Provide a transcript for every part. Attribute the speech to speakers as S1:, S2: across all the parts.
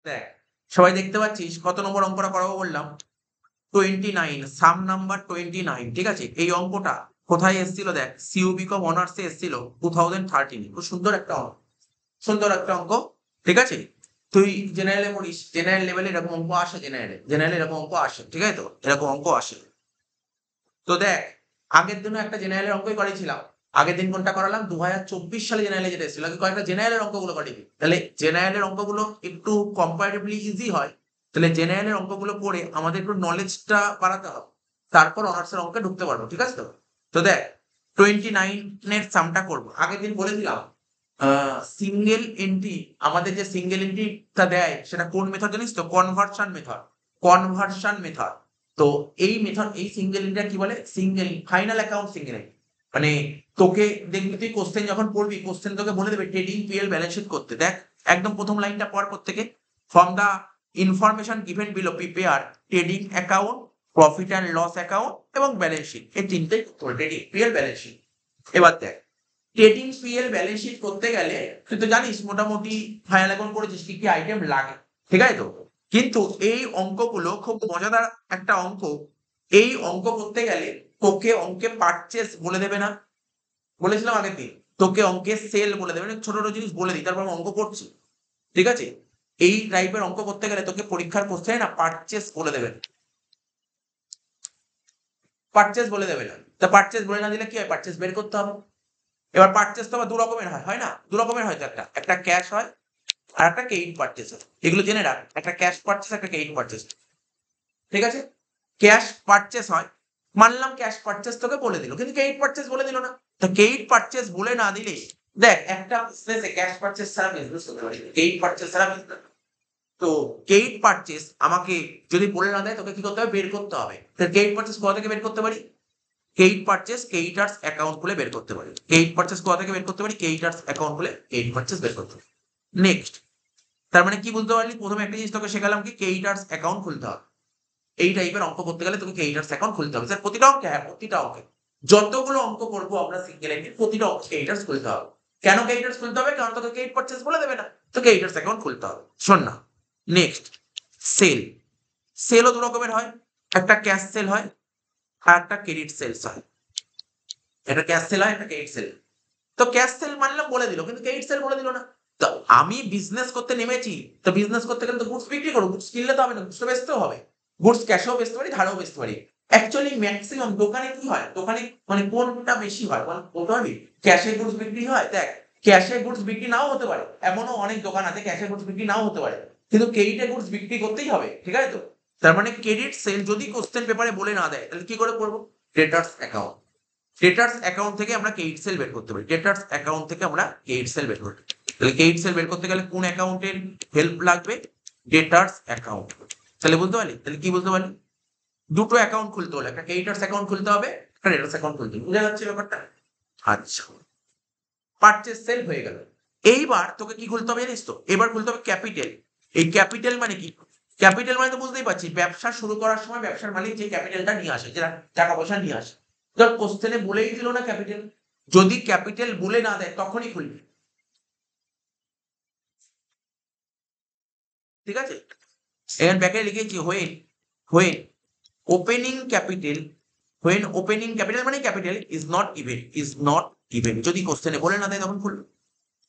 S1: দেখ সবাই দেখতে পাচ্ছিস কত নম্বর অঙ্কটা করাবো বললাম? 29, সাম নাম্বার 29। ঠিক আছে, এই অঙ্কটা কোথায় এসেছিল? দেখ সিইউবি কম অনার্সে এসেছিল 2013। খুব সুন্দর একটা অঙ্ক, সুন্দর একটা অঙ্ক। ঠিক আছে, তুই জেনারেলে পড়িস, জেনারেল লেভেলে এরকম অঙ্ক আসে, জেনারেলে এরকম অঙ্ক আসে। ঠিক আছে, তো এরকম অঙ্ক আসে। তো দেখ, আগের দিনও একটা জেনারেলের অঙ্কই করেছিলাম। আগের দিন কোনটা করালাম? 2024 সালে জেনারেলে যেটা এসেছিল। আগে কয়েকটা জেনারেলের অঙ্কগুলো করিনি, তাহলে জেনারেলের অঙ্কগুলো একটু কম্পারেটিভলি ইজি হয়। তাহলে জেনারেলের অঙ্কগুলো করে আমাদের একটু নলেজটা বাড়াতে হবে, তারপর অনার্সের অঙ্কে ঢুকতে পারবো। ঠিক আছে তো? তো দেখ 29-এর সামটা করবো। আগের দিন বলে দিলাম সিঙ্গেল এন্ট্রি, আমাদের যে সিঙ্গেল এন্ট্রিটা দেয় সেটা কোন মেথড জানিস তো? Conversion method. Conversion method. তো এই মেথড, এই সিঙ্গেল এন্ট্রিটা কি বলে? Single final account single entry. মানে তোকে দেখবি, তুই কোশ্চেন যখন পড়বি, কোশ্চেন তোকে বলে দেবে ট্রেডিং পিএল ব্যালেন্স শিট করতে। দেখ একদম প্রথম লাইনটা পড় প্রত্যেকে। From the information given below prepare trading account, profit and loss account এবং ব্যালেন্স শিট। এই তিনটেই ট্রেডিং পিএল ব্যালেন্স শিট। এবার দেখ, ট্রেডিং পিএল ব্যালেন্স শিট করতে গেলে তুই তো জানিস মোটামুটি ফাইনাল অ্যাকাউন্ট করেছিস কি কি আইটেম লাগে। ঠিক আছে তো? কিন্তু এই অঙ্কগুলো খুব মজাদার একটা অঙ্ক। এই অঙ্ক করতে গেলে তোকে অঙ্কে পারচেস বলে দেবে না? বলেছিলাম আগের দিন তোকে অঙ্কে সেল বলে দেবে না। ছোট ছোট জিনিস বলে দিই, তারপর অঙ্ক করছি। ঠিক আছে, এই টাইপের অঙ্ক করতে গেলে তোকে পরীক্ষার কোশ্চেনে না পারচেস বলে দেবে, পারচেস বলে দেবে না। তা পারচেস বলে না দিলে কি হয়? পারচেস বের করতে হবে। এবার পারচেস তো আবার দু রকমের হয়, হয় না? দু রকমের হয়তো, একটা একটা ক্যাশ হয় আর একটা ক্রেডিট পারচেস হয়। এগুলো জেনে রাখ, একটা ক্যাশ পারচেস, একটা ক্রেডিট পারচেস। ঠিক আছে, ক্যাশ পারচেস হয়, মানলাম ক্যাশ পারচেস তোকে বলে দিল, কিন্তু ক্রেডিট পারচেস বলে দিল না। তো ক্রেডিট পারচেস বলে না দিলে, দেখ একটা বিজনেসে ক্যাশ পারচেস ছাড়া বিজনেস হতে পারে, ক্রেডিট পারচেস ছাড়া বিজনেস। তো ক্রেডিট পারচেস আমাকে যদি বলে না দেয়, তোকে কি করতে হবে? বের করতে হবে। তো ক্রেডিট পারচেস কোথা থেকে বের করতে পারি? ক্রেডিট পারচেস ক্রেডিটার্স অ্যাকাউন্ট খুলে বের করতে পারি। ক্রেডিট পারচেস কোথা থেকে বের করতে পারি? ক্রেডিটার্স অ্যাকাউন্ট খুলে ক্রেডিট পারচেস বের করতে পারি। নেক্সট, তার মানে কি বুঝতে পারলি? প্রথমে একটা জিনিস তোকে শেখালাম কি, ক্রেডিটার্স অ্যাকাউন্ট খুলতে হবে। এই টাইপের অঙ্ক করতে গেলে তোকে ক্রেডিটার্স অ্যাকাউন্ট খুলতে হবে। স্যার প্রতিটা অঙ্কে? হ্যাঁ, প্রতিটা অঙ্কে। যতগুলো অঙ্ক করবো আমরা সিঙ্গেল এন্ট্রি, প্রতিটা অঙ্কে ক্রেডিটার্স খুলতে হবে। কেন ক্রেডিটার্স খুলতে হবে? কারণ তোকে ক্রেডিট পারচেস বলে দেবে না, তো ক্রেডিটার্স অ্যাকাউন্ট খুলতে হবে। শোন না, নেক্সট, সেল। সেলও দু রকমের হয়, একটা ক্যাশ সেল হয় আর একটা ক্রেডিট সেলস হয়। একটা ক্যাশ সেল হয়, একটা ক্রেডিট সেল। তো ক্যাশ সেল মানলাম বলে দিল, কিন্তু ক্রেডিট সেল বলে দিল না। তো আমি বিজনেস করতে নেমেছি, তো বিজনেস করতে গেলে তো গুডস বিক্রি করবো, গুডস কিনলে তো হবে না, গুডস তো বেচতেও হবে। গুডস ক্যাশেও বেচতে পারি, ধারেও বেচতে পারি। অ্যাকচুয়ালি ম্যাক্সিমাম দোকানে কি হয়, দোকানে মানে কোনটা বেশি হয় বলতে পারবি? ক্যাশে গুডস বিক্রি হয়। দেখ ক্যাশে গুডস বিক্রি নাও হতে পারে, এমনও অনেক দোকান আছে ক্যাশে গুডস বিক্রি নাও হতে পারে, কিন্তু ক্রেডিটে গুডস বিক্রি করতেই হবে। ঠিক আছে তো? তার মানে ক্রেডিট সেল যদি কোশ্চেন পেপারে বলে না দেয়, তাহলে কি করে করবো? ডেটার্স অ্যাকাউন্ট। ডেটার্স অ্যাকাউন্ট থেকে আমরা ক্রেডিট সেল বের করতে পারি, ডেটার্স অ্যাকাউন্ট থেকে আমরা ক্রেডিট সেল বের করতে পারি। তাহলে ক্রেডিট সেল বের করতে গেলে কোন অ্যাকাউন্টের হেল্প লাগবে? ডেটার্স অ্যাকাউন্ট। তাহলে বুঝতে পারলি? তাহলে কি বুঝতে পারলি? দুটো অ্যাকাউন্ট খুলতে হলে একটা ক্রেডিটার্স অ্যাকাউন্ট খুলতে হবে, একটা ডেটার্স অ্যাকাউন্ট খুলতে হবে। বুঝা যাচ্ছে ব্যাপারটা? আচ্ছা, পারচেজ সেল হয়ে গেল। এইবার তোকে কি খুলতে হবে জানিস তো? এবার খুলতে হবে ক্যাপিটাল। এই ক্যাপিটাল মানে কি? ক্যাপিটাল মানে তো বুঝতেই পারছিস, ব্যবসা শুরু করার সময় ব্যবসার মালিক যে ক্যাপিটালটা নিয়ে আসে, যেটা টাকা পয়সা নিয়ে আসে। ধর কোশ্চেনে বলেই দিল না ক্যাপিটাল, যদি ক্যাপিটাল বলে না দেয় তখনই খুলবি। ঠিক আছে, এখানে ব্যাকে লিখেছি when, when opening capital, when opening capital মানে capital is not even, is not even, যদি কোশ্চেনে বলে না দেয় তখন খুলবি।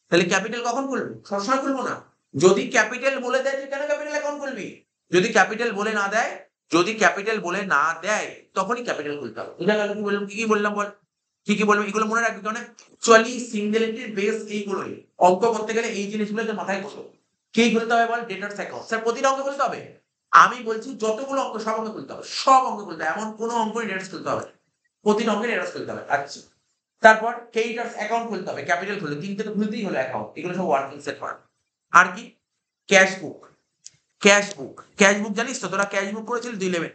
S1: তাহলে ক্যাপিটাল কখন খুলবো? সবসময় খুলবো না। যদি ক্যাপিটাল বলে দেয়, তুই কেন ক্যাপিটাল অ্যাকাউন্ট খুলবি? যদি ক্যাপিটাল বলে না দেয়, যদি ক্যাপিটাল বলে না দেয় তখনই ক্যাপিটাল খুলতে হবে। বুঝা গেল? কি বললাম, কি কি বললাম বল? কি কি বললাম এগুলো মনে রাখবি, কারণ অ্যাকচুয়ালি সিঙ্গেল এন্ট্রির বেস এইগুলোই। অঙ্ক করতে গেলে এই জিনিসগুলো যে মাথায় বসো। কি খুলতে হবে বল? ডেটার্স অ্যাকাউন্ট। স্যার প্রতিটা অঙ্ক খুলতে হবে? আমি বলছি যতগুলো অঙ্ক সব অঙ্ক খুলতে হবে, সব অঙ্ক খুলতে হবে, এমন কোনো অঙ্কই ডেটার্স খুলতে হবে? প্রতিটা অঙ্কে ডেটার্স খুলতে হবে। আচ্ছা, তারপর ক্রেডিটার্স অ্যাকাউন্ট খুলতে হবে, ক্যাপিটাল খুলতে তিনটে তো খুলতেই হলো অ্যাকাউন্ট, এগুলো সব ওয়ার্কিং সেট পার্ট। আর কি? Cash book. Cash book, cash book জানিস তো? তোরা ক্যাশ বুক করেছিলি 211।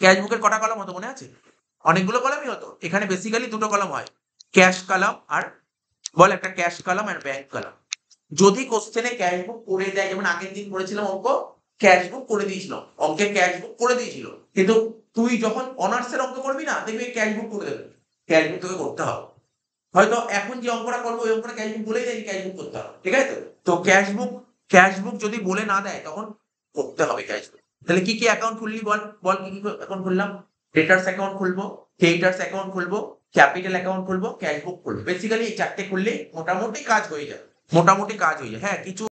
S1: ক্যাশ বুকের কটা কলাম হতো মনে আছে? অনেকগুলো কলামই হতো। এখানে বেসিক্যালি দুটো কলাম হয়, ক্যাশ কলাম আর, বল একটা ক্যাশ কলাম আর ব্যাংক কলাম। যদি কোশ্চেনে ক্যাশ বুক করে দেয়, যেমন আগের দিন করেছিলাম অঙ্ক, ক্যাশ বুক করে দিয়েছিল, অঙ্কে ক্যাশ বুক করে দিয়েছিল, কিন্তু তুই যখন অনার্সের অঙ্ক করবি না, দেখবি ক্যাশ বুক করে দেবে। ক্যাশ বুক তোকে করতে হবে। হয়তো এখন যে অঙ্কটা করবো ওই অঙ্কটা ক্যাশ বুক বলেই দেয়নি ক্যাশ বুক করতে হবে। ঠিক আছে তো? তো ক্যাশ বুক, ক্যাশ বুক যদি বলে না দেয় তখন করতে হবে ক্যাশ বুক। তাহলে কি কি অ্যাকাউন্ট খুললি বল, বল কি কি অ্যাকাউন্ট খুললাম? ডেটার্স অ্যাকাউন্ট খুলবো, ক্রেডিটার্স অ্যাকাউন্ট খুলবো, ক্যাপিটাল অ্যাকাউন্ট খুলবো, ক্যাশ বুক খুলবো। বেসিক্যালি এই চারটে খুললে মোটামুটি কাজ হয়ে যায়, মোটামুটি কাজ হয়ে যায়। হ্যাঁ, কিছু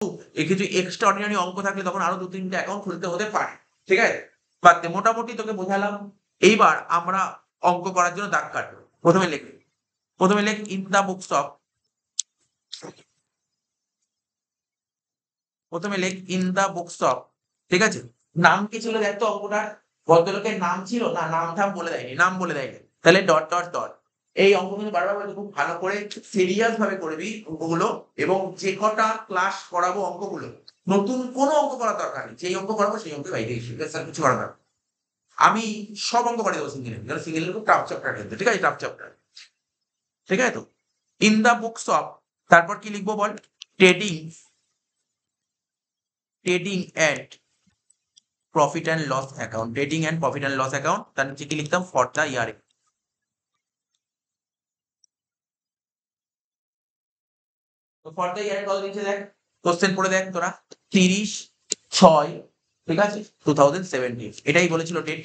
S1: কিছু এক্সট্রা অর্ডিনারি অঙ্ক থাকলে তখন আরো 2-3টে অ্যাকাউন্ট খুলতে হতে পারে, ঠিক আছে? বাদ দে, মোটামুটি তোকে বোঝালাম। এইবার আমরা অঙ্ক করার জন্য দাগ কাটবো। প্রথমে লিখবি, প্রথমে লেখ ইন দা বুকস অফ, প্রথমে লেখ ইন দা বুকস অফ, ঠিক আছে? নাম কি ছিল দেখ তো অঙ্কটার? ভদ্রলোকের নাম ছিল না? নাম ঠাম বলে দেয়নি, নাম বলে দেয়নি। তাহলে ডট ডট ডট। এই অঙ্ক কিন্তু বারবার বলছি, খুব ভালো করে সিরিয়াস ভাবে করবি অঙ্কগুলো। এবং যে কটা ক্লাস করাবো অঙ্কগুলো, নতুন কোনো অঙ্ক করার দরকার নেই। যেই অঙ্ক করাবো সেই অঙ্ক বাইরে কিছু করার দরকার। আমি সব অঙ্ক করে দেবো সিঙ্গেল, কারণ সিঙ্গেল খুব টাফ চ্যাপ্টার কিন্তু, ঠিক আছে? টাফ চ্যাপ্টার, ঠিক আছে তো? ইন দা বুকস অফ, তারপর কি লিখবো বল? Trading, trading and profit and loss account, trading and profit and loss account. তার নিচে কি লিখতাম? For the year. তো ফর দ্য ইয়ার কত দিচ্ছে দেখ, কোশ্চেন পড়ে দেখ তোরা। 30/6, ঠিক আছে, 2017, এটাই বলেছিল ডেট।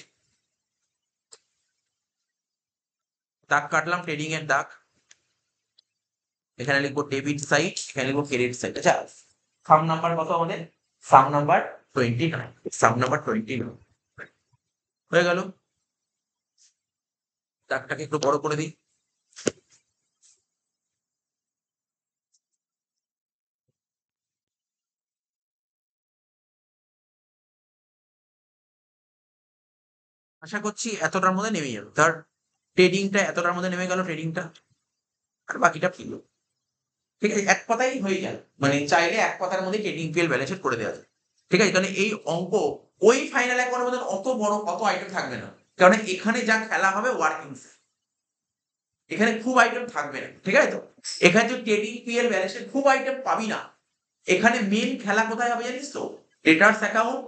S1: দাগ কাটলাম, ট্রেডিং এর দাগ। এখানে লিখবো ডেবিট সাইড, এখানে লিখবো ক্রেডিট সাইড। আচ্ছা, সাম নাম্বার কত আমাদের? সাম নাম্বার 29, সাম নাম্বার 29 হয়ে গেল। দাগটাকে একটু বড় করে দিই। আশা করছি এতটার মধ্যে নেমে যাবে। তার ট্রেডিংটা এতটার মধ্যে নেমে গেল, ট্রেডিংটা। আর বাকিটা কি, ঠিক আছে? এক কথাই হয়ে যায়, মানে চাইলে এক কথার মধ্যে ট্রেডিং পিএল ব্যালেন্স শিট করে দেওয়া যায়, ঠিক আছে? কারণ এই অঙ্ক ওই ফাইনাল অ্যাকাউন্টের মধ্যে অত বড় অত আইটেম থাকবে না, কারণ এখানে যা খেলা হবে ওয়ার্কিং, এখানে খুব আইটেম থাকবে না, ঠিক আছে তো? এখানে তুই ট্রেডিং পিএল ব্যালেন্স শিট খুব আইটেম পাবি না। এখানে মেন খেলা কোথায় হবে জানিস তো? Debtors account,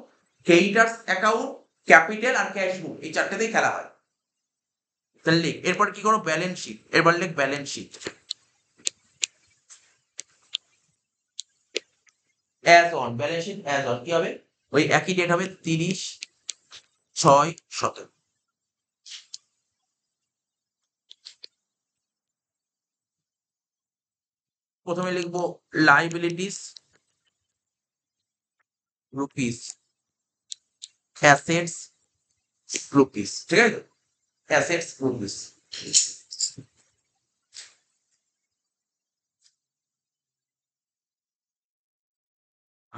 S1: creditors account, capital আর ক্যাশ বুক, এই চারটেতেই খেলা হয়। তাহলে লিখ, এরপর কি করো? Balance sheet. এরপর লিখ balance sheet as on, balance sheet as on কি হবে? ওই একই ডেট হবে, 30/6/17। প্রথমে লিখবো লাইবিলিটিস রুপিস, অ্যাসেটস রুপিস, ঠিক আছে? Assets rupees.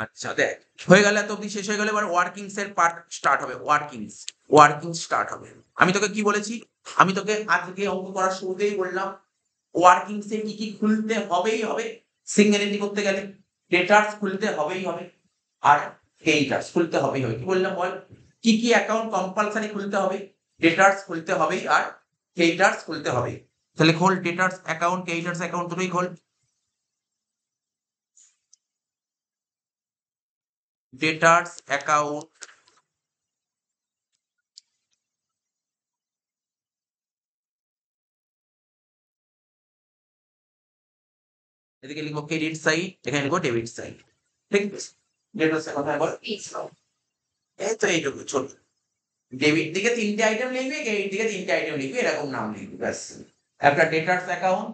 S1: আচ্ছা দেখ, হয়ে গেল, এত অব্দি শেষ হয়ে গেলে এবার ওয়ার্কিংস এর পার্ট স্টার্ট হবে। ওয়ার্কিংস, ওয়ার্কিং স্টার্ট হবে। আমি তোকে কি বলেছি? আমি তোকে আজকে অঙ্ক করার শুরুতেই বললাম, ওয়ার্কিংস এ কি কি খুলতে হবেই হবে সিঙ্গেল এন্ট্রি করতে গেলে। ডেটার্স খুলতে হবেই হবে, আর ক্রেডিটার্স খুলতে হবেই হবে। কি বললাম বল? কি কি অ্যাকাউন্ট কম্পালসারি খুলতে হবে? ডেটার্স খুলতে হবেই, আর ক্রেডিটার্স খুলতে হবে। তাহলে খোল, ডেটার্স অ্যাকাউন্ট, ক্রেডিটার্স অ্যাকাউন্ট দুটোই খোল। ডেটার্স অ্যাকাউন্ট, এদিকে লিখবো ক্রেডিট সাইড, এখানে লিখবো ডেবিট সাইড, ঠিক আছে? ডেটার্স কথা বল, এই তো এইটুকু ছোট। ডেবিট দিকে 3টে আইটেম লিখবি, ক্রেডিট দিকে 3টে আইটেম লিখবি, এরকম নাম লিখবি, ব্যাস। একটা ডেটার্স অ্যাকাউন্ট,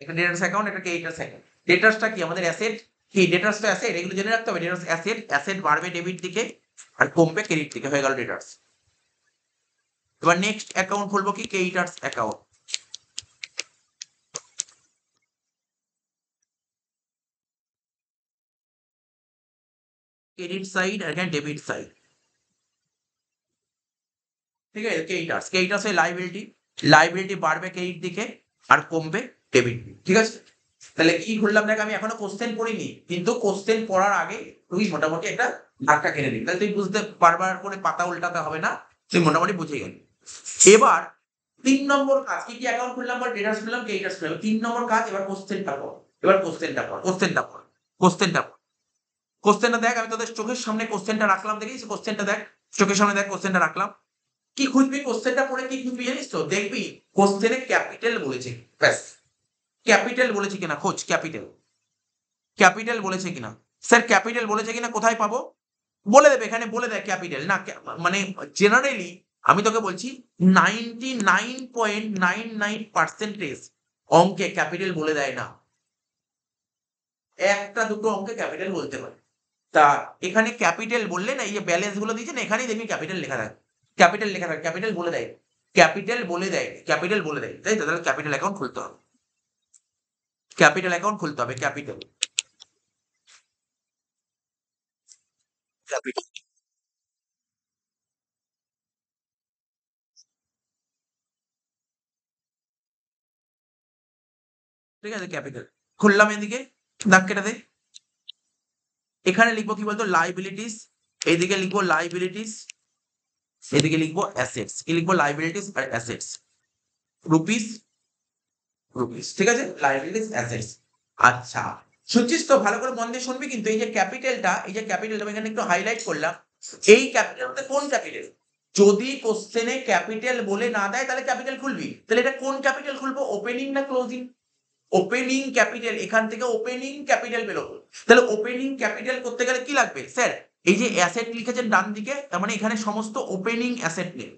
S1: একটা ডেটার্স অ্যাকাউন্ট, একটা ক্রেডিটার্স অ্যাকাউন্ট। ডেটার্সটা কি আমাদের? অ্যাসেট। কি ডেটার্সটা? অ্যাসেট, এগুলো জেনে রাখতে হবে। ডেটার্স অ্যাসেট, অ্যাসেট বাড়বে ডেবিট দিকে আর কমবে ক্রেডিট দিকে, হয়ে গেল ডেটার্স। এবার নেক্সট অ্যাকাউন্ট খুলবো কি? Creditors account. ক্রেডিট সাইড আর এখানে ডেবিট সাইড, ঠিক আছে? ক্রেডিটার্স, ক্রেডিটার্স এর লাইবিলিটি, লাইবিলিটি বাড়বে ক্রেডিট দিকে আর কমবে ডেবিট, ঠিক আছে? তাহলে কি খুললাম দেখ, আমি এখনো কোশ্চেন পড়িনি, কিন্তু কোশ্চেন পড়ার আগে তুই মোটামুটি একটা ধাক্কা কেটে দিবি, তাহলে তুই বুঝতে, বারবার করে পাতা উল্টাতে হবে না, তুই মোটামুটি বুঝে গেলি। এবার 3 নম্বর কাজ, কি কি অ্যাকাউন্ট খুললাম বল? ডেটার্স খুললাম, ক্রেডিটার্স খুললাম। 3 নম্বর কাজ, এবার কোশ্চেনটা পড়। এবার কোশ্চেনটা পড়, কোশ্চেনটা পড়, কোশ্চেনটা পড়। কোশ্চেনটা দেখ, আমি তোদের চোখের সামনে কোশ্চেনটা রাখলাম, দেখিস? কোশ্চেনটা দেখ, চোখের সামনে দেখ, কোশ্চেনটা রাখলাম। কি খুঁজবি? কোশ্চেনটা পড়ে কি খুঁজবি জানিস তো? দেখবি কোশ্চেনে ক্যাপিটাল বলেছে, ব্যাস। ক্যাপিটাল বলেছে কিনা খোঁজ, ক্যাপিটাল। ক্যাপিটাল বলেছে কিনা। স্যার ক্যাপিটাল বলেছে কিনা কোথায় পাবো? বলে দেবে, এখানে বলে দেয় ক্যাপিটাল না, মানে জেনারেলি আমি তোকে বলছি 99.99% অঙ্কে ক্যাপিটাল বলে দেয় না, একটা দুটো অঙ্কে ক্যাপিটাল বলতে পারে। তা এখানে ক্যাপিটাল বললে না, এই যে ব্যালেন্স গুলো দিয়েছে না, এখানেই দেখবি ক্যাপিটাল লেখা থাকে, ক্যাপিটাল লেখা থাকে, ক্যাপিটাল বলে দেয়, ক্যাপিটাল বলে দেয়, ক্যাপিটাল বলে দেয়, তাই তো? তাহলে ক্যাপিটাল অ্যাকাউন্ট খুলতে হবে, ক্যাপিটাল অ্যাকাউন্ট খুলতে হবে, ক্যাপিটাল ক্যাপিটাল ঠিক আছে, ক্যাপিটাল খুললাম, এদিকে দাগ কেটে দে। এখানে লিখবো কি বলতো, লাইবিলিটিস, এইদিকে লিখবো লাইবিলিটিস, এদিকে লিখবো অ্যাসেটস, কি লিখবো, লাইবিলিটিস আর অ্যাসেটস, রুপিস রুপিস, ঠিক আছে, লাইবিলিটিস অ্যাসেটস। আচ্ছা, শুনছিস তো? ভালো করে মন দিয়ে শুনবি কিন্তু, এই যে ক্যাপিটালটা, এই যে ক্যাপিটালটা আমি এখানে একটু হাইলাইট করলাম, এই ক্যাপিটালটা কোন ক্যাপিটাল? যদি কোশ্চেনে ক্যাপিটাল বলে না দেয় তাহলে ক্যাপিটাল খুলবি, তাহলে এটা কোন ক্যাপিটাল খুলবো, ওপেনিং না ক্লোজিং? ওপেনিং ক্যাপিটাল, এখান থেকে ওপেনিং ক্যাপিটাল বেরোবো, তাহলে ওপেনিং ক্যাপিটাল করতে গেলে কি লাগবে স্যার? এই যে অ্যাসেট লিখেছেন ডান দিকে, তার মানে এখানে সমস্ত ওপেনিং অ্যাসেট নেই,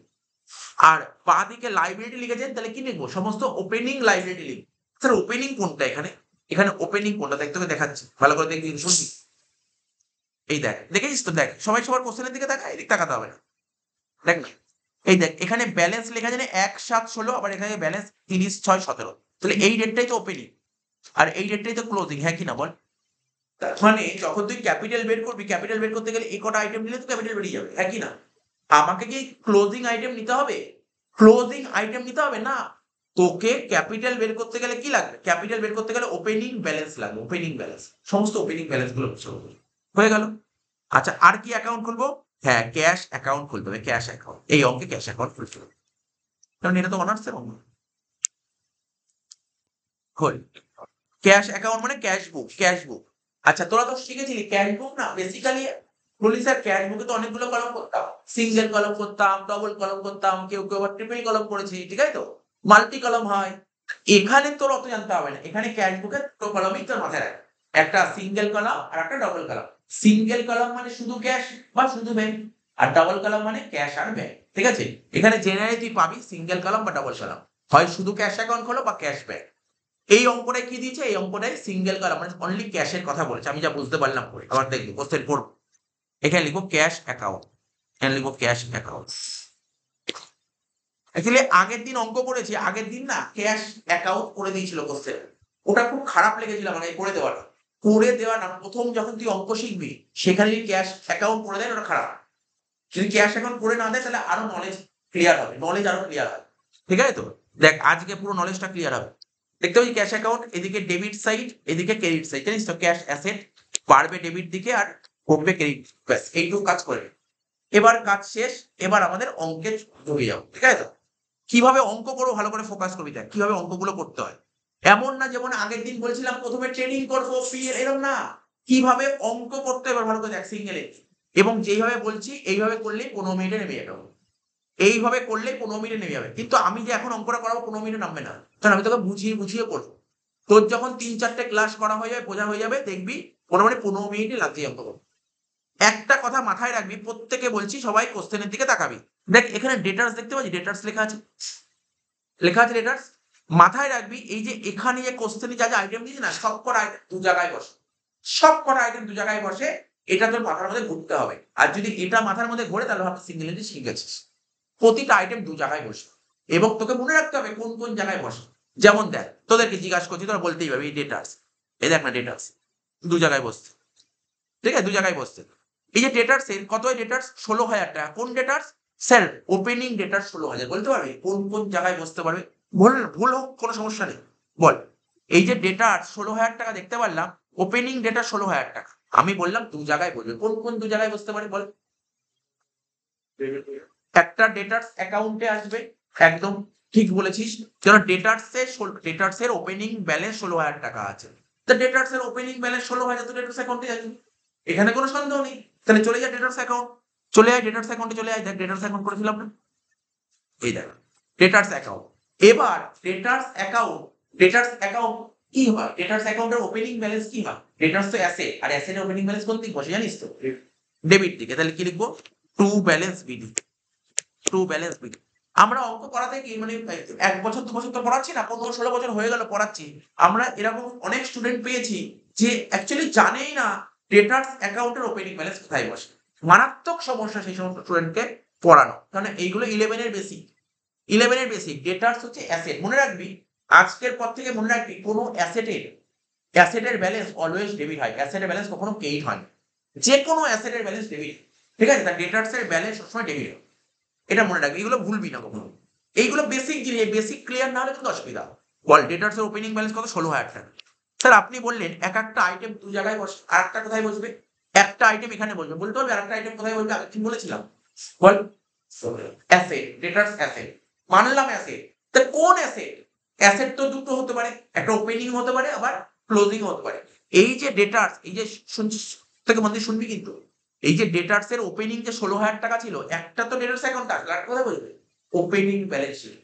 S1: আর বাঁ দিকে লাইবিলিটি লিখেছেন, তাহলে কি লিখবো, সমস্ত ওপেনিং লাইবিলিটি লিখবো। স্যার ওপেনিং কোনটা এখানে, এখানে ওপেনিং কোনটা দেখ, তোকে দেখাচ্ছি, ভালো করে দেখবি, শুনবি। এই দেখ, দেখেছিস তো? দেখ, সবাই সবার কোশ্চেনের দিকে তাকায়, এদিক তাকাতে হবে না, দেখ না, এই দেখ এখানে ব্যালেন্স লেখা আছে 1/7/16, আবার এখানে ব্যালেন্স 30/6/17, তাহলে এই ডেটটাই তো ওপেনিং, আর এই ডেটটাই তো ক্লোজিং, হ্যাঁ কি না বল? তার মানে যখন তুই ক্যাপিটাল বের করবি, ক্যাপিটাল বের করতে গেলে এই কটা আইটেম নিলে তো ক্যাপিটাল বেরিয়ে যাবে, হ্যাঁ কি না? আমাকে কি ক্লোজিং আইটেম নিতে হবে? ক্লোজিং আইটেম নিতে হবে না, তোকে ক্যাপিটাল বের করতে গেলে কি লাগবে, ক্যাপিটাল বের করতে গেলে ওপেনিং ব্যালেন্স লাগবে, ওপেনিং ব্যালেন্স, সমস্ত ওপেনিং ব্যালেন্স গুলো হয়ে গেল। আচ্ছা, আর কি অ্যাকাউন্ট খুলবো? হ্যাঁ, ক্যাশ অ্যাকাউন্ট খুলতে হবে, ক্যাশ অ্যাকাউন্ট, এই অঙ্কে ক্যাশ অ্যাকাউন্ট খুলতে হবে, কারণ এটা তো অনার্সের অঙ্ক। খোল, ক্যাশ অ্যাকাউন্ট মানে ক্যাশ বুক, ক্যাশ বুক। আচ্ছা, তোরা তো শিখেছিলি ক্যাশ বুক না, বেসিক্যালি বলি স্যার ক্যাশ বুকে তো অনেকগুলো কলম করতাম, সিঙ্গেল কলম করতাম, ডবল কলম করতাম, কেউ কেউ আবার ট্রিপল কলম করেছি, ঠিক আছে তো, মাল্টি কলম হয়। এখানে তোর অত জানতে হবে না, এখানে ক্যাশ বুকে দুটো কলমই তোর মাথায় রাখ, একটা সিঙ্গেল কলম আর একটা ডবল কলম। সিঙ্গেল কলম মানে শুধু ক্যাশ বা শুধু ব্যাংক, আর ডবল কলম মানে ক্যাশ আর ব্যাংক, ঠিক আছে? এখানে জেনারেলি তুই পাবি সিঙ্গেল কলম বা ডবল কলম, হয় শুধু ক্যাশ অ্যাকাউন্ট খোলো বা ক্যাশ ব্যাংক। এই অঙ্কটাই কি দিয়েছে, এই অঙ্কটাই সিঙ্গেল কলাম মানে অনলি ক্যাশের কথা বলেছে, আমি যা বুঝতে পারলাম পরে, আবার দেখবি কোশ্চেন পড়ব। এখানে লিখবো ক্যাশ অ্যাকাউন্ট, এখানে লিখবো ক্যাশ অ্যাকাউন্ট। অ্যাকচুয়ালি আগের দিন অঙ্ক করেছি, আগের দিন না ক্যাশ অ্যাকাউন্ট করে দিয়েছিল কোশ্চেন, ওটা খুব খারাপ লেগেছিল মানে করে দেওয়াটা, করে দেওয়া না, প্রথম যখন তুই অঙ্ক শিখবি সেখানে যদি ক্যাশ অ্যাকাউন্ট করে দেয় ওটা খারাপ, যদি ক্যাশ অ্যাকাউন্ট করে না দেয় তাহলে আরো নলেজ ক্লিয়ার হবে, নলেজ আরো ক্লিয়ার হবে, ঠিক আছে তো? দেখ আজকে পুরো নলেজটা ক্লিয়ার হবে। দেখতে পাচ্ছি ক্যাশ অ্যাকাউন্ট, এদিকে ডেবিট সাইড, এদিকে ক্রেডিট সাইড, জানিস তো? ক্যাশ অ্যাসেট বাড়বে ডেবিট দিকে আর কমবে ক্রেডিট, ব্যাস এইটুকু কাজ করে। এবার কাজ শেষ, এবার আমাদের অঙ্কে ঢুকে যাও, ঠিক আছে তো? কিভাবে অঙ্ক করবো ভালো করে ফোকাস করবি, দেখ কিভাবে অঙ্কগুলো করতে হয়। এমন না যেমন আগের দিন বলেছিলাম প্রথমে ট্রেনিং করবো পিএল, এরকম না, কিভাবে অঙ্ক করতে হবে ভালো করে দেখ সিঙ্গেলে, এবং যেইভাবে বলছি এইভাবে করলেই 15 মিনিটে নেমে যাবে, এইভাবে করলেই 15 মিনিটে নেমে যাবে। কিন্তু আমি যে এখন অঙ্কটা করাবো 15 মিনিটে নামবে না, কারণ আমি তোকে বুঝিয়ে বুঝিয়ে করবো। তোর যখন 3-4টে ক্লাস করা হয়ে যাবে, বোঝা হয়ে যাবে, দেখবি মোটামুটি 15 মিনিটে লাগছে অঙ্ক করতে। একটা কথা মাথায় রাখবি, প্রত্যেকে বলছি সবাই কোশ্চেনের দিকে তাকাবি, দেখ এখানে ডেটার্স দেখতে পাচ্ছি, ডেটার্স লেখা আছে, লেখা আছে ডেটার্স। মাথায় রাখবি এই যে এখানে যে কোশ্চেনে যা যা আইটেম দিয়েছে না, সব কটা আইটেম দু জায়গায় বসে, সব কটা আইটেম দু জায়গায় বসে, এটা তোর মাথার মধ্যে ঘুরতে হবে, আর যদি এটা মাথার মধ্যে ঘোরে তাহলে ভাবছি সিঙ্গেলিটি শিখেছিস। প্রতিটা আইটেম দু জায়গায় বসে, এবং তোকে মনে রাখতে হবে কোন কোন জায়গায় বসে। যেমন দেখ, তোদেরকে জিজ্ঞাসা করছি, তোরা বলতেই পারবি এই ডেটার্স, এই দেখ না ডেটার্স দু জায়গায় বসছে, ঠিক আছে, দু জায়গায় বসছে। এই যে ডেটার্স এর কত, ডেটার্স 16,000 টাকা, কোন ডেটার্স স্যার? ওপেনিং ডেটার্স 16,000, বলতে পারবি কোন কোন জায়গায় বসতে পারবে? ভুল ভুল হোক কোনো সমস্যা নেই, বল। এই যে ডেটার্স 16,000 টাকা দেখতে পারলাম, ওপেনিং ডেটা 16,000 টাকা, আমি বললাম দু জায়গায় বসবে, কোন কোন দু জায়গায় বসতে পারে বল? একটা ডেটার্স অ্যাকাউন্টে আসবে, একদম ঠিক বলেছিস, কারণ ডেটার্স এর ওপেনিং ব্যালেন্স 16,000 টাকা আছে, তো ডেটার্স এর ওপেনিং ব্যালেন্স 16,000, তো ডেটার্স অ্যাকাউন্টে আসবে, এখানে কোনো সন্দেহ নেই। তাহলে চলে যায় ডেটার্স অ্যাকাউন্ট, চলে আয় ডেটার্স অ্যাকাউন্টে, চলে আয়, দেখ ডেটার্স অ্যাকাউন্ট করেছিলাম না, এই দেখ ডেটার্স অ্যাকাউন্ট। এবার ডেটার্স অ্যাকাউন্ট কি হয়, ডেটার্স অ্যাকাউন্টের ওপেনিং ব্যালেন্স কি হয়? ডেটার্স তো অ্যাসেট, আর অ্যাসেটের ওপেনিং ব্যালেন্স কোন দিক বসে জানিস তো? ডেবিট দিকে। তাহলে কি লিখবো? To balance BD, to balance BD. আমরা অঙ্ক পড়াতে কি মানে 1 বছর 2 বছর তো পড়াচ্ছি না, 15-16 বছর হয়ে গেল পড়াচ্ছি। আমরা এরকম অনেক স্টুডেন্ট পেয়েছি যে অ্যাকচুয়ালি জানেই না ডেটার্স অ্যাকাউন্টের ওপেনিং ব্যালেন্স কোথায় বসে। মারাত্মক সমস্যা সেই সমস্ত স্টুডেন্টকে পড়ানো, কারণ এইগুলো 11 এর বেসিক। 11 এর বেসিক ডেটার্স হচ্ছে অ্যাসেট। মনে রাখবি, আজকের পর থেকে মনে রাখবি, কোনো অ্যাসেটের ব্যালেন্স অলওয়েজ ডেবিট হয়, অ্যাসেটের ব্যালেন্স কখনো ক্রেডিট হয় না। যে কোনো অ্যাসেটের ব্যালেন্স ডেবিট, ঠিক আছে? তার ডেটার্স এর ব্যালেন্স সবসময় ডেবিট হয়, এটা মনে রাখবি, এগুলো ভুলবি না কখনো। এইগুলো বেসিক জিনিস, বেসিক ক্লিয়ার না হলে কিন্তু অসুবিধা। বল ডেটার্স এর ওপেনিং ব্যালেন্স কত? 16,000 টাকা। স্যার আপনি বললেন এক একটা আইটেম দু জায়গায় বসে, আর একটা কোথায় বসবে? একটা আইটেম এখানে বসবে, বলতে পারবি আর একটা আইটেম কোথায় বসবে? আমি ঠিক বলেছিলাম, বল। অ্যাসেট, ডেটার্স অ্যাসেট, মানলাম অ্যাসেট। তা কোন অ্যাসেট? অ্যাসেট তো দুটো হতে পারে, একটা ওপেনিং হতে পারে, আবার ক্লোজিং হতে পারে। এই যে ডেটার্স, এই যে শুনছিস থেকে মন দিয়ে শুনবি কিন্তু, এই যে ডেটার্স এর ওপেনিং যে 16,000 টাকা ছিল, একটা তো ডেটার্স অ্যাকাউন্ট আসলে, আর কথা বলবে ওপেনিং ব্যালেন্স শিট,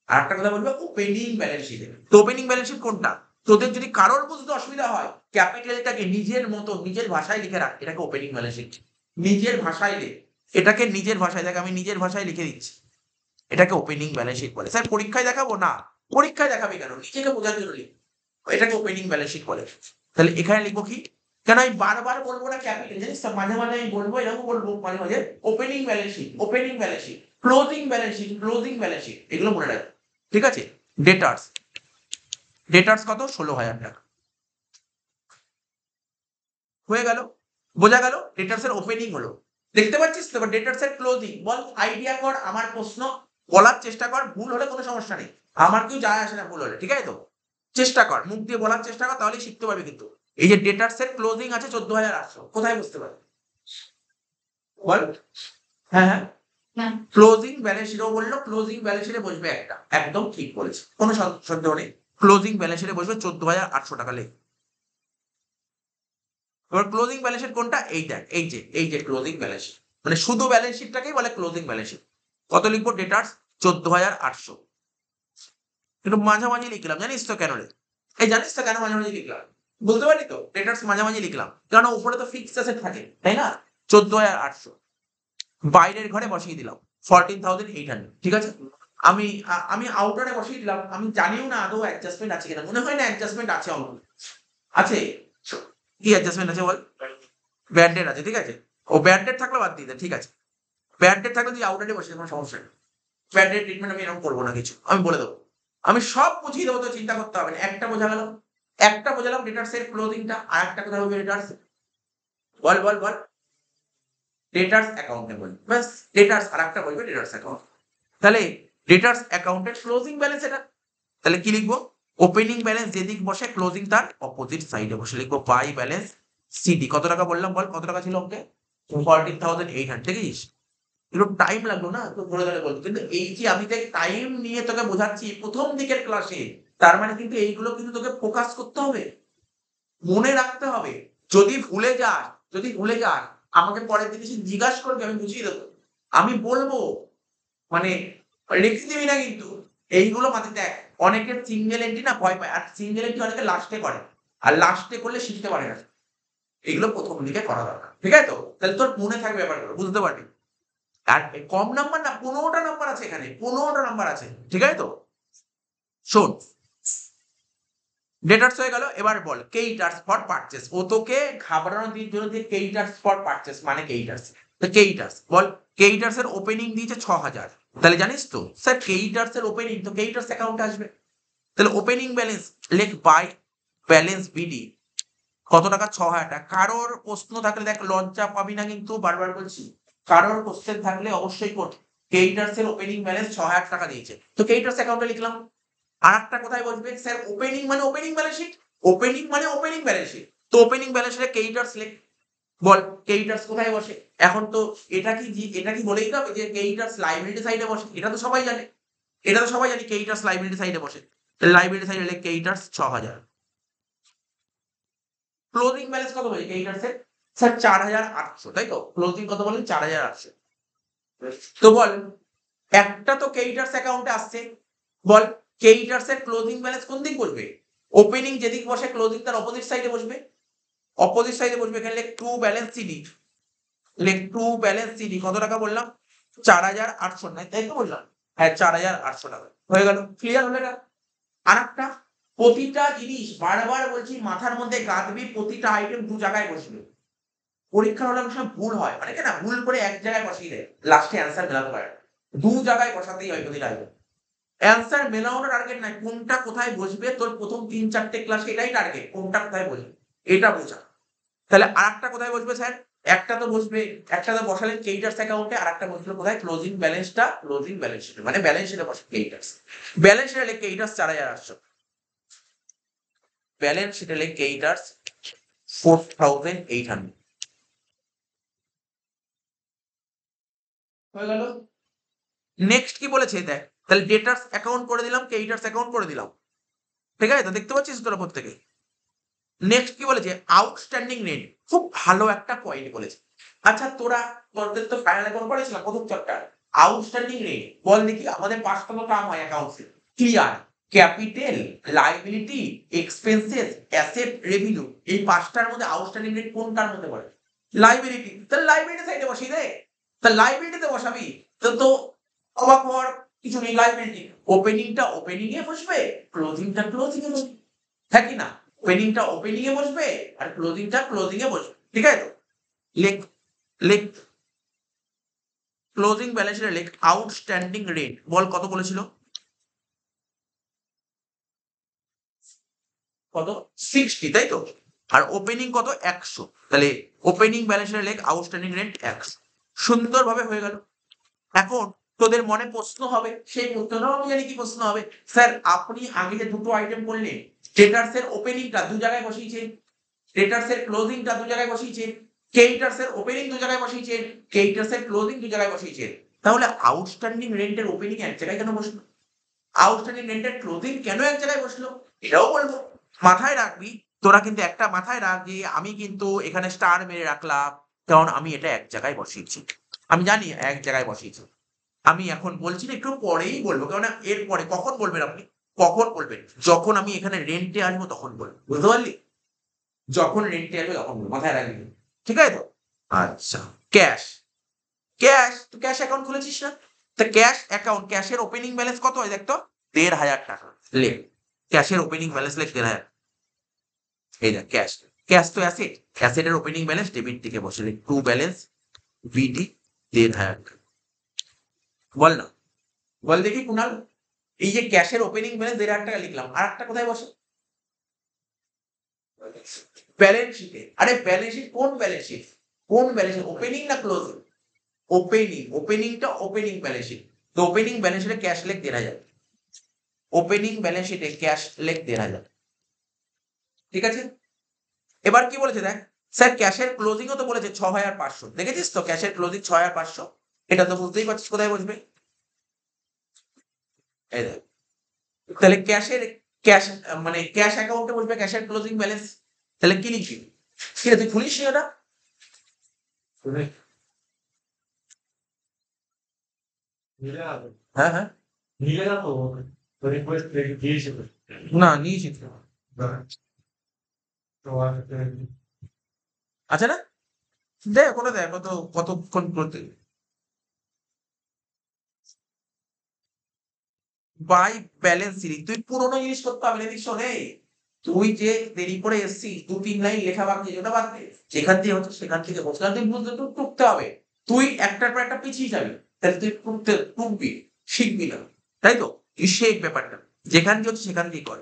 S1: আর একটা কথা বলবে ওপেনিং ব্যালেন্স শিট। তো ওপেনিং ব্যালেন্স শিট কোনটা? তোদের যদি কারোর বুঝতে অসুবিধা হয়, ক্যাপিটালটাকে নিজের মতো নিজের ভাষায় লিখে রাখ, এটাকে ওপেনিং ব্যালেন্স শিট। নিজের ভাষায় লেখ, এটাকে নিজের ভাষায় দেখ, আমি নিজের ভাষায় লিখে দিচ্ছি, এটাকে ওপেনিং ব্যালেন্স শিট বলে। স্যার পরীক্ষায় দেখাবো না? পরীক্ষায় দেখাবি কেন, নিজেকে বোঝার জন্য লিখ, এটাকে ওপেনিং ব্যালেন্স শিট বলে। তাহলে এখানে লিখবো কি? কেন আমি বারবার বলবো না ক্যাপিটাল, জানিস তো? মাঝে মাঝে আমি বলবো, এরকম বলবো মাঝে মাঝে, opening balance sheet, opening balance sheet, closing balance sheet, closing balance sheet, এগুলো মনে রাখ, ঠিক আছে? ডেটার্স, ডেটার্স কত? 16,000 টাকা। হয়ে গেল, বোঝা গেল? ডেটার্স এর ওপেনিং হলো, দেখতে পাচ্ছিস তো? ডেটার্স এর ক্লোজিং বল, আইডিয়া কর, আমার প্রশ্ন বলার চেষ্টা কর, ভুল হলে কোনো সমস্যা নেই, আমার কেউ যায় আসে না ভুল হলে, ঠিক আছে তো? চেষ্টা কর, মুখ দিয়ে বলার চেষ্টা কর, তাহলেই শিখতে পারবি কিন্তু। এই যে ডেটার্স এর ক্লোজিং আছে 14,800, কোথায় বুঝতে পারবি? বল। হ্যাঁ হ্যাঁ, ক্লোজিং ব্যালেন্স শিটও বললো, ক্লোজিং ব্যালেন্স শিটে বসবে একটা, একদম ঠিক বলেছে, কোনো সন্দেহ নেই। ক্লোজিং ব্যালেন্স শিটে বসবে 14,800 টাকা, লেখ। এবার ক্লোজিং ব্যালেন্স শিট কোনটা? এইটা, এই যে ক্লোজিং ব্যালেন্স শিট, মানে শুধু ব্যালেন্স শিটটাকেই বলে ক্লোজিং ব্যালেন্স শিট। কত লিখবো? ডেটার্স 14,800, কিন্তু মাঝামাঝি লিখলাম, জানিস তো কেন রে? এই জানিস তো কেন মাঝামাঝি লিখলাম? বুঝতে পারলি তো? ডেটার্স মাঝামাঝি লিখলাম কারণ উপরে তো ফিক্সড অ্যাসেট থাকে, তাই না? 14,800 বাইরের ঘরে বসিয়ে দিলাম 14,800, ঠিক আছে? আমি আউটারে বসিয়ে দিলাম, আমি জানিও না আদৌ অ্যাডজাস্টমেন্ট আছে কিনা, মনে হয় না অ্যাডজাস্টমেন্ট আছে, অঙ্ক আছে। কি অ্যাডজাস্টমেন্ট আছে বল? ব্যাড ডেট আছে, ঠিক আছে। ও ব্যাড ডেট থাকলে বাদ দিয়ে দে, ঠিক আছে। ব্যাড ডেট থাকলে তুই আউটারে বসে, কোনো সমস্যা নেই। ব্যাড ডেট ট্রিটমেন্ট আমি এরকম করবো না কিছু, আমি বলে দেবো, আমি সব বুঝিয়ে দেবো, তো চিন্তা করতে হবে না। একটা বোঝা গেল, একটা বোঝালাম ডেটার্স এর ক্লোজিংটা, আর একটা কথা বলবি ডেটার্স, বল বল বল। ডেটার্স অ্যাকাউন্টে বল, ব্যাস। ডেটার্স আর একটা বলবে ডেটার্স অ্যাকাউন্ট। তাহলে ডেটার্স অ্যাকাউন্টের ক্লোজিং ব্যালেন্স এটা। তাহলে কি লিখবো? ওপেনিং ব্যালেন্স যেদিক বসে, ক্লোজিং তার অপোজিট সাইডে বসে লিখবো বাই ব্যালেন্স সিডি। কত টাকা বললাম বল? কত টাকা ছিল ওকে? 14,800, দেখেছিস? একটু টাইম লাগলো না তো ধরে ধরে বলতো, কিন্তু এই যে আমি যে টাইম নিয়ে তোকে বোঝাচ্ছি প্রথম দিকের ক্লাসে, তার মানে কিন্তু এইগুলো কিন্তু তোকে ফোকাস করতে হবে, মনে রাখতে হবে। যদি ভুলে যাস, যদি ভুলে যাস, আমাকে পরের দিন এসে জিজ্ঞাসা করবি, আমি বুঝিয়ে দেবো, আমি বলবো, মানে রেখে দিবি না কিন্তু। এইগুলো মাথায় দেখ, অনেকের সিঙ্গেল এন্ট্রি না ভয় পায়, আর সিঙ্গেল এন্ট্রি অনেকে লাস্টে করে, আর লাস্টে করলে শিখতে পারে না। এগুলো প্রথম দিকে করা দরকার, ঠিক আছে তো? তাহলে তোর মনে থাকবে ব্যাপারগুলো, বুঝতে পারবি। আর কম নাম্বার না, 15টা নাম্বার আছে এখানে, 15টা নাম্বার আছে, ঠিক আছে তো? শোন, ডেটার্স হয়ে গেল, এবার বল কেইটার্স ফর পারচেস। ও তোকে ঘাবড়ানোর জন্য দিয়ে কেইটার্স ফর পারচেস মানে কেইটার্স। তো কেইটার্স বল, কেইটার্স এর ওপেনিং দিয়েছে 6,000, তাহলে জানিস তো স্যার কেইটার্স এর ওপেনিং তো কেইটার্স অ্যাকাউন্টে আসবে। তাহলে ওপেনিং ব্যালেন্স লেখ বাই ব্যালেন্স বিডি, কত টাকা? 6,000 টাকা। কারোর প্রশ্ন থাকলে দেখ, লজ্জা পাবি না কিন্তু, বারবার বলছি, কারোর কোশ্চেন থাকলে অবশ্যই কর। কেইটার্স এর ওপেনিং ব্যালেন্স 6,000 টাকা দিয়েছে, তো কেইটার্স অ্যাকাউন্টে লিখলাম। আর একটা কোথায় বসবে? স্যার ওপেনিং মানে ওপেনিং ব্যালেন্স শিট, ওপেনিং মানে ওপেনিং ব্যালেন্স শিট, তো ওপেনিং ব্যালেন্স শিটে কেইটার্স লেখ। বল কেইটার্স কোথায় বসে? এখন তো এটা কি বলেই হবে যে কেইটার্স লাইবিলিটি সাইডে বসে? এটা তো সবাই জানে, এটা তো সবাই জানি কেইটার্স লাইবিলিটি সাইডে বসে। লাইবিলিটি সাইডে লেখ কেইটার্স 6,000। ক্লোজিং ব্যালেন্স কত বলে কেইটার্স এর? স্যার 4,800, তাই তো? ক্লোজিং কত বলেন? 4,800। তো বল, একটা তো কেইটার্স অ্যাকাউন্টে আসছে, বল কেইটার্স এর ক্লোজিং ব্যালেন্স কোন দিক বসবে? ওপেনিং যেদিক বসে, ক্লোজিং তার অপোজিট সাইডে বসবে। অপোজিট সাইডে বসবে এখানে লেখ টু ব্যালেন্স সিডি, লেখ টু ব্যালেন্স সিডি কত টাকা বললাম 4,800, নাই তাই তো বললাম, হ্যাঁ 4,800 টাকা হয়ে গেল। ক্লিয়ার হলো এটা? আর একটা, প্রতিটা জিনিস বারবার বলছি মাথার মধ্যে গাঁথবি, প্রতিটা আইটেম দু জায়গায় বসবে। পরীক্ষার হলে অনেক সময় ভুল হয়, অনেকে না ভুল করে এক জায়গায় বসিয়ে দেয়, লাস্টে অ্যান্সার মেলাতে পারে না। দু জায়গায় বসাতেই হয় প্রতিটা আইটেম। অ্যান্সার মেলানোর টার্গেট নাই, কোনটা কোথায় বসবে তোর প্রথম 3-4টে ক্লাসে এটাই টার্গেট, কোনটা কোথায় বসবে এটা বোঝা। তাহলে আরেকটা কোথায় বসবে স্যার? একটা তো বসবে, একটা তো বসালেন ক্রেডিটার্স অ্যাকাউন্টে, আর একটা বসলো কোথায় ক্লোজিং ব্যালেন্সটা, ক্লোজিং ব্যালেন্স শিটে, মানে ব্যালেন্স শিটে বসে ক্রেডিটার্স। ব্যালেন্স শিটে লেখ ক্রেডিটার্স 4,800, ব্যালেন্স শিটে লেখ ক্রেডিটার্স 4,800 হয়ে গেল। নেক্সট কি বলেছে দেখ, তাহলে ডেটার্স অ্যাকাউন্ট করে দিলাম, ক্রেডিটার্স অ্যাকাউন্ট করে দিলাম, ঠিক আছে তো দেখতে পাচ্ছিস তোরা প্রত্যেকে। নেক্সট কি বলেছে আউটস্ট্যান্ডিং রেট, খুব ভালো একটা পয়েন্ট বলেছে। আচ্ছা তোদের তো ফাইনাল অ্যাকাউন্ট পড়েছিলাম প্রথম চ্যাপ্টার, আউটস্ট্যান্ডিং রেট বল দেখি, আমাদের পাঁচটা তো কাম হয় অ্যাকাউন্টসে, clear, capital, liability, expenses, asset, revenue, এই পাঁচটার মধ্যে আউটস্ট্যান্ডিং রেট কোনটার মধ্যে পড়ে? লাইবিলিটি, তাহলে লাইবিলিটি সাইডে বসিয়ে দে, তাহলে লাইবিলিটিতে বসাবি, তো অবাক হওয়ার কিছু নেই। লাইবিলিটি ওপেনিংটা ওপেনিং এ বসবে, ক্লোজিংটা ক্লোজিং এ বসবে, হ্যাঁ কি না? ওপেনিংটা ওপেনিং এ বসবে আর ক্লোজিংটা ক্লোজিং এ বসবে, ঠিক আছে তো? লেখ লেখ ক্লোজিং ব্যালেন্সের লেখ আউটস্ট্যান্ডিং রেট, বল কত বলেছিল? কত? 60, তাই তো? আর ওপেনিং কত? 100, তাহলে ওপেনিং ব্যালেন্সের লেখ আউটস্ট্যান্ডিং রেট 100। সুন্দরভাবে হয়ে গেল। এখন তোদের মনে প্রশ্ন হবে, সেই প্রশ্নটাও আমি জানি কি প্রশ্ন হবে, স্যার আপনি আগে যে দুটো আইটেম বললেন, ডেটার্স এর ওপেনিংটা দু জায়গায় বসিয়েছেন, ডেটার্স এর ক্লোজিংটা দু জায়গায় বসিয়েছেন, ক্রেডিটার্স এর ওপেনিং দু জায়গায় বসিয়েছেন, ক্রেডিটার্স এর ক্লোজিং দু জায়গায় বসিয়েছেন, তাহলে আউটস্ট্যান্ডিং রেন্টের ওপেনিং এক জায়গায় কেন বসলো? আউটস্ট্যান্ডিং রেন্টের ক্লোজিং কেন এক জায়গায় বসলো? এটাও বলবো। মাথায় রাখবি, তোরা কিন্তু একটা মাথায় রাখ যে আমি কিন্তু এখানে স্টার মেরে রাখলাম, কারণ আমি এটা এক জায়গায় বসিয়েছি, আমি জানি এক জায়গায় বসিয়েছি। আমি এখন বলছি না, একটু পরেই বলবো, কারণ এর পরে কখন বলবেন আপনি? কখন বলবেন? যখন আমি এখানে রেন্টে আসবো তখন বলবো, বুঝতে পারলি? যখন রেন্টে আসবে তখন বলবো, মাথায় রাখবি, ঠিক আছে তো? আচ্ছা, ক্যাশ, ক্যাশ তো ক্যাশ অ্যাকাউন্ট খুলেছিস না? তা ক্যাশ অ্যাকাউন্ট, ক্যাশের ওপেনিং ব্যালেন্স কত হয় দেখ তো, 1,500 টাকা। লেখ ক্যাশের ওপেনিং ব্যালেন্স লেখ 1,500। এই দেখ ক্যাশ, ক্যাশ তো অ্যাসেট, অ্যাসেটের ওপেনিং ব্যালেন্স ডেবিট থেকে বসে লেখ টু ব্যালেন্স বিডি 1,500। বল না, বল দেখি কুনাল, এই যে ক্যাশের ওপেনিং ব্যালেন্স 1,500 টাকা লিখলাম, আর একটা কোথায় বসে? ব্যালেন্স শিটে। আরে ব্যালেন্স শিট কোন ব্যালেন্স শিট? কোন ব্যালেন্স শিট, ওপেনিং না ক্লোজিং? ওপেনিং, ওপেনিংটা ওপেনিং ব্যালেন্স শিট, তো ওপেনিং ব্যালেন্স শিটে ক্যাশ লেখ 1,500, ওপেনিং ব্যালেন্স শিটে ক্যাশ লেখ 1,500, ঠিক আছে? এবার কি বলেছে দেখ, স্যার ক্যাশের ক্লোজিংও তো বলেছে 6,500, দেখেছিস তো ক্যাশের ক্লোজিং 6,500, এটা তো বুঝতেই পারছিস কোথায় বসবে, এই দেখ। তাহলে ক্যাশের ক্যাশ মানে ক্যাশ অ্যাকাউন্টে বসবে ক্যাশের ক্লোজিং ব্যালেন্স, তাহলে কি লিখবি? কি রে, তুই খুলিস নি এটা? হ্যাঁ হ্যাঁ, না নিয়েছি তো। আচ্ছা না, দেখ ওটা দেখ কত, কতক্ষণ করতে। বাই ব্যালেন্স সিরিজ, তুই পুরোনো জিনিস করতে হবে না, দেখিস রে, তুই যে দেরি করে এসছিস 2-3 লাইন লেখা বাকি ওটা বাদ দে, যেখান দিয়ে হচ্ছে সেখান থেকে বসে, কারণ তুই বুঝতে টুকতে হবে, তুই একটার পর একটা পিছিয়ে যাবি, তাহলে তুই টুকবি, শিখবি না, তাই তো? তুই শেখ ব্যাপারটা, যেখান দিয়ে হচ্ছে সেখান দিয়ে কর।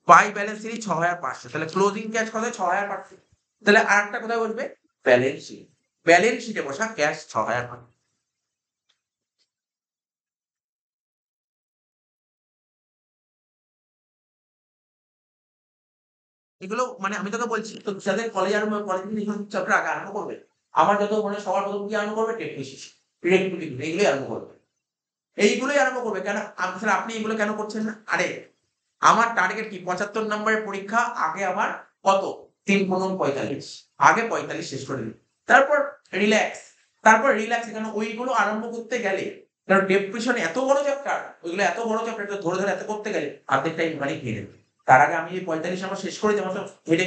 S1: বাই ব্যালেন্স সিরিজ 6,500, তাহলে ক্লোজিং ক্যাশ কত? 6,500, তাহলে আর একটা কোথায় বসবে? ব্যালেন্স শিট, ব্যালেন্স শিটে বসা ক্যাশ 6,500। এগুলো মানে আমি তোকে বলছি তো, যাদের কলেজ আরম্ভ, কলেজ চ্যাপ্টার আগে আরম্ভ করবে, আমার যত মনে হয় সবার প্রথম কি আরম্ভ করবে? টেকনিশিস, এইগুলোই আরম্ভ করবে, এইগুলোই আরম্ভ করবে। কেন স্যার আপনি এগুলো কেন করছেন না? আরে আমার টার্গেট কি, 75 নম্বরের পরীক্ষা, আগে আমার কত, 3×45, আগে 45 শেষ করে দিন, তারপর রিল্যাক্স, তারপর রিল্যাক্স। এখানে ওইগুলো আরম্ভ করতে গেলে, কারণ ডেপ্রেশন এত বড় চ্যাপ্টার, ওইগুলো এত বড় চ্যাপ্টার, ধরে ধরে এত করতে গেলে অর্ধেক টাইম মানে খেয়ে নেবে। তার আগে আমি এই 45 নম্বর শেষ করে দেবো, হেডে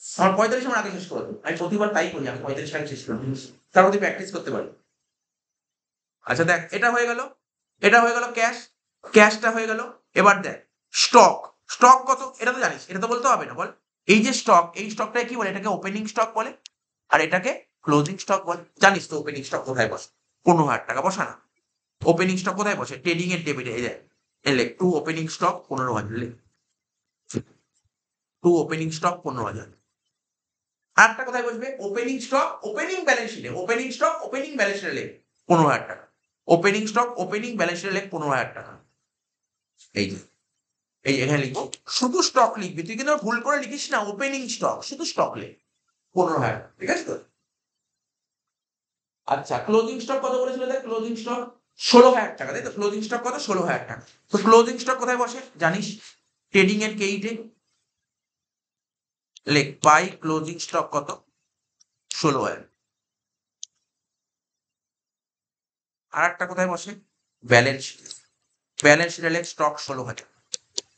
S1: আমার 45 আমার আগে শেষ করে দেবো। আমি প্রতিবার তাই করি, আমি 45 আগে শেষ করে দিই, তারপর তুই প্র্যাকটিস করতে পারি। আচ্ছা দেখ, এটা হয়ে গেল, এটা হয়ে গেল ক্যাশ, ক্যাশটা হয়ে গেল। এবার দেখ স্টক, স্টক কত এটা তো জানিস, এটা তো বলতে হবে না বল। এই যে স্টক, এই স্টকটাকে কি বলে? এটাকে ওপেনিং স্টক বলে, আর এটাকে ক্লোজিং স্টক বলে। জানিস তো ওপেনিং স্টক কোথায় বসে? 15,000 টাকা বসা না? ওপেনিং স্টক কোথায় বসে? ট্রেডিং এর ডেবিটে, এই দেখ এলে to opening stock 15,000, to opening stock 15,000। আরেকটা কোথায় বসবে? ওপেনিং স্টক ওপেনিং ব্যালেন্স শিটে, ওপেনিং স্টক ওপেনিং ব্যালেন্স শিটে লেখ 15,000 টাকা। ওপেনিং স্টক ওপেনিং ব্যালেন্স শিটে লেখ 15,000 টাকা। এই যে এই এখানে লিখবো, শুধু স্টক লিখবি তুই, কিন্তু ভুল করে লিখিস না ওপেনিং স্টক, শুধু স্টক লেখ 15,000, ঠিক আছে তো? আচ্ছা ক্লোজিং স্টক কত বলেছিল? দেখ ক্লোজিং স্টক 16,000 টাকা, তাই তো? ক্লোজিং স্টক কত? 16,000 টাকা। তো ক্লোজিং স্টক কোথায় বসে জানিস? ট্রেডিং এর কেইটে লেখ বাই ক্লোজিং স্টক কত? 16,000। আর একটা কোথায় বসে? ব্যালেন্স শিটে, ব্যালেন্স শিটে লেখ স্টক 16,000।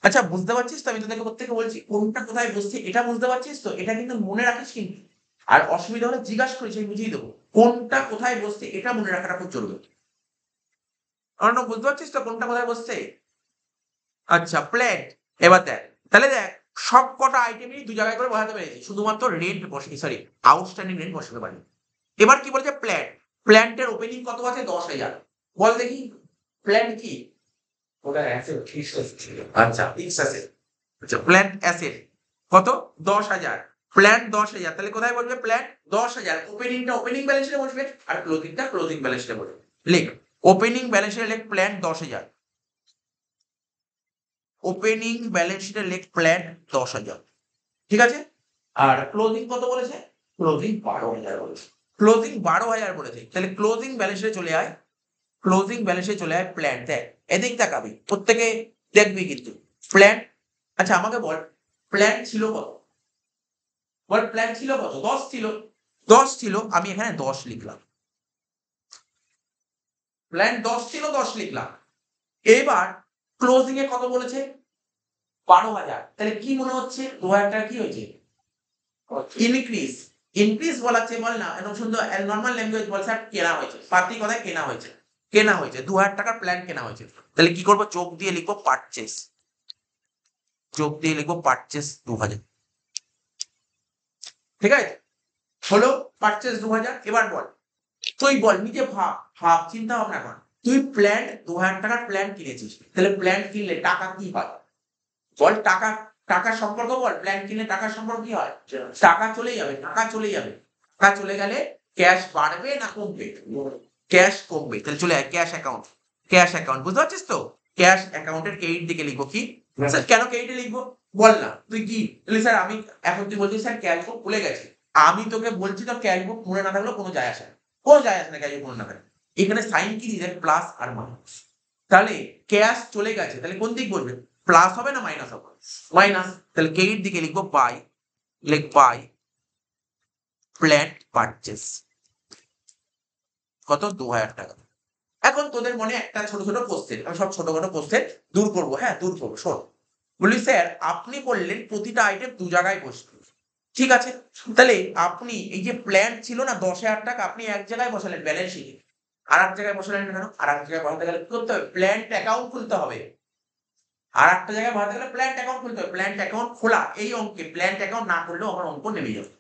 S1: আচ্ছা বুঝতে পারছিস তো? আমি তোদেরকে প্রত্যেকে বলছি কোনটা কোথায় বসছে, এটা বুঝতে পারছিস তো? এটা কিন্তু মনে রাখিস কিন্তু, আর অসুবিধা হলে জিজ্ঞাসা করিস, আমি বুঝিয়ে দেবো। কোনটা কোথায় বসছে এটা মনে রাখাটা খুব জরুরি। অর্ণব বুঝতে পারছিস তো কোনটা কোথায় বসছে? আচ্ছা প্ল্যান্ট। এবার দেখ, তাহলে দেখ সব কটা আইটেমই দু জায়গায় করে বসাতে পেরেছি, শুধুমাত্র রেন্ট বসে, সরি আউটস্ট্যান্ডিং রেন্ট বসাতে পারি। এবার কি বলছে? প্ল্যান্ট, প্ল্যান্টের ওপেনিং কত আছে? 10,000। বল দেখি প্ল্যান্ট কি? ওটা অ্যাসেট, আচ্ছা ফিক্সড অ্যাসেট। আচ্ছা প্ল্যান্ট অ্যাসেট কত? 10,000। প্ল্যান্ট 10,000, তাহলে কোথায় বসবে? প্ল্যান্ট 10,000, ওপেনিংটা ওপেনিং ব্যালেন্স শিটে বসবে, আর ক্লোজিংটা ক্লোজিং ব্যালেন্স শিটে বসবে। লিখ ওপেনিং ব্যালেন্স শিটে লেখ প্ল্যান্ট 10,000, ওপেনিং ব্যালেন্স শিটে লেখ প্ল্যান্ট 10,000, ঠিক আছে? আর ক্লোজিং কত বলেছে? ক্লোজিং 12,000 বলেছে, ক্লোজিং 12,000 বলেছে। তাহলে ক্লোজিং ব্যালেন্স শিটে চলে আয়, ক্লোজিং ব্যালেন্সে চলে আয় প্ল্যান্ট। দেখ এদিক তাকাবি, প্রত্যেকে দেখবি কিন্তু প্ল্যান্ট। আচ্ছা আমাকে বল প্ল্যান্ট ছিল কত? বল প্ল্যান্ট ছিল কত? 10 ছিল, 10 ছিল, আমি এখানে 10 লিখলাম। প্ল্যান্ট 10 ছিল, 10 লিখলাম। এবার ক্লোজিং এ কত বলেছে? 12,000। তাহলে কি মনে হচ্ছে 2,000 টাকা কি হয়েছে? ইনক্রিজ, ইনক্রিজ বলাচ্ছে বল না, এরকম সুন্দর নর্মাল ল্যাঙ্গুয়েজ বল, স্যার কেনা হয়েছে, পাতি কথায় কেনা হয়েছে, কেনা হয়েছে 2,000 টাকার প্ল্যান কেনা হয়েছে। তাহলে কি করবো? যোগ দিয়ে লিখবো পারচেস, যোগ দিয়ে লিখবো পারচেস 2,000, ঠিক আছে? হলো পারচেস 2,000। এবার বল তুই বল, নিজে ভাব, ভাব চিন্তা ভাবনা কর, তুই প্ল্যান 2,000 টাকার প্ল্যান কিনেছিস, তাহলে প্ল্যান কিনলে টাকা কি হয়? বল টাকা, টাকার সম্পর্ক বল, প্ল্যান কিনলে টাকার সম্পর্ক কি হয়? টাকা চলে যাবে, টাকা চলে যাবে। টাকা চলে গেলে ক্যাশ বাড়বে না কমবে? ক্যাশ কমবে। তাহলে চলে আয় ক্যাশ অ্যাকাউন্ট, ক্যাশ অ্যাকাউন্ট, বুঝতে পারছিস তো? ক্যাশ অ্যাকাউন্টের ক্রেডিট দিকে লিখবো কি? স্যার কেন ক্রেডিটে লিখবো? বল না তুই কি? স্যার আমি, এখন তুই বলছিস স্যার ক্যাশ বুক ভুলে গেছি, আমি তোকে বলছি তোর ক্যাশ বুক মনে না থাকলেও কোনো যায় আসে না, কোনো যায় আসে না ক্যাশ বুক মনে না থাকে। এখানে সাইন কি দিলে? প্লাস আর মাইনাস। তাহলে ক্যাশ চলে গেছে, তাহলে কোন দিক বলবে? প্লাস হবে না মাইনাস হবে? মাইনাস। তাহলে ক্রেডিট দিকে লিখবো বাই, লিখ বাই প্ল্যান্ট পারচেস কত? 2,000 টাকা। এখন তোদের মনে একটা ছোট ছোট কোশ্চেন, আমি সব ছোটখাটো কোশ্চেন দূর করবো, হ্যাঁ দূর করবো। শোন, বলি স্যার আপনি বললেন প্রতিটা আইটেম দু জায়গায় বসবে, ঠিক আছে? তাহলে আপনি এই যে প্ল্যান ছিল না 10,000 টাকা, আপনি এক জায়গায় বসালেন ব্যালেন্স শিটে, আর এক জায়গায় বসালেন কেন? আর এক জায়গায় বসাতে গেলে কি করতে হবে? প্ল্যান্ট অ্যাকাউন্ট খুলতে হবে। আর একটা জায়গায় বসাতে গেলে প্ল্যান্ট অ্যাকাউন্ট খুলতে হবে। প্ল্যান্ট অ্যাকাউন্ট খোলা এই অঙ্কে, প্ল্যান্ট অ্যাকাউন্ট না করলেও আমার অঙ্ক নেমে যাবে।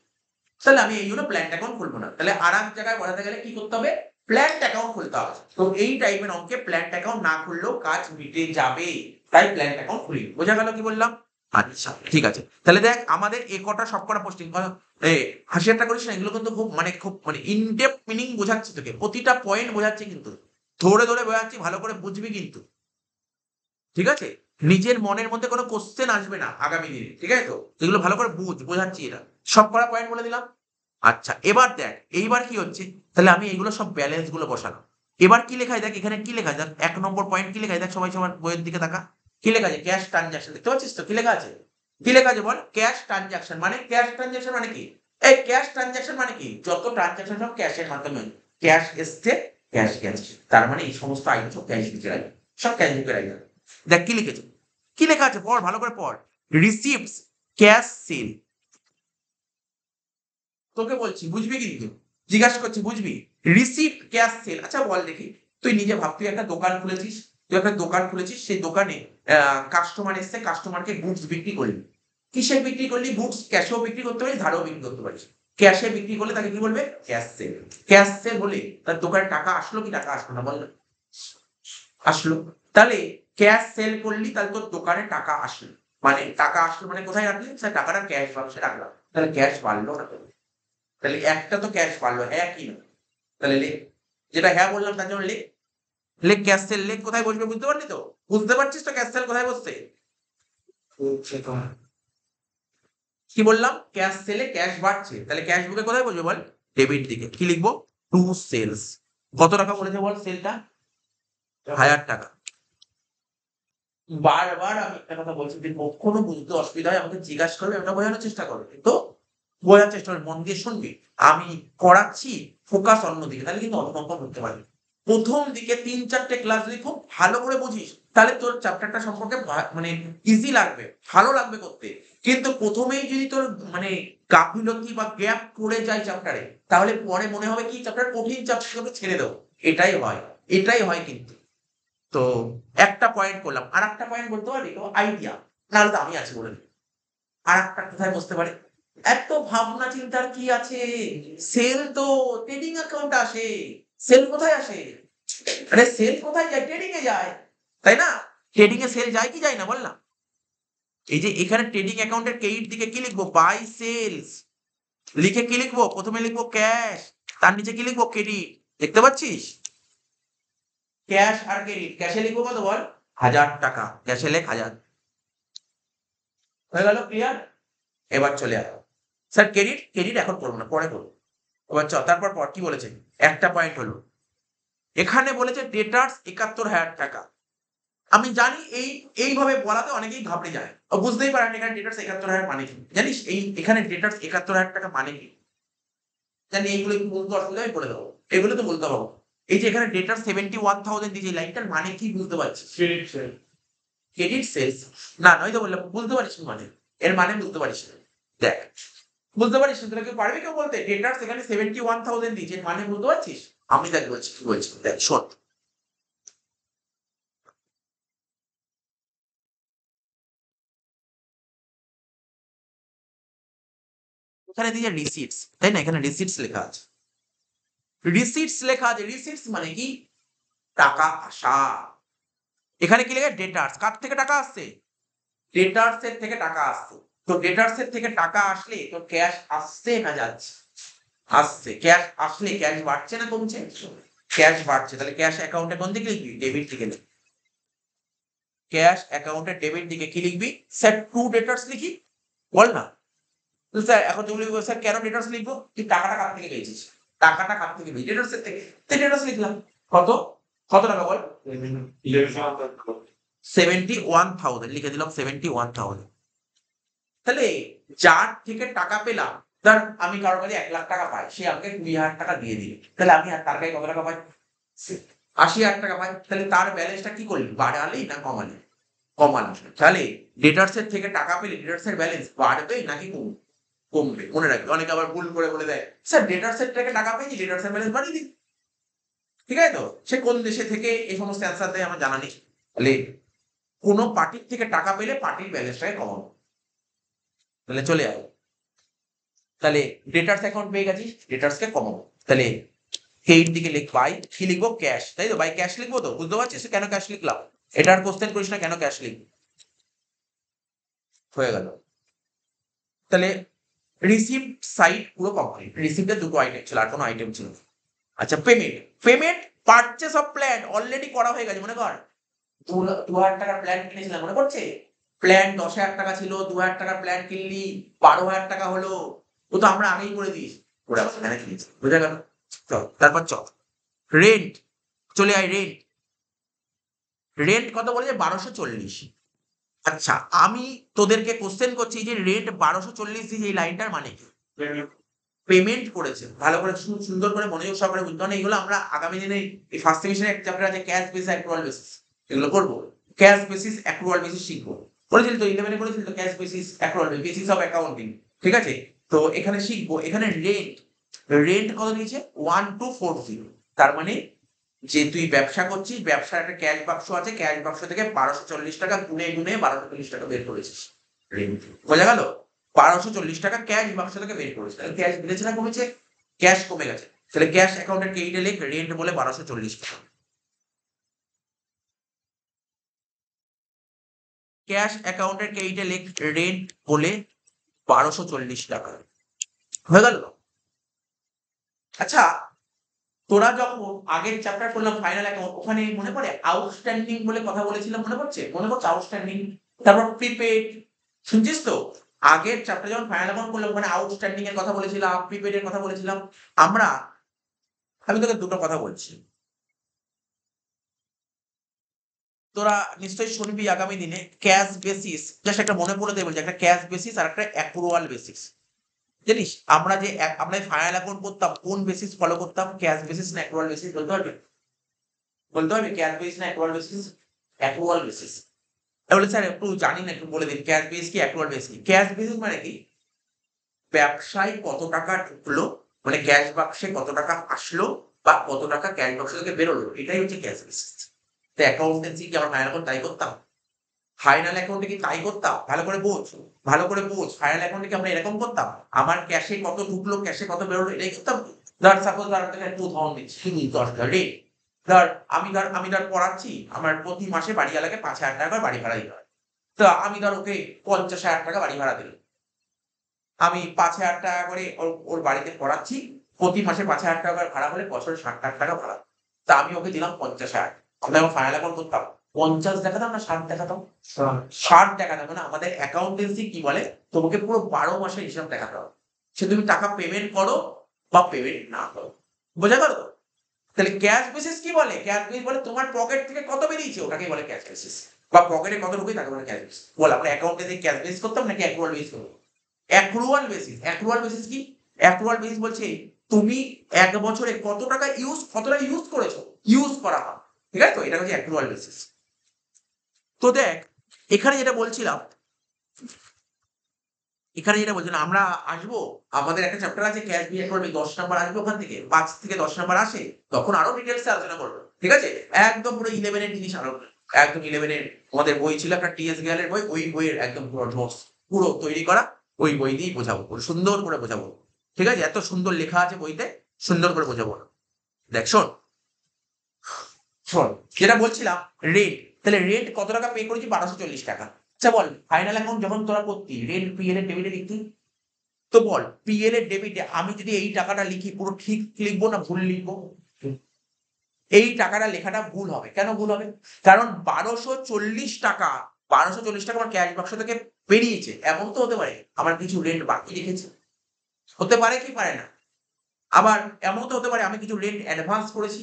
S1: তাহলে আমি এই জন্য প্ল্যান্ট অ্যাকাউন্ট খুলবো না। তাহলে আর এক জায়গায় বসাতে গেলে কি করতে হবে? প্ল্যান্ট অ্যাকাউন্ট খুলতে হবে। তো এই টাইপের অঙ্কে প্ল্যান্ট অ্যাকাউন্ট না খুললেও কাজ মিটে যাবে, তাই প্ল্যান্ট অ্যাকাউন্ট খুলি। বোঝা গেল কি বললাম? আচ্ছা ঠিক আছে, তাহলে দেখ আমাদের এ কটা সব কটা পোস্টিং, হাসি একটা করিস না, এগুলো কিন্তু খুব মানে ইনডেপথ মিনিং বোঝাচ্ছি তোকে, প্রতিটা পয়েন্ট বোঝাচ্ছি কিন্তু, ধরে ধরে বোঝাচ্ছি, ভালো করে বুঝবি কিন্তু, ঠিক আছে? নিজের মনের মধ্যে কোনো কোশ্চেন আসবে না আগামী দিনে, ঠিক আছে তো? এগুলো ভালো করে বোঝাচ্ছি, এটা সব কটা পয়েন্ট বলে দিলাম। আচ্ছা এবার দেখ এইবার কি হচ্ছে, তাহলে আমি এইগুলো সব ব্যালেন্স গুলো বসালাম। এবার কি লেখা? দেখ এখানে কি লেখা? দেখ 1 নম্বর পয়েন্ট কি লেখা? দেখ সবাই সবার বইয়ের দিকে তাকা, কি লেখা আছে? ক্যাশ ট্রানজাকশন, দেখতে পাচ্ছিস তো কি লেখা আছে? কি লেখা আছে বল? ক্যাশ ট্রানজাকশন মানে, ক্যাশ ট্রানজাকশন মানে কি? এই ক্যাশ ট্রানজাকশন মানে কি? যত ট্রানজাকশন সব ক্যাশের মাধ্যমে, ক্যাশ এসছে, ক্যাশ গেছে, তার মানে এই সমস্ত আইটেম সব ক্যাশ বুকের আইটেম, সব ক্যাশ বুকের আইটেম। দেখ কি লিখেছে, কি লেখা আছে পড়, ভালো করে পড়। রিসিভস ক্যাশ সেল, তোকে বলছি বুঝবি, কিন্তু জিজ্ঞাসা করছি বুঝবি। রিসিপ্ট ক্যাশ সেল, আচ্ছা বল দেখি, তুই নিজে ভাব, তুই একটা দোকান খুলেছিস, সেই দোকানে কাস্টমার এসছে, কাস্টমারকে গুডস বিক্রি করলি। কিসে বিক্রি করলি? গুডস। ক্যাশেও বিক্রি করতে পারিস, ধারেও বিক্রি করতে পারিস। ক্যাশে বিক্রি করলে তাকে কি বলবে? Cash sell. ক্যাশ সেল হলে তার দোকানে টাকা আসলো কি টাকা আসলো না? বল না। আসলো। তাহলে ক্যাশ সেল করলি, তাহলে তোর দোকানে টাকা আসলো, মানে টাকা আসলো মানে কোথায় রাখলি? স্যার টাকাটা ক্যাশ বাক্সে রাখলাম। তাহলে ক্যাশ বাড়লো না? তাহলে একটা তো ক্যাশ বাড়লো, হ্যাঁ কি না? তাহলে লেখ, যেটা হ্যাঁ বললাম তার জন্য লেখ। লেখ ক্যাশ সেল, লেখ কোথায় বসবে, বুঝতে পারলি তো? বুঝতে পারছিস তো ক্যাশ সেল কোথায় বসছে? কি বললাম? ক্যাশ সেলে ক্যাশ বাড়ছে, তাহলে ক্যাশ বুকে কোথায় বসবে বল? ডেবিট দিকে। কি লিখবো? To sales. কত টাকা বলেছে বল সেলটা? 1000 টাকা। বারবার আমি একটা কথা বলছি, যদি কখনো বুঝতে অসুবিধা হয় আমাকে জিজ্ঞাসা করবে, আমরা বোঝানোর চেষ্টা করবো, কিন্তু বোঝার চেষ্টা করবে, মন দিয়ে শুনবি। আমি করাচ্ছি, ফোকাস অন্যদিকে, তাহলে কিন্তু অঙ্ক করতে পারবি। প্রথম দিকে 3-4টে ক্লাস যদি খুব ভালো করে বুঝিস, তাহলে তোর চ্যাপ্টারটা সম্পর্কে মানে ইজি লাগবে, ভালো লাগবে করতে। কিন্তু প্রথমেই যদি তোর মানে গাফিলতি বা গ্যাপ পড়ে যায় চ্যাপ্টারে, তাহলে পরে মনে হবে কি চ্যাপ্টার কঠিন, চ্যাপ্টারগুলো ছেড়ে দেবো। এটাই হয়, এটাই হয় কিন্তু। তো একটা পয়েন্ট করলাম, আর একটা পয়েন্ট বলতে পারবি তো? আইডিয়া, নাহলে তো আমি আছি বলে দিই। আর একটা কোথায় বসতে পারে? এত ভাবনা চিন্তার কি আছে? সেল তো ট্রেডিং অ্যাকাউন্ট আসে। সেল কোথায় আসে? আরে সেল কোথায় যায়? ট্রেডিং এ যায়, তাই না? ট্রেডিং এ সেল যায় কি যায় না বল না? এই যে এখানে ট্রেডিং অ্যাকাউন্টের ক্রেডিট দিকে কি লিখবো? By sales. লিখে কি লিখবো? প্রথমে লিখবো ক্যাশ, তার নিচে কি লিখবো? ক্রেডিট। দেখতে পাচ্ছিস? ক্যাশ আর ক্রেডিট। ক্যাশে লিখবো কত বল? 1000 টাকা। ক্যাশে লেখ 1000। হয়ে গেল? ক্লিয়ার? এবার চলে আয়। স্যার ক্রেডিট, ক্রেডিট এখন করবো না, পরে করবো। এবার চ, তারপর পর কি বলেছে? একটা পয়েন্ট হলো, এখানে বলেছে ডেটার্স 71,000 টাকা। আমি জানি এইভাবে বলাতে অনেকেই ঘাবড়ে যায়, ও বুঝতেই পারেন এখানে ডেটার্স 71,000 মানে কি। জানিস এখানে ডেটার্স 71,000 টাকা মানে কি? জানি এইগুলো একটু বলতে অসুবিধা হয়, বলে দেবো। এগুলো তো বলতে পারবো। এই যে এখানে ডেটার 71,000 দিয়েছে, লাইনটার মানে কি বুঝতে পারছিস? Credit sales. না নয় তো বললাম, বুঝতে পারিস মানে, এর মানে বুঝতে পারিস না। দেখ, বুঝতে পারিস তোরা? কেউ পারবে কেউ বলতে? ডেটার সেখানে 71,000 দিয়েছে, মানে বুঝতে পারছিস? আমি দেখ বলছি কি বলছি, দেখ শোন। এখানে দিয়ে রিসিটস, তাই না? এখানে রিসিটস লেখা আছে। রিসিটস লেখা আছে, রিসিটস মানে কি? টাকা আসা। এখানে কি লেখা? ডেটার্স। কার থেকে টাকা আসছে? ডেটার্স এর থেকে টাকা আসছে। তো ডেটার্স এর থেকে টাকা আসলে তো ক্যাশ আসছে না যাচ্ছে? আসছে। ক্যাশ আসলে ক্যাশ বাড়ছে না কমছে? ক্যাশ বাড়ছে। তাহলে ক্যাশ অ্যাকাউন্টে কোন দিকে লিখবি? ডেবিট দিকে লিখবি। ক্যাশ অ্যাকাউন্টের ডেবিট দিকে কি লিখবি? স্যার টু ডেটার্স লিখি, বল না। তো স্যার এখন তুমি লিখবো, স্যার কেন ডেটার্স লিখবো? তুই টাকাটা কার থেকে পেয়েছিস? টাকাটা কার থেকে পেয়েছিস? ডেটার্স এর থেকে। তো ডেটার্স লিখলাম। কত? কত টাকা বল? 71,000 লিখে দিলাম, 71,000। তাহলে যার থেকে টাকা পেলাম, ধর আমি কারোর কাছে 1,00,000 টাকা পাই, সে আমাকে 20,000 টাকা দিয়ে দিল, তাহলে আমি আর তার কাছে কত টাকা পাই? 80,000 টাকা পাই। তাহলে তার ব্যালেন্সটা কি করলি? বাড়ালি না কমালি? কমালি। তাহলে ডেটার্স এর থেকে টাকা পেলে ডেটার্স এর ব্যালেন্স বাড়বে নাকি কমবে? কমবে। মনে রাখবে, অনেকে আবার ভুল করে বলে দেয়, স্যার ডেটার্স এর থেকে টাকা পেয়েছি, ডেটার্স এর ব্যালেন্স বাড়িয়ে দিই। ঠিক আছে তো? সে কোন দেশে থেকে এই সমস্ত অ্যান্সার দেয় আমার জানা নেই। তাহলে কোনো পার্টির থেকে টাকা পেলে পার্টির ব্যালেন্সটাকে কমাবো। তাহলে চলে যাবো। তাহলে ডেটার্স অ্যাকাউন্ট পেয়ে গেছিস, ডেটার্স কে কমাবো। তাহলে এই দিকে লিখ বাই, কি লিখবো? ক্যাশ, তাই তো? বাই ক্যাশ লিখবো তো? বুঝতে পারছিস কেন ক্যাশ লিখলাম? এটার কোশ্চেন করিস না কেন ক্যাশ লিখবি। হয়ে গেল। তাহলে রিসিপ্ট সাইড পুরো কমপ্লিট। রিসিপ্টের দুটো আইটেম ছিল, আর কোনো আইটেম ছিল না। আচ্ছা payment, payment purchase of plant already করা হয়ে গেছে। মনে কর 2,000 টাকার প্ল্যান কিনেছিলাম, মনে পড়ছে? প্ল্যান 10,000 টাকা ছিল, 2,000 টাকার প্ল্যান কিনলি, 12,000 টাকা হলো। ও তো আমরা আগেই করে দিস, ওরা এখানে কিনেছি, বুঝা গেল? চল তারপর চল রেন্ট, চলে আয় রেন্ট। রেন্ট কত বলেছে? 1240। আচ্ছা আমি তোদেরকে কোশ্চেন করছি যে রেন্ট 1240 দিয়ে এই লাইনটার মানে কি? পেমেন্ট করেছে। ভালো করে সুন্দর করে মনোযোগ সহকারে বুঝতে হবে। এগুলো আমরা আগামী দিনে এই ফার্স্ট সেমিস্টারে এক চ্যাপ্টার আছে ক্যাশ বেসিস অ্যাক্রুয়াল বেসিস, এগুলো করবো। ক্যাশ বেসিস অ্যাক্রুয়াল বেসিস শিখবো। করেছিল তো 11 এ করেছিল তো cash basis accrual basis of accounting. ঠিক আছে? তো এখানে শিখবো, এখানে রেন্ট কত দিয়েছে 1240। তার মানে যে তুই ব্যবসা করছিস, ব্যবসার একটা ক্যাশ বাক্স আছে, ক্যাশ বাক্স থেকে 1240 টাকা গুনে গুনে 1240 টাকা বের করেছিস রেন্ট। বোঝা গেল? 1240 টাকা ক্যাশ বাক্স থেকে বের করেছিস। তাহলে ক্যাশ বেড়েছে না কমেছে? ক্যাশ কমে গেছে। তাহলে ক্যাশ অ্যাকাউন্টের ক্রেডিটে লিখ রেন্ট বলে 1240 টাকা। ক্যাশ অ্যাকাউন্টের ক্রেডিটে লিখ রেন্ট বলে 1240 টাকা। হয়ে গেল? আচ্ছা, তোরা যখন আগের চ্যাপ্টার করলাম ফাইনাল অ্যাকাউন্ট, ওখানে মনে পড়ে আউটস্ট্যান্ডিং বলে কথা বলেছিলাম, মনে পড়ছে? মনে পড়ছে আউটস্ট্যান্ডিং, তারপর প্রিপেড, শুনছিস তো? আগের চ্যাপ্টার যখন ফাইনাল অ্যাকাউন্ট করলাম ওখানে আউটস্ট্যান্ডিং এর কথা বলেছিলাম, প্রিপেড এর কথা বলেছিলাম। আমি তোকে দুটো কথা বলছি, তোরা নিশ্চয়ই শুনবি আগামী দিনে ক্যাশ বেসিস। জাস্ট একটা মনে পড়ে দেবে, বলছে একটা ক্যাশ বেসিস আর একটা অ্যাক্রুয়াল বেসিস। জানিস আমরা ফাইনাল অ্যাকাউন্ট করতাম কোন বেসিস ফলো করতাম? ক্যাশ বেসিস না অ্যাক্রুয়াল বেসিস? বলতে পারবে? ক্যাশ বেসিস না অ্যাক্রুয়াল বেসিস? Accrual basis. বলে স্যার একটু জানি না, একটু বলে দিন ক্যাশ বেসিস কি অ্যাক্রুয়াল বেসিস কি? ক্যাশ বেসিস মানে কি? ব্যবসায় কত টাকা ঢুকলো, মানে ক্যাশ বাক্সে কত টাকা আসলো বা কত টাকা ক্যাশ বাক্স থেকে বেরোলো, এটাই হচ্ছে ক্যাশ বেসিস। তো অ্যাকাউন্টেন্সি কি আমরা ফাইনাল অ্যাকাউন্ট তাই করতাম? ফাইনাল অ্যাকাউন্টে কি তাই করতাম? ভালো করে বোঝ, ভালো করে বোঝ। ফাইনাল অ্যাকাউন্টে কি আমরা এরকম করতাম? আমার ক্যাশে কত ঢুকলো, ক্যাশে কত বেরোলো, এটাই করতাম। ধর সাপোজ তোকে একটু উদাহরণ দিচ্ছি, রে ধর আমি পড়াচ্ছি, আমার প্রতি মাসে বাড়িওয়ালাকে 5,000 টাকা করে বাড়ি ভাড়া দিতে হয়। তো আমি ধর ওকে 50,000 টাকা বাড়ি ভাড়া দিলাম। আমি 5,000 টাকা করে ওর বাড়িতে পড়াচ্ছি, প্রতি মাসে 5,000 টাকা করে ভাড়া হলে বছরে 60,000 টাকা ভাড়া। তা আমি ওকে দিলাম 50,000। আমরা যখন ফাইনাল অ্যাকাউন্ট করতাম 50 দেখাতাম না 60 দেখাতাম? 60 দেখাতাম। মানে আমাদের অ্যাকাউন্টেন্সি কি বলে, তোমাকে পুরো 12 মাসের হিসাব দেখাতে হবে, সে তুমি টাকা পেমেন্ট করো বা পেমেন্ট না করো। বোঝা গেল? তাহলে ক্যাশ বেসিস কি বলে? ক্যাশ বেসিস বলে তোমার পকেট থেকে কত বেরিয়েছে ওটাকেই বলে ক্যাশ বেসিস, বা পকেটে কত ঢুকে তাকে বলে ক্যাশ বেসিস। বল আমরা অ্যাকাউন্টে ক্যাশ বেসিস করতাম নাকি অ্যাক্রুয়াল বেসিস করবো? Accrual basis. অ্যাক্রুয়াল বেসিস কি? অ্যাক্রুয়াল বেসিস বলছে তুমি এক বছরে কতটা ইউজ করেছো, ইউজ করা হয়, ঠিক আছে? তো এটা হচ্ছে অ্যাক্রুয়াল বেসিস। তো দেখ এখানে যেটা বলছিলাম, আমরা আসবো, আমাদের একটা চ্যাপ্টার আছে ক্যাশ বিহেভ করবে, 10 নাম্বার আসবে ওখান থেকে, 5 থেকে 10 নাম্বার আসে, তখন আরো ডিটেলসে আলোচনা করবো, ঠিক আছে? একদম পুরো 11 এর জিনিস আরো, একদম 11 এর আমাদের বই ছিল একটা টিএস গেলের বই, ওই বইয়ের একদম পুরো নোটস পুরো তৈরি করা, ওই বই দিয়েই বোঝাবো, পুরো সুন্দর করে বোঝাবো, ঠিক আছে? এত সুন্দর লেখা আছে বইতে, সুন্দর করে বোঝাবো। দেখ শোন শোন যেটা বলছিলাম, রেন্ট। তাহলে রেন্ট কত টাকা পে করেছি? 1240 টাকা। আচ্ছা বল, ফাইনাল অ্যাকাউন্ট যখন তোরা করতি রেন্ট পিএল এর ডেবিটে লিখতি, তো বল পিএল এর ডেবিটে আমি যদি এই টাকাটা লিখি পুরো ঠিক লিখবো না ভুল লিখবো? এই টাকাটা লেখাটা ভুল হবে। কেন ভুল হবে? কারণ 1240 টাকা, 1240 টাকা আমার ক্যাশ বাক্স থেকে বেরিয়েছে, এমন তো হতে পারে আমার কিছু রেন্ট বাকি রেখেছে, হতে পারে কি পারে না? আবার এমন তো হতে পারে আমি কিছু রেন্ট অ্যাডভান্স করেছি,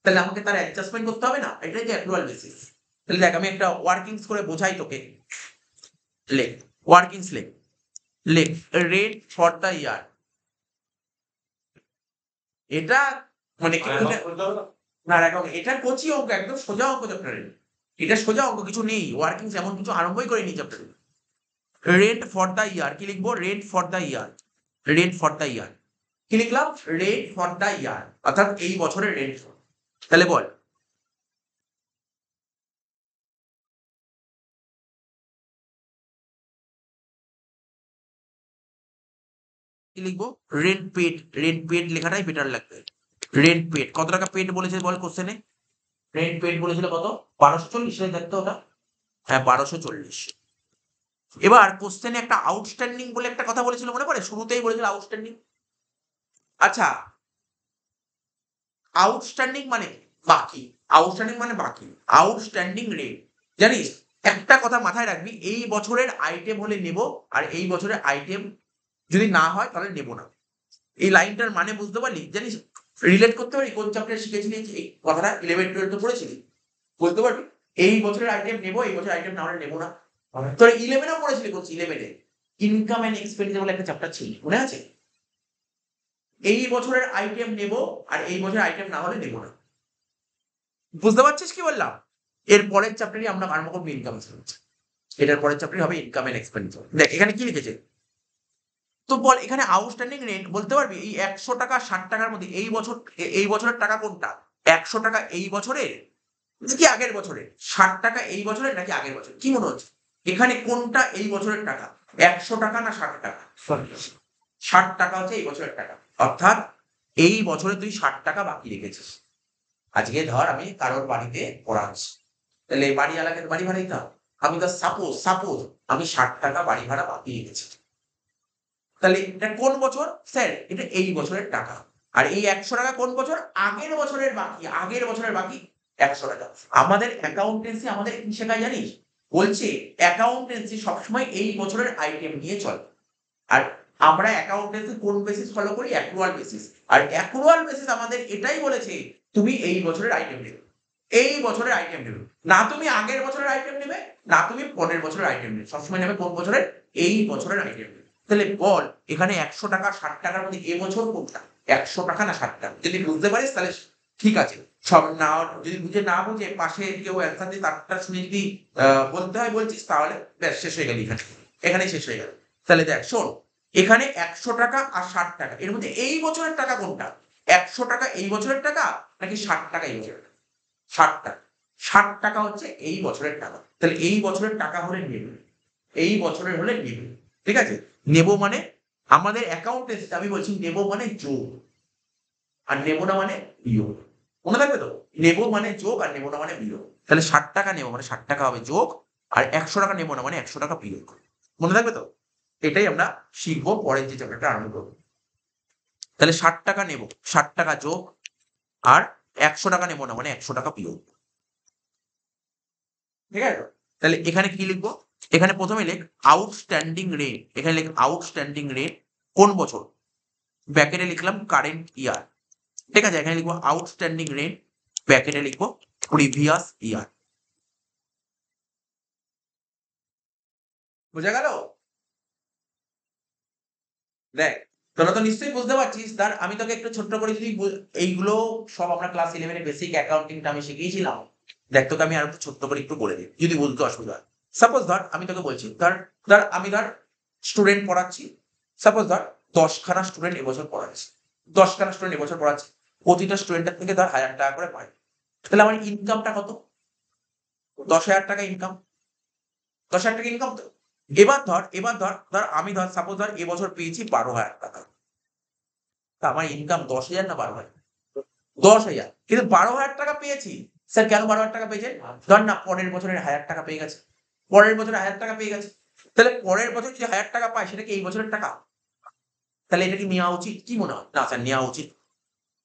S1: তাহলে আমাকে তার অ্যাডজাস্টমেন্ট করতে হবে না? এটাই যে অ্যাক্রুয়াল বেসিস। তাহলে দেখ আমি একটা ওয়ার্কিংস করে বোঝাই তোকে, লেখ ওয়ার্কিংস লেখ রেন্ট ফর দ্য ইয়ার। এটা মানে না এখন এটা কচি অঙ্ক, একদম সোজা অঙ্ক চ্যাপ্টারে, এটা সোজা অঙ্ক, কিছু নেই ওয়ার্কিংস এমন কিছু আরম্ভই করিনি চ্যাপ্টারে। রেন্ট ফর দ্য ইয়ার কি লিখবো? Rent for the year, rent for the ইয়ার কি লিখলাম? রেন্ট ফর দ্য ইয়ার, অর্থাৎ এই বছরের রেন্ট। তাহলে বল কি লিখবো? রেন্ট পেড লেখাটাই বেটার লাগবে। রেন্ট পেড কত টাকা পেড বলেছে বল কোশ্চেনে? রেন্ট পেড বলেছিল কত? 1240, দেখতো ওটা, হ্যাঁ 1240। এবার কোশ্চেনে একটা আউটস্ট্যান্ডিং বলে একটা কথা বলেছিল, মনে পড়ে? শুরুতেই বলেছিল আউটস্ট্যান্ডিং। আচ্ছা, আউটস্ট্যান্ডিং মানে বাকি, আউটস্ট্যান্ডিং মানে বাকি, আউটস্ট্যান্ডিং রেট। জানিস একটা কথা মাথায় রাখবি, এই বছরের আইটেম হলে নেব, আর এই বছরের আইটেম যদি না হয় তাহলে নেব না। এই লাইনটার মানে বুঝতে পারলি? জানিস রিলেট করতে পারি কোন চ্যাপ্টারে শিখেছিলি এই কথাটা? 11-12 পড়েছিলি, বলতে পারবি? এই বছরের আইটেম নেব, এই বছরের আইটেম না হলে নেব না। তোর 11-এও পড়েছিলি, বলছি 11-এ ইনকাম এন্ড এক্সপেন্ডিচার বলে একটা চ্যাপ্টার ছিল, মনে আছে? এই বছরের আইটেম নেব আর এই বছরের আইটেম না হলে নেব না। বুঝতে পারছিস কি বললাম? এর পরের চ্যাপ্টারই আমরা আরম্ভ করবো ইনকাম এক্সপেন্ডিচার, এটার পরের চ্যাপ্টারই হবে ইনকাম এন্ড এক্সপেন্ডিচার। দেখ এখানে কি লিখেছে, তো বল এখানে আউটস্ট্যান্ডিং রেন্ট বলতে পারবি এই 100 টাকা 60 টাকার মধ্যে এই বছরের টাকা কোনটা? 100 টাকা এই বছরের নাকি আগের বছরের? 60 টাকা এই বছরের নাকি আগের বছর? কি মনে হচ্ছে? এখানে কোনটা এই বছরের টাকা? 100 টাকা না 60 টাকা? 60 টাকা হচ্ছে এই বছরের টাকা। অর্থাৎ এই বছরে তুই 60 টাকা বাকি রেখেছিস। আজকে ধর আমি কারোর বাড়িতে পড়াচ্ছি। তাহলে বাড়িওয়ালাকে তো বাড়ি ভাড়া দিতে হবে। আমি তো সাপোজ আমি 60 টাকা বাড়ি ভাড়া বাকি রেখেছি। তাহলে এটা কোন বছর? স্যার এটা এই বছরের টাকা। আর এই 100 টাকা কোন বছর? আগের বছরের বাকি, 100 টাকা। আমাদের অ্যাকাউন্টেন্সি আমাদের কি শেখায় জানিস? বলছে অ্যাকাউন্টেন্সি সবসময় এই বছরের আইটেম নিয়ে চলে। আর আমরা অ্যাকাউন্টেন্সি কোন বেসিস ফলো করি? Accrual basis. আর অ্যাক্রুয়াল বেসিস আমাদের এটাই বলেছে তুমি এই বছরের আইটেম নেবে। এই বছরের আইটেম নেবে। না তুমি আগের বছরের আইটেম নেবে, না তুমি পরের বছরের আইটেম নেবে। সবসময় নেবে কোন বছরের? এই বছরের আইটেম নেবে। তাহলে বল এখানে 100 টাকা 60 টাকার মধ্যে এ বছর কোনটা? 100 টাকা না 60 টাকা? যদি বুঝতে পারিস তাহলে ঠিক আছে। সব না যদি না বুঝে পাশে কেউ অ্যান্সার দিয়ে তারটা শুনে যদি বলতে হয় বলছিস তাহলে ব্যাস শেষ হয়ে গেল এখানে। এখানেই শেষ হয়ে গেল। তাহলে দেখ শোন এখানে 100 টাকা আর 60 টাকা এর মধ্যে এই বছরের টাকা কোনটা? 100 টাকা এই বছরের টাকা নাকি 60 টাকা এই বছরের টাকা? 60 টাকা। 60 টাকা হচ্ছে এই বছরের টাকা। তাহলে এই বছরের টাকা হলে নেবে। এই বছরের হলে নেবে। ঠিক আছে? নেব মানে আমাদের অ্যাকাউন্টেন্সিতে আমি বলছি নেব মানে যোগ। আর নেব না মানে বিয়োগ। মনে থাকবে তো? নেব মানে যোগ আর নেব না মানে বিয়োগ। তাহলে 60 টাকা নেব মানে 60 টাকা হবে যোগ আর 100 টাকা নেব না মানে 100 টাকা বিয়োগ। মনে থাকবে তো? এটাই আমরা শিখবো পরের যে চ্যাপ্টারটা আরম্ভ করব। তাহলে 60 টাকা নেব, 60 টাকা যোগ আর 100 টাকা নেব না মানে 100 টাকা বিয়োগ। ঠিক আছে? তাহলে এখানে কি লিখবো? এখানে প্রথমে লেখ আউটস্ট্যান্ডিং রেট। এখানে লেখ আউটস্ট্যান্ডিং রেট কোন বছর? ব্র্যাকেটে লিখলাম কারেন্ট ইয়ার। ঠিক আছে? এখানে লিখবো আউটস্ট্যান্ডিং রেট, ব্র্যাকেটে লিখবো প্রিভিয়াস ইয়ার। বুঝা গেল? দেখ তোরা তো নিশ্চয়ই বুঝতে পারছিস। ধর আমি তোকে একটু ছোট্ট করে যদি এইগুলো সব আমরা ক্লাস 11 এ বেসিক অ্যাকাউন্টিংটা আমি শিখিয়েছিলাম। দেখ তোকে আমি আরো একটু ছোট্ট করে একটু বলে দিই যদি বুঝতে অসুবিধা হয়। সাপোজ ধর আমি তোকে বলছি ধর আমি স্টুডেন্ট পড়াচ্ছি। সাপোজ ধর 10 খানা স্টুডেন্ট এবছর পড়াচ্ছি। 10 খানা স্টুডেন্ট এবছর পড়াচ্ছি। প্রতিটা স্টুডেন্টের থেকে ধর 1000 টাকা করে পাই। তাহলে আমার ইনকামটা কত? 10,000 টাকা ইনকাম। 10,000 টাকা ইনকাম তো? এবার ধর আমি সাপোজ ধর এবছর পেয়েছি 12,000 টাকা। তা আমার ইনকাম 10,000 না 12,000? 10,000 কিন্তু 12,000 টাকা পেয়েছি। স্যার কেন 12,000 টাকা পেয়েছেন? ধর না পরের বছরের 1,000 টাকা পেয়ে গেছে। পরের বছরে 1,000 টাকা পেয়ে গেছে। তাহলে পরের বছর যদি 1,000 টাকা পায় সেটা কি এই বছরের টাকা? তাহলে এটা কি নেওয়া উচিত? কি মনে হয়? না স্যার নেওয়া উচিত।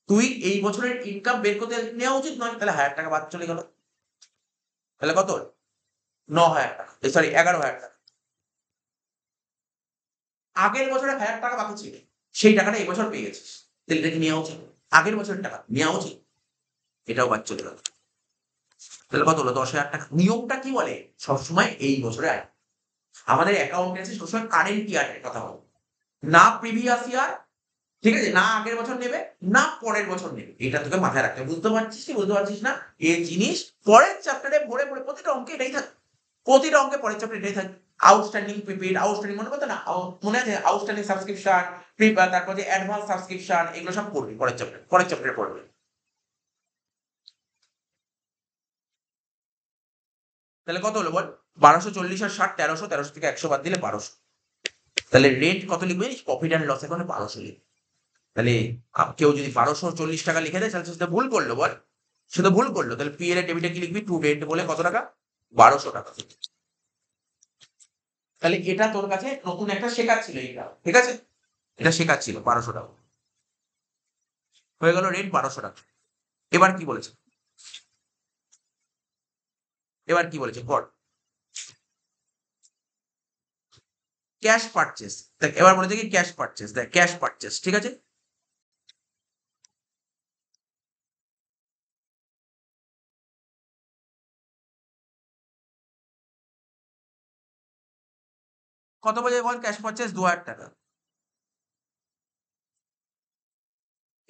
S1: তুই এই বছরের ইনকাম বের করতে নেওয়া উচিত নয়। তাহলে 1,000 টাকা বাদ চলে গেল। তাহলে কত? 9,000 টাকা। সরি 11,000 টাকা। আগের বছরে 1,000 টাকা বাকি ছিল। সেই টাকাটা এই বছর পেয়ে গেছিস। তাহলে এটা কি নেওয়া উচিত? আগের বছরের টাকা নেওয়া উচিত। এটাও বাদ চলে গেল। তাহলে কত হলো? 10,000 টাকা। নিয়মটা কি বলে? সবসময় এই বছরে আয়। আমাদের অ্যাকাউন্টেন্সি সবসময় কারেন্ট ইয়ারের কথা বলে। না প্রিভিয়াস ইয়ার, ঠিক আছে? না আগের বছর নেবে, না পরের বছর নেবে। এটা তোকে মাথায় রাখতে হবে। বুঝতে পারছিস কি বুঝতে পারছিস না? এই জিনিস পরের চ্যাপ্টারে ভরে প্রতিটা অঙ্কে এটাই থাকবে। প্রতিটা অঙ্কে পরের চ্যাপ্টারে এটাই থাকবে। আউটস্ট্যান্ডিং প্রিপেইড, আউটস্ট্যান্ডিং মনে করতো না? মনে আছে? আউটস্ট্যান্ডিং সাবস্ক্রিপশন, তারপর যে অ্যাডভান্স সাবস্ক্রিপশন এগুলো সব পড়বি পরের চ্যাপ্টারে। পরের চ্যাপ্টারে পড়বি। তাহলে কত হলো বল? 1240 আর 60 1300, 1300 থেকে 100 বাদ দিলে 1200। তাহলে রেট কত লিখবে? প্রফিট অ্যান্ড লস এখানে 1200 লিখবে। তাহলে কেউ যদি 1240 টাকা লিখে দেয় তাহলে সেটা ভুল করলো বল। সে তো ভুল করলো। তাহলে পি এর ডেবিটে কি লিখবি? টু রেট বলে কত টাকা? 1200 টাকা। তাহলে এটা তোর কাছে নতুন একটা শেখার ছিল এইটা। ঠিক আছে? এটা শেখার ছিল 1200 টাকা। হয়ে গেল রেট 1200 টাকা। এবার কি বলেছে? এবার কি বলেছে পড়। Cash purchase. দেখ এবার বলেছে কি ক্যাশ পারচেস। দেখ ক্যাশ পারচেস। ঠিক আছে? কত বোঝায় বল ক্যাশ পারচেস? 2,000 টাকা।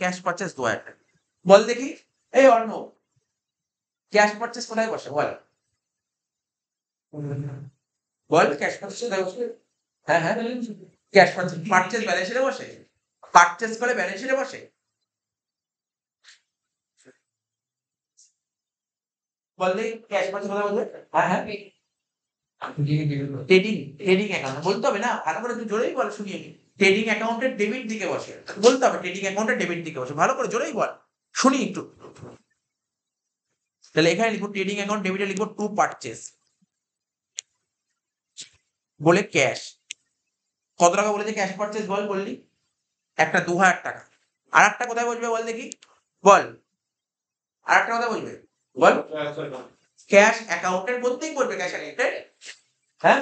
S1: ক্যাশ পারচেস 2,000 টাকা। বল দেখি এই অর্ণব ক্যাশ পারচেস কোথায় বসে বল? বল ক্যাশ পারচেস কোথায় বসে? হ্যাঁ হ্যাঁ ক্যাশ পারচেজ ব্যালেন্স শিটে বসে, পারচেজ করে ব্যালেন্স শিটে বসে। বললে ক্যাশ পারচেজ কথা বলবে। হ্যাঁ হ্যাঁ, ট্রেডিং ট্রেডিং অ্যাকাউন্ট বলতে হবে না, ভালো করে তুই জোরেই বল শুনিয়ে নি। ট্রেডিং অ্যাকাউন্টের ডেবিট দিকে বসে বলতে হবে, ট্রেডিং অ্যাকাউন্টের ডেবিট দিকে বসে, ভালো করে জোরেই বল শুনি একটু। তাহলে এখানে লিখবো ট্রেডিং অ্যাকাউন্ট ডেবিটে লিখবো টু পারচেজ বলে ক্যাশ। কত টাকা বলেছে ক্যাশ পারচেজ বল, বললি একটা 2000 টাকা। আর একটা কোথায় বসবে বল দেখি, বল আর একটা কথা বলবে বল। ক্যাশ অ্যাকাউন্টের কোনদিক বলবে, ক্যাশ অ্যাকাউন্টের হ্যাঁ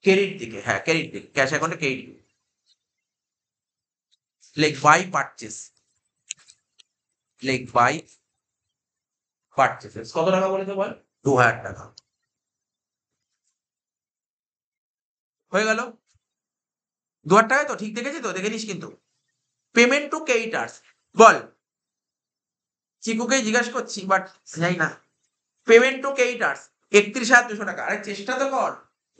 S1: ক্রেডিট দিকে, হ্যাঁ ক্রেডিট দিকে, ক্যাশ অ্যাকাউন্টে ক্রেডিট। লেখ বাই পারচেজ, লেখ বাই পারচেজ কত টাকা বলেছে বল, 2000 টাকা। হয়ে গেল 2000 টাকায় তো, ঠিক দেখেছি তো, দেখে নিস কিন্তু। পেমেন্ট টু ক্রেডিটার্স বল, চিকুকে জিজ্ঞাসা করছি বাট জানি না। পেমেন্ট টু ক্রেডিটার্স 31,200 টাকা। আরে চেষ্টা তো কর,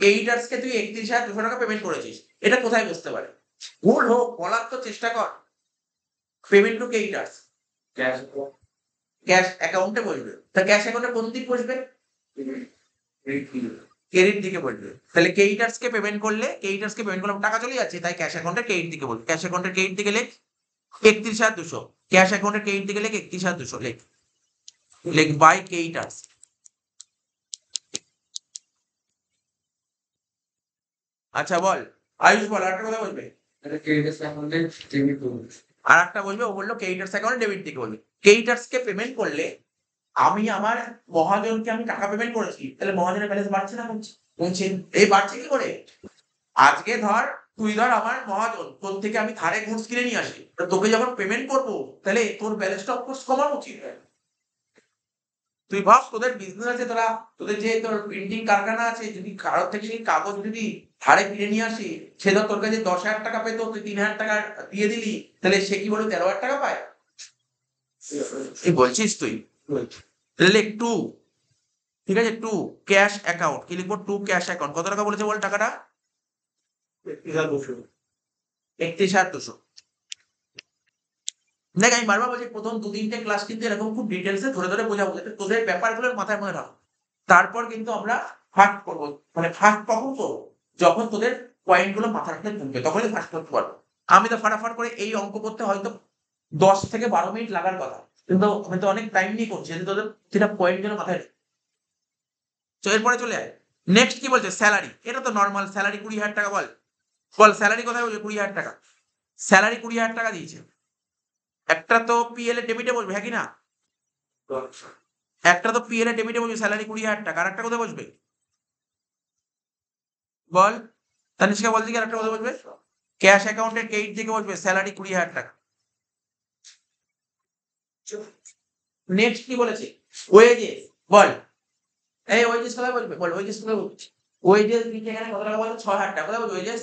S1: ক্রেডিটার্স কে তুই 31,200 টাকা পেমেন্ট করেছিস, এটা কোথায় বসতে পারে, ভুল হোক বলার তো চেষ্টা কর। পেমেন্ট টু ক্রেডিটার্স ক্যাশ অ্যাকাউন্টে বসবে, তা ক্যাশ অ্যাকাউন্টে কোন দিক বসবে, ক্রেডিট দিকে বসবে। তাহলে ক্রেডিটার্স কে পেমেন্ট করলে, ক্রেডিটার্স কে পেমেন্ট করলে টাকা চলে যাচ্ছে, তাই ক্যাশ অ্যাকাউন্টে ক্রেডিট দিকে বলবে। ক্যাশ অ্যাকাউন্টের ক্রেডিট দিকে লেখ 31,200, ক্যাশ অ্যাকাউন্টের ক্রেডিট দিকে লেখ 31,200, লেখ লেখ বাই ক্রেডিটার্স। আচ্ছা বল আয়ুষ বল আরেকটা কথা বলবে, আর একটা বলবে, ও বললো ক্রেডিটার্স অ্যাকাউন্টে ডেবিট দিকে বলবে। ক্রেডিটার্স কে পেমেন্ট করলে আমি আমার মহাজনকে আমি টাকা পেমেন্ট করেছি, তাহলে মহাজনের ব্যালেন্স বাড়ছে না কমছে, কমছে। এই বাড়ছে কি করে, আজকে ধর তুই ধর আমার মহাজন, তোর থেকে আমি ধারে গুডস কিনে নিয়ে আসি, তো তোকে যখন পেমেন্ট করবো তাহলে তোর ব্যালেন্সটা অফকোর্স কমানো উচিত। তুই ভাব তোদের বিজনেস আছে, তোরা তোদের যে তোর প্রিন্টিং কারখানা আছে, যদি কারোর থেকে সেই কাগজ যদি ধারে কিনে নিয়ে আসি, সে ধর তোর কাছে 10,000 টাকা পেতো, তুই 3,000 টাকা দিয়ে দিলি, তাহলে সে কি বলে 13,000 টাকা পায়, এই বলছিস তুই। লেখ টু, ঠিক আছে, টু ক্যাশ অ্যাকাউন্ট, কি লিখবো, টু ক্যাশ অ্যাকাউন্ট। কত টাকা বলেছে বল টাকাটা, 31,200। দেখ আমি বারবার বলছি, প্রথম 2-3টে ক্লাস কিন্তু এরকম খুব ডিটেলসে ধরে ধরে বোঝাবো, যাতে তোদের ব্যাপারগুলোর মাথায় মনে রাখো। তারপর কিন্তু আমরা ফাঁক করবো, মানে ফাঁক কখন করবো, যখন তোদের পয়েন্ট গুলো মাথার মধ্যে ঢুকবে, তখনই ফাঁক করতে পারবো। আমি তো ফাটাফাট করে এই অঙ্ক করতে হয়তো 10 থেকে 12 মিনিট লাগার কথা, কিন্তু আমি তো অনেক টাইম নিয়ে করছি, যদি তোদের সেটা পয়েন্ট গুলো মাথায়। তো এরপরে চলে আয়, নেক্সট কি বলছে, স্যালারি। এটা তো নর্মাল, স্যালারি 20,000 টাকা বল, বল স্যালারি কোথায় বলছে, 20,000 টাকা, স্যালারি 20,000 টাকা দিয়েছে। একটা তো পিএল এ ডেবিটে বসবে, হ্যাঁ কি না, একটা তো পিএল এ ডেবিটে বসবে স্যালারি 20,000 টাকা, আর একটা কোথায় বসবে বল, তানিষ্কা বল দিকে আর একটা কোথায় বসবে, ক্যাশ অ্যাকাউন্টের ক্রেডিট দিকে বসবে স্যালারি 20,000 টাকা। নেক্সট কি বলেছে, ওয়েজেস বল, এই ওয়েজেস কোথায় বসবে বল, ওয়েজেস কোথায় বসবে, ওয়েজেস নিচে এখানে কত টাকা বলছে, 6,000 টাকা, কোথায় বসবে ওয়েজেস,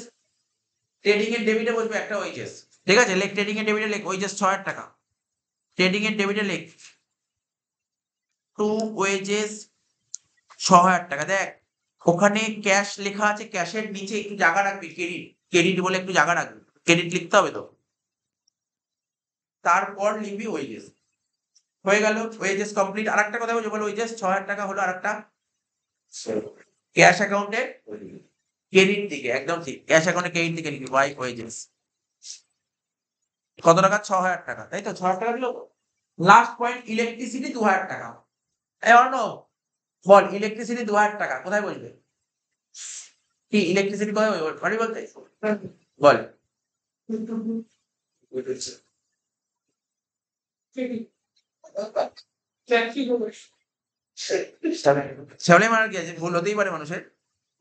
S1: ট্রেডিং এর ডেবিটে বসবে একটা ওয়েজেস, ঠিক আছে, লেখ ট্রেডিং এর ডেবিটে লেখ ওয়েজেস 6,000 টাকা, ট্রেডিং এর ডেবিটে লেখ টু ওয়েজেস 6,000 টাকা। দেখ ওখানে ক্যাশ লেখা আছে, ক্যাশের নিচে একটু জায়গা রাখবি, ক্রেডিট, ক্রেডিট বলে একটু জায়গা রাখবি, ক্রেডিট লিখতে হবে তো, তারপর লিখবি ওয়েজেস। হয়ে গেল ওয়েজেস কমপ্লিট। আর একটা কথা বলছি, বলো ওয়েজেস 6,000 টাকা হলো, আর একটা ক্যাশ অ্যাকাউন্টে ক্রেডিট দিকে, একদম ঠিক, ক্যাশ অ্যাকাউন্টে ক্রেডিট দিকে লিখবি বাই ওয়েজেস। কত টাকা, 6,000 টাকা, তাই তো 6,000 টাকা দিল। লাস্ট পয়েন্ট ইলেকট্রিসিটি 2,000 টাকা। এই অর্ণব বল ইলেকট্রিসিটি 2,000 টাকা কোথায় বসবে, কি ইলেকট্রিসিটি কোথায় বসবে, বাড়ি বলতে বল, ছ্যাবলাই মারার কি আছে, ভুল হতেই পারে মানুষের,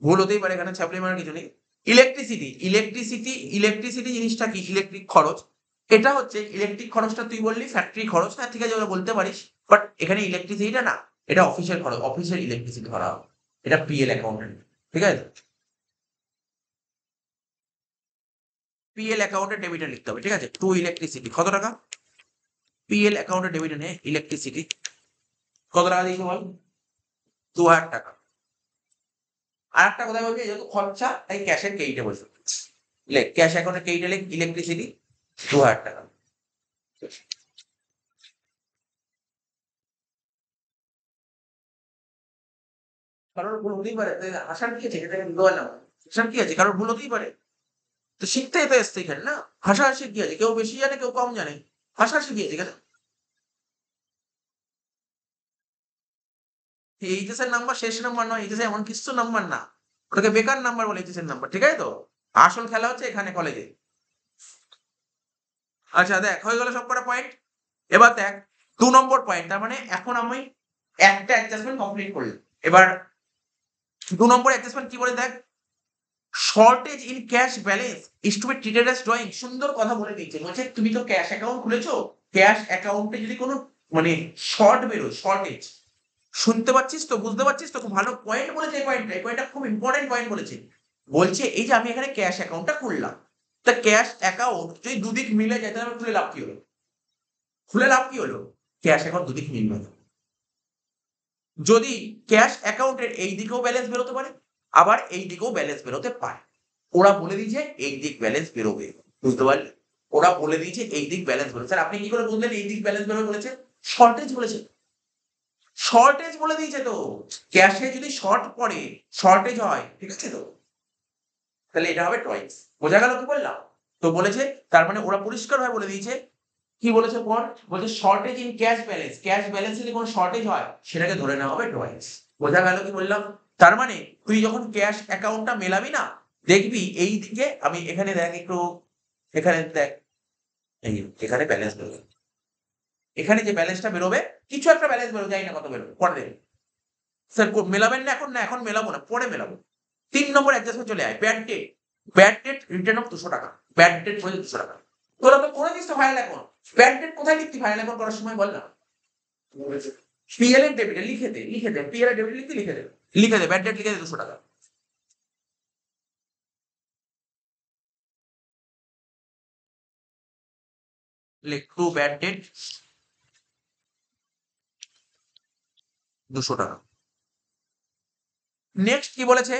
S1: ভুল হতেই পারে, এখানে ছ্যাবলাই মারার কিছু নেই। ইলেকট্রিসিটি, ইলেকট্রিসিটি, ইলেকট্রিসিটি জিনিসটা কি, ইলেকট্রিক খরচ, এটা হচ্ছে ইলেকট্রিক খরচটা তুই বললি ফ্যাক্টরি খরচ, হ্যাঁ ঠিক আছে ওরা বলতে পারিস, বাট এখানে ইলেকট্রিসিটিটা না, এটা অফিসের খরচ, অফিসের ইলেকট্রিসিটি ধরা হবে, এটা পিএল অ্যাকাউন্টেন্ট, ঠিক আছে, পিএল অ্যাকাউন্টে ডেবিটে লিখতে হবে, ঠিক আছে, টু ইলেকট্রিসিটি কত টাকা, পিএল অ্যাকাউন্টে ডেবিটে নে ইলেকট্রিসিটি কত টাকা দিয়েছে বল, 2,000 টাকা। আর একটা কথা বলবি, যেহেতু খরচা তাই ক্যাশের ক্রেডিটে বসবে, লেখ ক্যাশ অ্যাকাউন্টে ক্রেডিটে লেখ ইলেকট্রিসিটি 2000 টাকা। কারোর ভুল হতেই পারে, আসার কি আছে, এটা বুঝতে পারলাম, আসার কি আছে, কারোর ভুল হতেই পারে। তো শিখতেই তো এসছে এখানে না, হাসাহাসি কি আছে, কেউ বেশি জানে কেউ কম জানে, হাসাহাসি কি আছে এখানে। এইচএস এর নাম্বার শেষ নাম্বার নয়, এইচএস এমন কিছু নাম্বার না, ওটাকে বেকার নাম্বার বলে এইচএস এর নাম্বার, ঠিক আছে তো। আসল খেলা হচ্ছে এখানে কলেজে। আচ্ছা দেখ হয়ে গেল সব কটা পয়েন্ট। এবার দেখ 2 নম্বর পয়েন্ট, তার মানে এখন আমি একটা অ্যাডজাস্টমেন্ট কমপ্লিট করলাম। এবার 2 নম্বর অ্যাডজাস্টমেন্ট কি বলে দেখ, shortage in cash balance is to be treated as drawing. সুন্দর কথা বলে দিয়েছে, বলছে তুমি তো ক্যাশ অ্যাকাউন্ট খুলেছো, ক্যাশ অ্যাকাউন্টে যদি কোনো মানে শর্ট বেরোয়, শর্টেজ, শুনতে পাচ্ছিস তো, বুঝতে পারছিস তো, খুব ভালো পয়েন্ট বলেছে। এই পয়েন্টটা, এই পয়েন্টটা খুব ইম্পর্টেন্ট পয়েন্ট বলেছে। বলছে এই যে আমি এখানে ক্যাশ অ্যাকাউন্টটা খুললাম, তা ক্যাশ অ্যাকাউন্ট যদি দুদিক মিলে যায় তাহলে আমি খুলে লাভ কি হলো, খুলে লাভ কি হলো, ক্যাশ অ্যাকাউন্ট দুদিক মিলবে না। যদি ক্যাশ অ্যাকাউন্টের এই দিকেও ব্যালেন্স বেরোতে পারে, আবার এই দিকেও ব্যালেন্স বেরোতে পারে। ওরা বলে দিয়েছে এই দিক ব্যালেন্স বেরোবে, বুঝতে পারলে, ওরা বলে দিয়েছে এই দিক ব্যালেন্স বেরোবে। স্যার আপনি কি করে বুঝলেন এই দিক ব্যালেন্স বেরোবে বলেছে, শর্টেজ বলেছে, শর্টেজ বলে দিয়েছে তো, ক্যাশে যদি শর্ট পড়ে, শর্টেজ হয়, ঠিক আছে তো, তাহলে এটা হবে টয়েস। বোঝা গেল কি বললাম। তো বলেছে, তার মানে ওরা পরিষ্কার ভাবে বলে দিয়েছে, কি বলেছে পর, বলছে shortage in cash balance, cash ব্যালেন্সে যদি কোনো শর্টেজ হয় সেটাকে ধরে নেওয়া হবে টয়েস। বোঝা গেল কি বললাম। তার মানে তুই যখন ক্যাশ অ্যাকাউন্টটা মেলাবি না, দেখবি এই দিকে, আমি এখানে দেখ একটু, এখানে দেখ, এই এখানে ব্যালেন্স বেরোবে, এখানে যে ব্যালেন্সটা বেরোবে, কিছু একটা ব্যালেন্স বেরোবে, জানি না কত বেরোবে, পরে দেখবে। স্যার মেলাবেন না এখন, না এখন মেলাবো না, পরে মেলাবো। 3 নম্বর অ্যাডজাস্টমেন্ট চলে আয়, bad date, bad date return of 200 টাকা, ব্যাড ডেট বলে 200 টাকা। তোরা তো করে দিস তো ফাইনাল অ্যাকাউন্ট, ব্যাড ডেট কোথায় লিখতি ফাইনাল অ্যাকাউন্ট করার সময় বল না। পিএল এর ডেবিটে লিখে দে, লিখে দে, পিএল এর ডেবিট লিখতে লিখে দে, লিখে দে ব্যাড ডেট লিখে দে 200 টাকা। লিখ টু ব্যাড ডেট 200 টাকা। নেক্সট কি বলেছে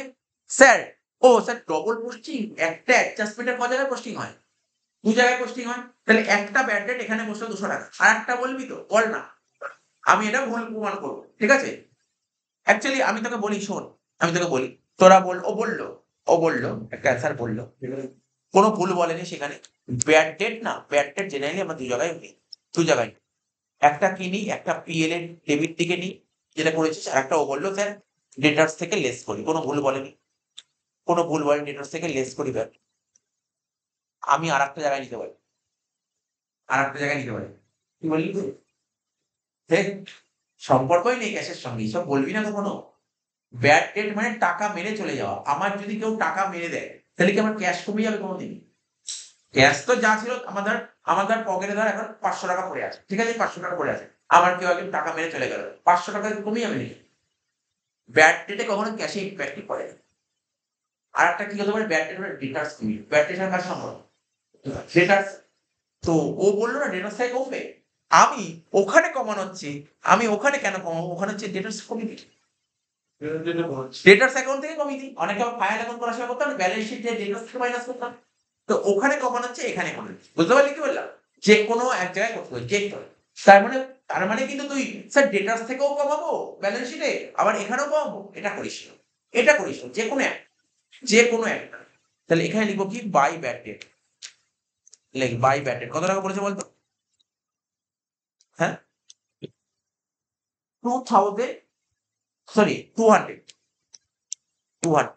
S1: স্যার, ও স্যার ডবল পোস্টিং, একটা অ্যাডজাস্টমেন্টের ক জায়গায় পোস্টিং হয়, 2 জায়গায় পোস্টিং হয়, তাহলে একটা ব্যাড ডেট এখানে বসলো 200 টাকা, আর একটা বলবি তো বল না, আমি এটা ভুল প্রমাণ করবো, ঠিক আছে। অ্যাকচুয়ালি আমি তোকে বলি শোন, আমি তোকে বলি, তোরা বল, ও বললো একটা স্যার বললো, কোনো ভুল বলেনি সেখানে। ব্যাড ডেট না, ব্যাড ডেট জেনারেলি আমরা 2 জায়গায় নিই, 2 জায়গায়, একটা কি নিই, একটা পিএল এর ডেবিট থেকে নিই যেটা করেছিস, আর একটা ও বললো স্যার ডেটার্স থেকে লেস করি, কোনো ভুল বলেনি, কোনো ভুল বলেনি, ডেটার্স থেকে লেস করি ব্যাড। আমি আর একটা জায়গায় নিতে পারি, আর একটা জায়গায় নিতে পারি, কি বললি তুই, সম্পর্কই নেই ক্যাশের সঙ্গে, এসব বলবি না কখনো। ব্যাড ডেট মানে টাকা মেরে চলে যাওয়া, আমার যদি কেউ টাকা মেরে দেয় তাহলে কি আমার ক্যাশ কমে যাবে কোনোদিন, ক্যাশ তো যা ছিল আমাদের, আমাদের পকেটে ধর এখন 500 টাকা পড়ে আছে, ঠিক আছে 500 টাকা পড়ে আছে, আমার কেউ একজন টাকা মেরে চলে গেল, 500 টাকা কমে যাবে নাকি, ব্যাড ডেটে কখনো ক্যাশে ইম্প্যাক্ট পড়ে না। আর একটা কি হতে পারে, ব্যাড ডেট মানে ডেটার্স কমে, ব্যাড ডেটার কাছে সম্ভব ডেটার্স, তো ও বললো না ডেটার্স থেকে কমবে, আমি ওখানে কমানো হচ্ছে, আমি ওখানে কেন কমাবো, ওখানে হচ্ছে ডেটার্স কমিয়ে দিই, ডেটার্স অ্যাকাউন্ট থেকে কমিয়ে দিই, অনেকে ফাইনাল অ্যাকাউন্ট করার সময় করতাম ব্যালেন্স শিট থেকে ডেটার্স থেকে মাইনাস করতাম, তো ওখানে কমানো হচ্ছে এখানে কমানো হচ্ছে, বুঝতে পারলি কি বললাম, যে কোনো এক জায়গায় করতে হবে, যে তার মানে কিন্তু তুই স্যার ডেটার্স থেকেও কমাবো ব্যালেন্স শিটে, আবার এখানেও কমাবো, এটা করিস না, এটা করিস না, যে কোনো এক, যে কোনো একটা। তাহলে এখানে লিখবো কি, বাই ব্যাড ডেট, লিখ বাই ব্যাড ডেট, কত টাকা পড়েছে বলতো, হ্যাঁ 2000, sorry 200, 200।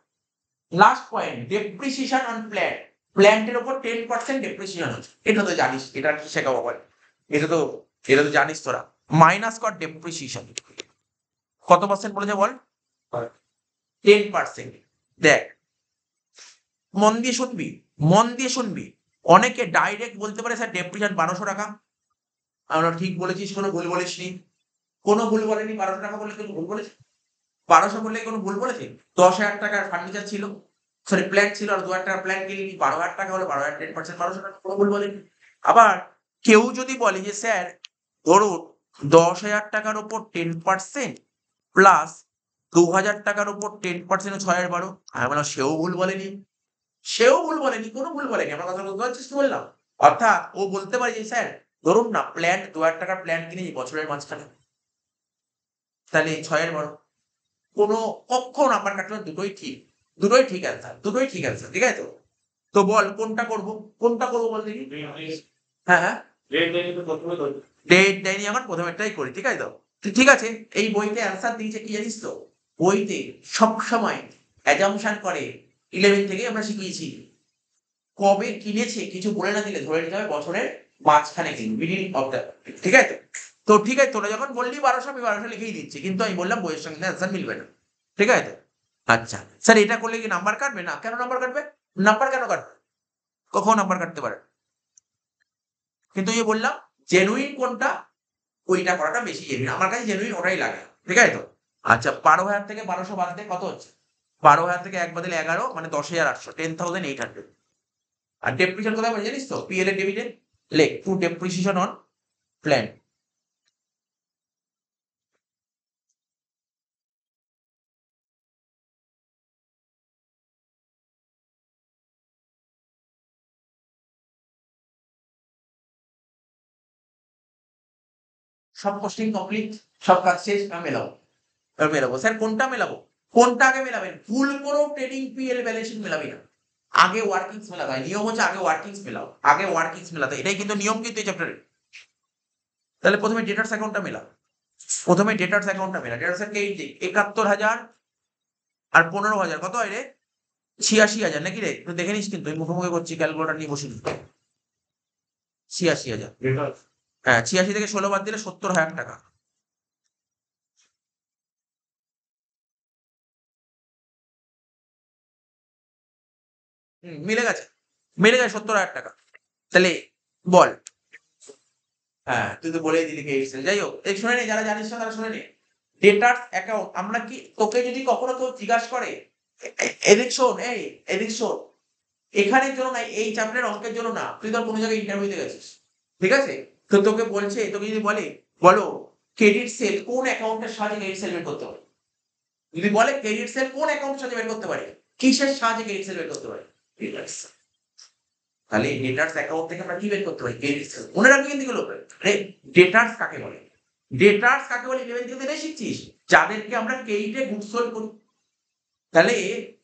S1: Last point, depreciation on plant, প্ল্যান্টের উপর 10% ডেপ্রিসিয়েশন হচ্ছে, এটা তো জানিস, এটা কি শেখাবো বল, এটা তো, এটা তো জানিস তোরা, মাইনাস কর ডেপ্রিসিয়েশন, কত পার্সেন্ট বলেছে বল, 10%। দেখ মন দিয়ে শুনবি, মন দিয়ে শুনবি, অনেকে ডাইরেক্ট বলতে পারে স্যার ডেপ্রিসিয়েশন 1200 টাকা, আমরা ঠিক বলেছিস, কোনো ভুল বলিসনি, কোনো ভুল বলেনি, 1200 টাকা বলে কোনো ভুল বলেছে, 1200 বললে কোনো ভুল বলেছে, 10,000 টাকার ফার্নিচার ছিল, সরি প্ল্যান ছিল, আর 2,000 টাকার প্ল্যান কিনলি, 12,000 টাকা হলো, 12,000 10% 1200 টাকা, কোনো ভুল বলেনি। আবার কেউ যদি বলে যে স্যার ধরুন 10,000 টাকার উপর 10% প্লাস 2,000 টাকার উপর 10% 6 আর 12, আমি বললাম সেও ভুল বলেনি, সেও ভুল বলেনি, কোনো ভুল বলেনি। আমার কথা বুঝতে পারছিস কি বললাম? অর্থাৎ ও বলতে পারে যে স্যার ধরুন না প্ল্যান্ট 2000 টাকার প্ল্যান্ট কিনেছি বছরের মাঝখানে, তাহলে 6 এর বড় কোনো কক্ষও নাম্বার কাটবে না, দুটোই ঠিক, দুটোই ঠিক অ্যান্সার, দুটোই ঠিক অ্যান্সার, ঠিক আছে তো? তো বল কোনটা করব, কোনটা করব বল দেখি? হ্যাঁ হ্যাঁ, ডেট দেয়নি আমার, প্রথমেরটাই করি, ঠিক আছে তো? ঠিক আছে, এই বইতে অ্যান্সার দিয়েছে কি জানিস তো? বইতে সবসময় অ্যাজাম্পশন করে 11 থেকে আমরা শিখিয়েছি কবে কিনেছে কিছু বলে না দিলে ধরে নিতে হবে বছরের মাঝখানে কিন, মিডিল অফ দ্য, ঠিক আছে তো? ঠিক আছে, তোরা যখন বললি 1200 আমি 1200 লিখেই দিচ্ছি, কিন্তু আমি বললাম বইয়ের সঙ্গে অ্যান্সার মিলবে না, ঠিক আছে তো? আচ্ছা স্যার এটা করলে কি নাম্বার কাটবে? না, কেন নাম্বার কাটবে? নাম্বার কেন কাটবে? কখন নাম্বার কাটতে পারে? কিন্তু এই বললাম জেনুইন কোনটা ওইটা করাটা বেশি জেনুইন, আমার কাছে জেনুইন ওটাই লাগে, ঠিক আছে তো? আচ্ছা 12,000 থেকে 1200 বাদ দিয়ে কত হচ্ছে? 12,000 থেকে 1 বাদিলে 11 মানে 10,800, 10,800। আর ডেপ্রিসিয়েশন কোথায় বলে জানিস তো? পিএল এর ডেবিটে লেখ টু ডেপ্রিসিয়েশন অন প্ল্যান। সব কস্টিং কমপ্লিট, সব কাজ শেষ, আমি মেলাবো। এবার মেলাবো স্যার কোনটা মেলাবো? কোনটা আগে মেলাবেন? ভুল কোনো ট্রেডিং পিএল ব্যালেন্স শিট মেলাবি না, আগে ওয়ার্কিংস মেলাতে হয়। নিয়ম হচ্ছে আগে ওয়ার্কিংস মেলাও, আগে ওয়ার্কিংস মেলাতে হয়। এটাই কিন্তু নিয়ম কিন্তু এই চ্যাপ্টারে। তাহলে প্রথমে ডেটার্স অ্যাকাউন্টটা মেলা, প্রথমে ডেটার্স অ্যাকাউন্টটা মেলা। ডেটার্স এর এই যে 71,000 আর 15,000 কত হয় রে? 86,000 নাকি রে? তুই দেখে নিস, কিন্তু আমি মুখোমুখি করছি, ক্যালকুলেটর নিয়ে বসিনি। 86,000, হ্যাঁ 86 থেকে 16 বাদ দিলে 70,000 টাকা। মিলে গেছে, মিলে গেছে 70,000 টাকা। তাহলে বল। হ্যাঁ তুই তো বলেই দিলি এক্সেল। যাই হোক, এই শুনে নে, যারা জানিস না তারা শুনে নে। ডেটার্স অ্যাকাউন্ট আমরা কি, তোকে যদি কখনো কেউ জিজ্ঞাসা করে এদিক শোন, এই এদিক শোন, এখানের জন্য না, এই চ্যাপ্টারের অঙ্কের জন্য না, তুই ধর কোনো জায়গায় ইন্টারভিউতে গেছিস, ঠিক আছে? তো তোকে বলছে, তোকে যদি বলে বলো ক্রেডিট সেল কোন অ্যাকাউন্টের সাহায্যে ক্রেডিট সেল বের করতে পারে, যদি বলে ক্রেডিট সেল কোন অ্যাকাউন্টের সাহায্যে বের করতে পারে, কিসের সাহায্যে ক্রেডিট সেল বের করতে পারে? ডেটার্স। তাহলে ডেটার্স অ্যাকাউন্ট থেকে আমরা কি বের করতে পারি? Credit sell. মনে রাখবি কিন্তু এগুলো। আরে ডেটার্স কাকে বলে? ডেটার্স কাকে বলে 11 থেকে এটা শিখছিস, যাদেরকে আমরা ক্রেডিটে গুড সোল্ড করি। তাহলে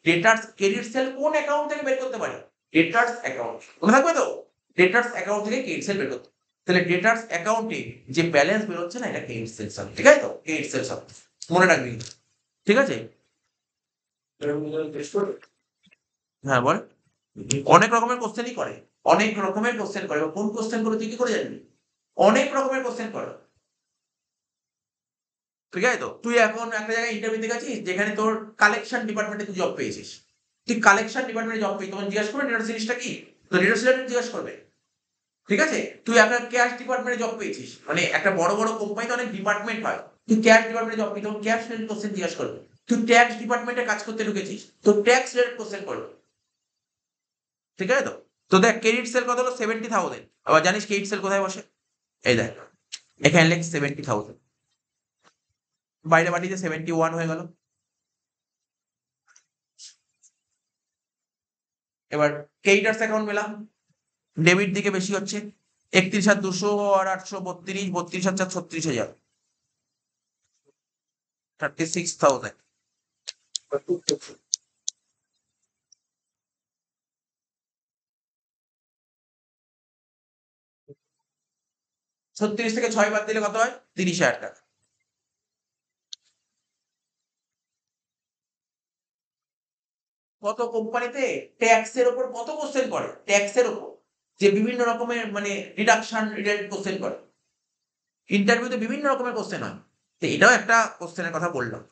S1: ডেটার্স ক্রেডিট সেল কোন অ্যাকাউন্ট থেকে বের করতে পারি? ডেটার্স অ্যাকাউন্ট, মনে থাকবে তো? ডেটার্স অ্যাকাউন্ট থেকে ক্রেডিট সেল বের করতে। তাহলে ডেটার্স অ্যাকাউন্টে যে ব্যালেন্স বের হচ্ছে না, এটা ক্রেডিট সেল সব, ঠিক আছে তো? ক্রেডিট সেল সব মনে রাখবি, ঠিক আছে? হ্যাঁ বল। অনেক রকমের কোশ্চেনই করে, অনেক রকমের কোশ্চেন করে। কোন কোশ্চেন করে তুই কি করে জানবি? অনেক রকমের কোশ্চেন করে, ঠিক আছে তো? তুই এখন একটা জায়গায় ইন্টারভিউতে গেছিস যেখানে তোর কালেকশন ডিপার্টমেন্টে তুই জব পেয়েছিস, তুই কালেকশন ডিপার্টমেন্টে জব পেয়ে তখন জিজ্ঞাসা করবে ডেটা জিনিসটা কি, তো ডেটা রিলেটেড জিজ্ঞাসা করবে, ঠিক আছে? তুই একটা ক্যাশ ডিপার্টমেন্টে জব পেয়েছিস, মানে একটা বড় বড় কোম্পানিতে অনেক ডিপার্টমেন্ট হয়, তুই ক্যাশ ডিপার্টমেন্টে জব পেয়ে তখন ক্যাশ রিলেটেড কোশ্চেন জিজ্ঞাসা করবে। তুই ট্যাক্স ডিপার্টমেন্টে কাজ করতে ঢুকেছিস, তো ট্যাক্স রিলেটেড কোশ্চেন করবে, ঠিক আছে তো? তো দেখ ক্রেডিট সেল কত হলো? 70,000। আবার জানিস ক্রেডিট সেল কোথায় বসে? এই দেখ, এখানে লেখ 70,000, বাইরে বাটিতে 71 হয়ে গেল। এবার ক্রেডিটার্স অ্যাকাউন্ট মেলা, ডেবিট দিকে বেশি হচ্ছে 31,200 আর 832, 32,000 36,000, 36,000। 36 থেকে 6 বাদ দিলে কত হয়? 30,000 টাকা। কত কোম্পানিতে ট্যাক্সের উপর কত কোশ্চেন করে, ট্যাক্সের উপর যে বিভিন্ন রকমের মানে ডিডাকশন রিলেটেড কোশ্চেন করে, ইন্টারভিউতে বিভিন্ন রকমের কোশ্চেন হয়। তো এটাও একটা কোশ্চেনের কথা বললাম।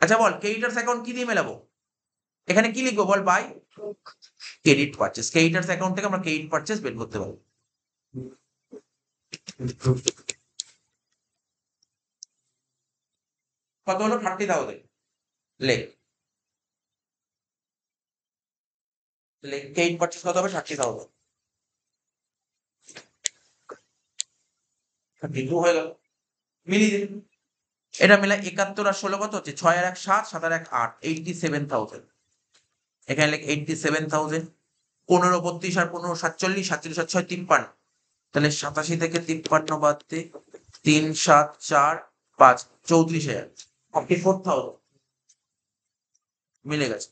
S1: আচ্ছা বল ক্রেডিটার্স অ্যাকাউন্ট কি দিয়ে মেলাবো? এখানে কি লিখবো বল? By credit purchase. Creditors account থেকে আমরা ক্রেডিট পারচেস বের করতে পারবো। কত হলো? 30,000। লেখ, লেখ ক্রেডিট পারচেস কত হবে? 30,000। 32 হয়ে গেল, মিলিয়ে দিন। এটা মিলা 71 আর 16 কত হচ্ছে? 6 আর 1 7, 7 আর 1 8, 87,000। এখানে লিখ 87,000, 15 32 আর 15 47, 47 আর 6 53, তাহলে 87 থেকে 53 বাদ দে, 3 7 4 5, 34,000, 44,000 মিলে গেছে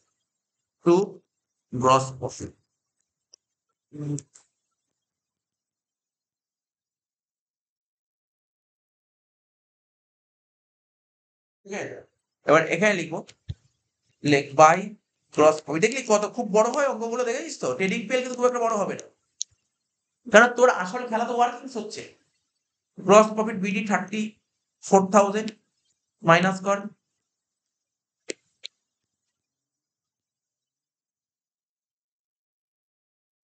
S1: টু গ্রস প্রফিট। ঠিক আছে, এবার এখানে লিখবো লেখ বাই গ্রস প্রফিট। দেখলি কত খুব বড় হয় অঙ্কগুলো, দেখেছিস তো? ট্রেডিং পেল কিন্তু খুব একটা বড় হবে না, কারণ তোর আসল খেলা তো ওয়ার্কিংস হচ্ছে। গ্রস প্রফিট বিডি 34,000 মাইনাস কর,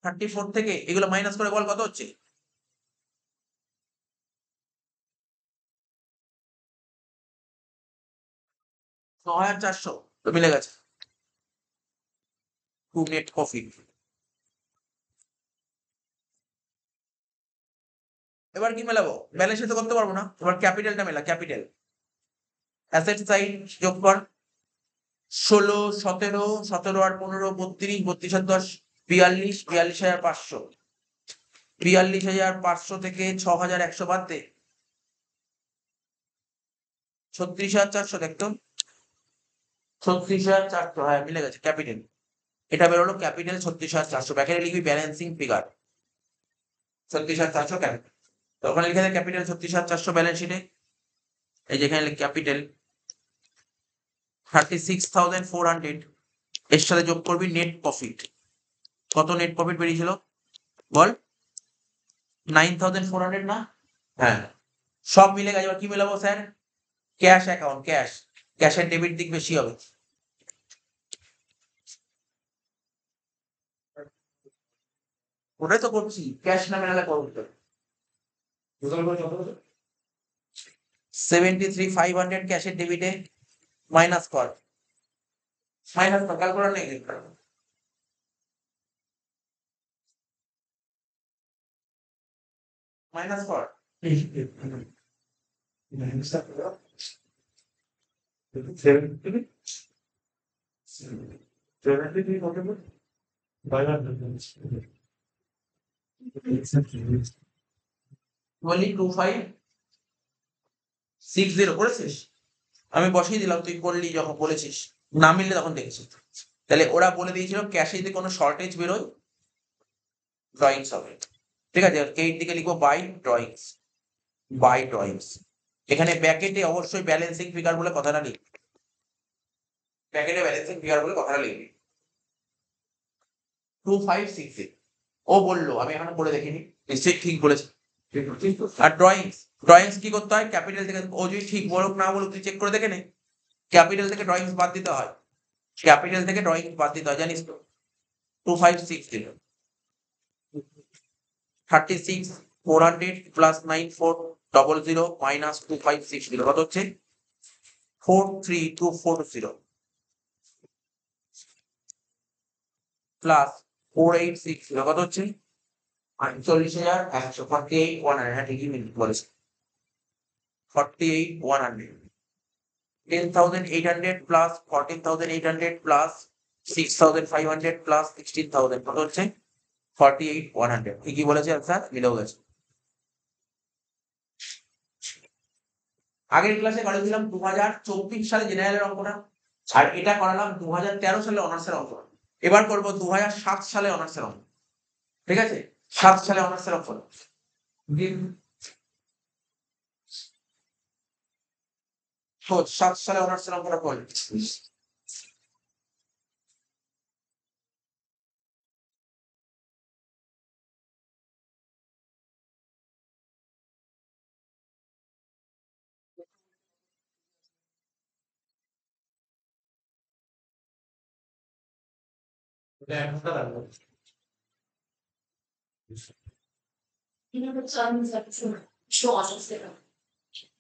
S1: 34 থেকে এগুলো মাইনাস করে বল কত হচ্ছে? 9,400, তো মিলে গেছে টু নেট প্রফিট। এবার কি মেলাবো? ব্যালেন্স শিট তো করতে পারবো না, এবার ক্যাপিটালটা মেলা। ক্যাপিটাল অ্যাসেট সাইড যোগ কর, 16 17 17 আর 15 32, 32 আর 10 42, 42,500, 42,500 থেকে 6,100 বাদ দে, 36,400। দেখতো 36,400, হ্যাঁ মিলে গেছে ক্যাপিটাল। এটা বেরোলো ক্যাপিটাল 36,400। ব্যাকেটে লিখবি ব্যালেন্সিং ফিগার 36,400 ক্যাপিটাল। তো ওখানে লিখে দেয় ক্যাপিটাল 36,400 ব্যালেন্স শিটে। এই যেখানে ক্যাপিটাল 36,400, এর সাথে যোগ করবি নেট প্রফিট। কত নেট প্রফিট বেরিয়েছিল বল? 9,400 না? হ্যাঁ, সব মিলে গেছে। এবার কি মেলাবো স্যার? ক্যাশ অ্যাকাউন্ট, ক্যাশের ডেবিট দিক বেশি হবে। ওটাই তো করছি, ক্যাশ না মেলালে করবো তো। 73,500 ক্যাশের ডেবিটে মাইনাস কর, কাল করার নেই, মাইনাস কর। বলি 2560 করেছিস? আমি বসিয়ে দিলাম, তুই করলি যখন বলেছিস, না মিললে তখন দেখেছিস। তাহলে ওরা বলে দিয়েছিল ক্যাশে যদি কোনো শর্টেজ বেরোয় ড্রয়িংস হবে। ঠিক আছে, এই দিকে লিখবো বাই ড্রয়িংস, বাই ড্রয়িংস। এখানে ব্যাকেটে অবশ্যই ব্যালেন্সিং ফিগার বলে কথাটা লিখবি, ব্যাকেটে ব্যালেন্সিং ফিগার বলে কথাটা লিখবি। 2560 ও বললো, আমি এখনো পড়ে দেখিনি, নিশ্চয়ই ঠিক বলেছে। আর ড্রয়িংস কি করতে হয়? ক্যাপিটাল থেকে, ও যদি ঠিক বলুক না বলুক তুই চেক করে দেখে নে, ক্যাপিটাল থেকে ড্রয়িংস বাদ দিতে হয়, ক্যাপিটাল থেকে ড্রয়িংস বাদ দিতে হয়, জানিস তো? 2560, 36,400 প্লাস 9400 মাইনাস 2560 কত হচ্ছে? 43240 প্লাস 4860 কত হচ্ছে? 48,100, 48,100। হ্যাঁ ঠিকই বলেছে, 48,100। 10,800 প্লাস 14,800 প্লাস 6,500 প্লাস 16,000 কত হচ্ছে? 48,100। ঠিকই বলেছে, আনসার মিলেও গেছে। আগের ক্লাসে করেছিলাম 2024 সালে জেনারেলের অঙ্কটা, আর এটা করালাম 2013 সালে অনার্সের অঙ্ক। এবার করবো 2007 সালে অনার্সের অঙ্ক। ঠিক আছে, 7 সালে অনার্সের অঙ্ক। 7 সালে অনার্সের অঙ্কটা করবো।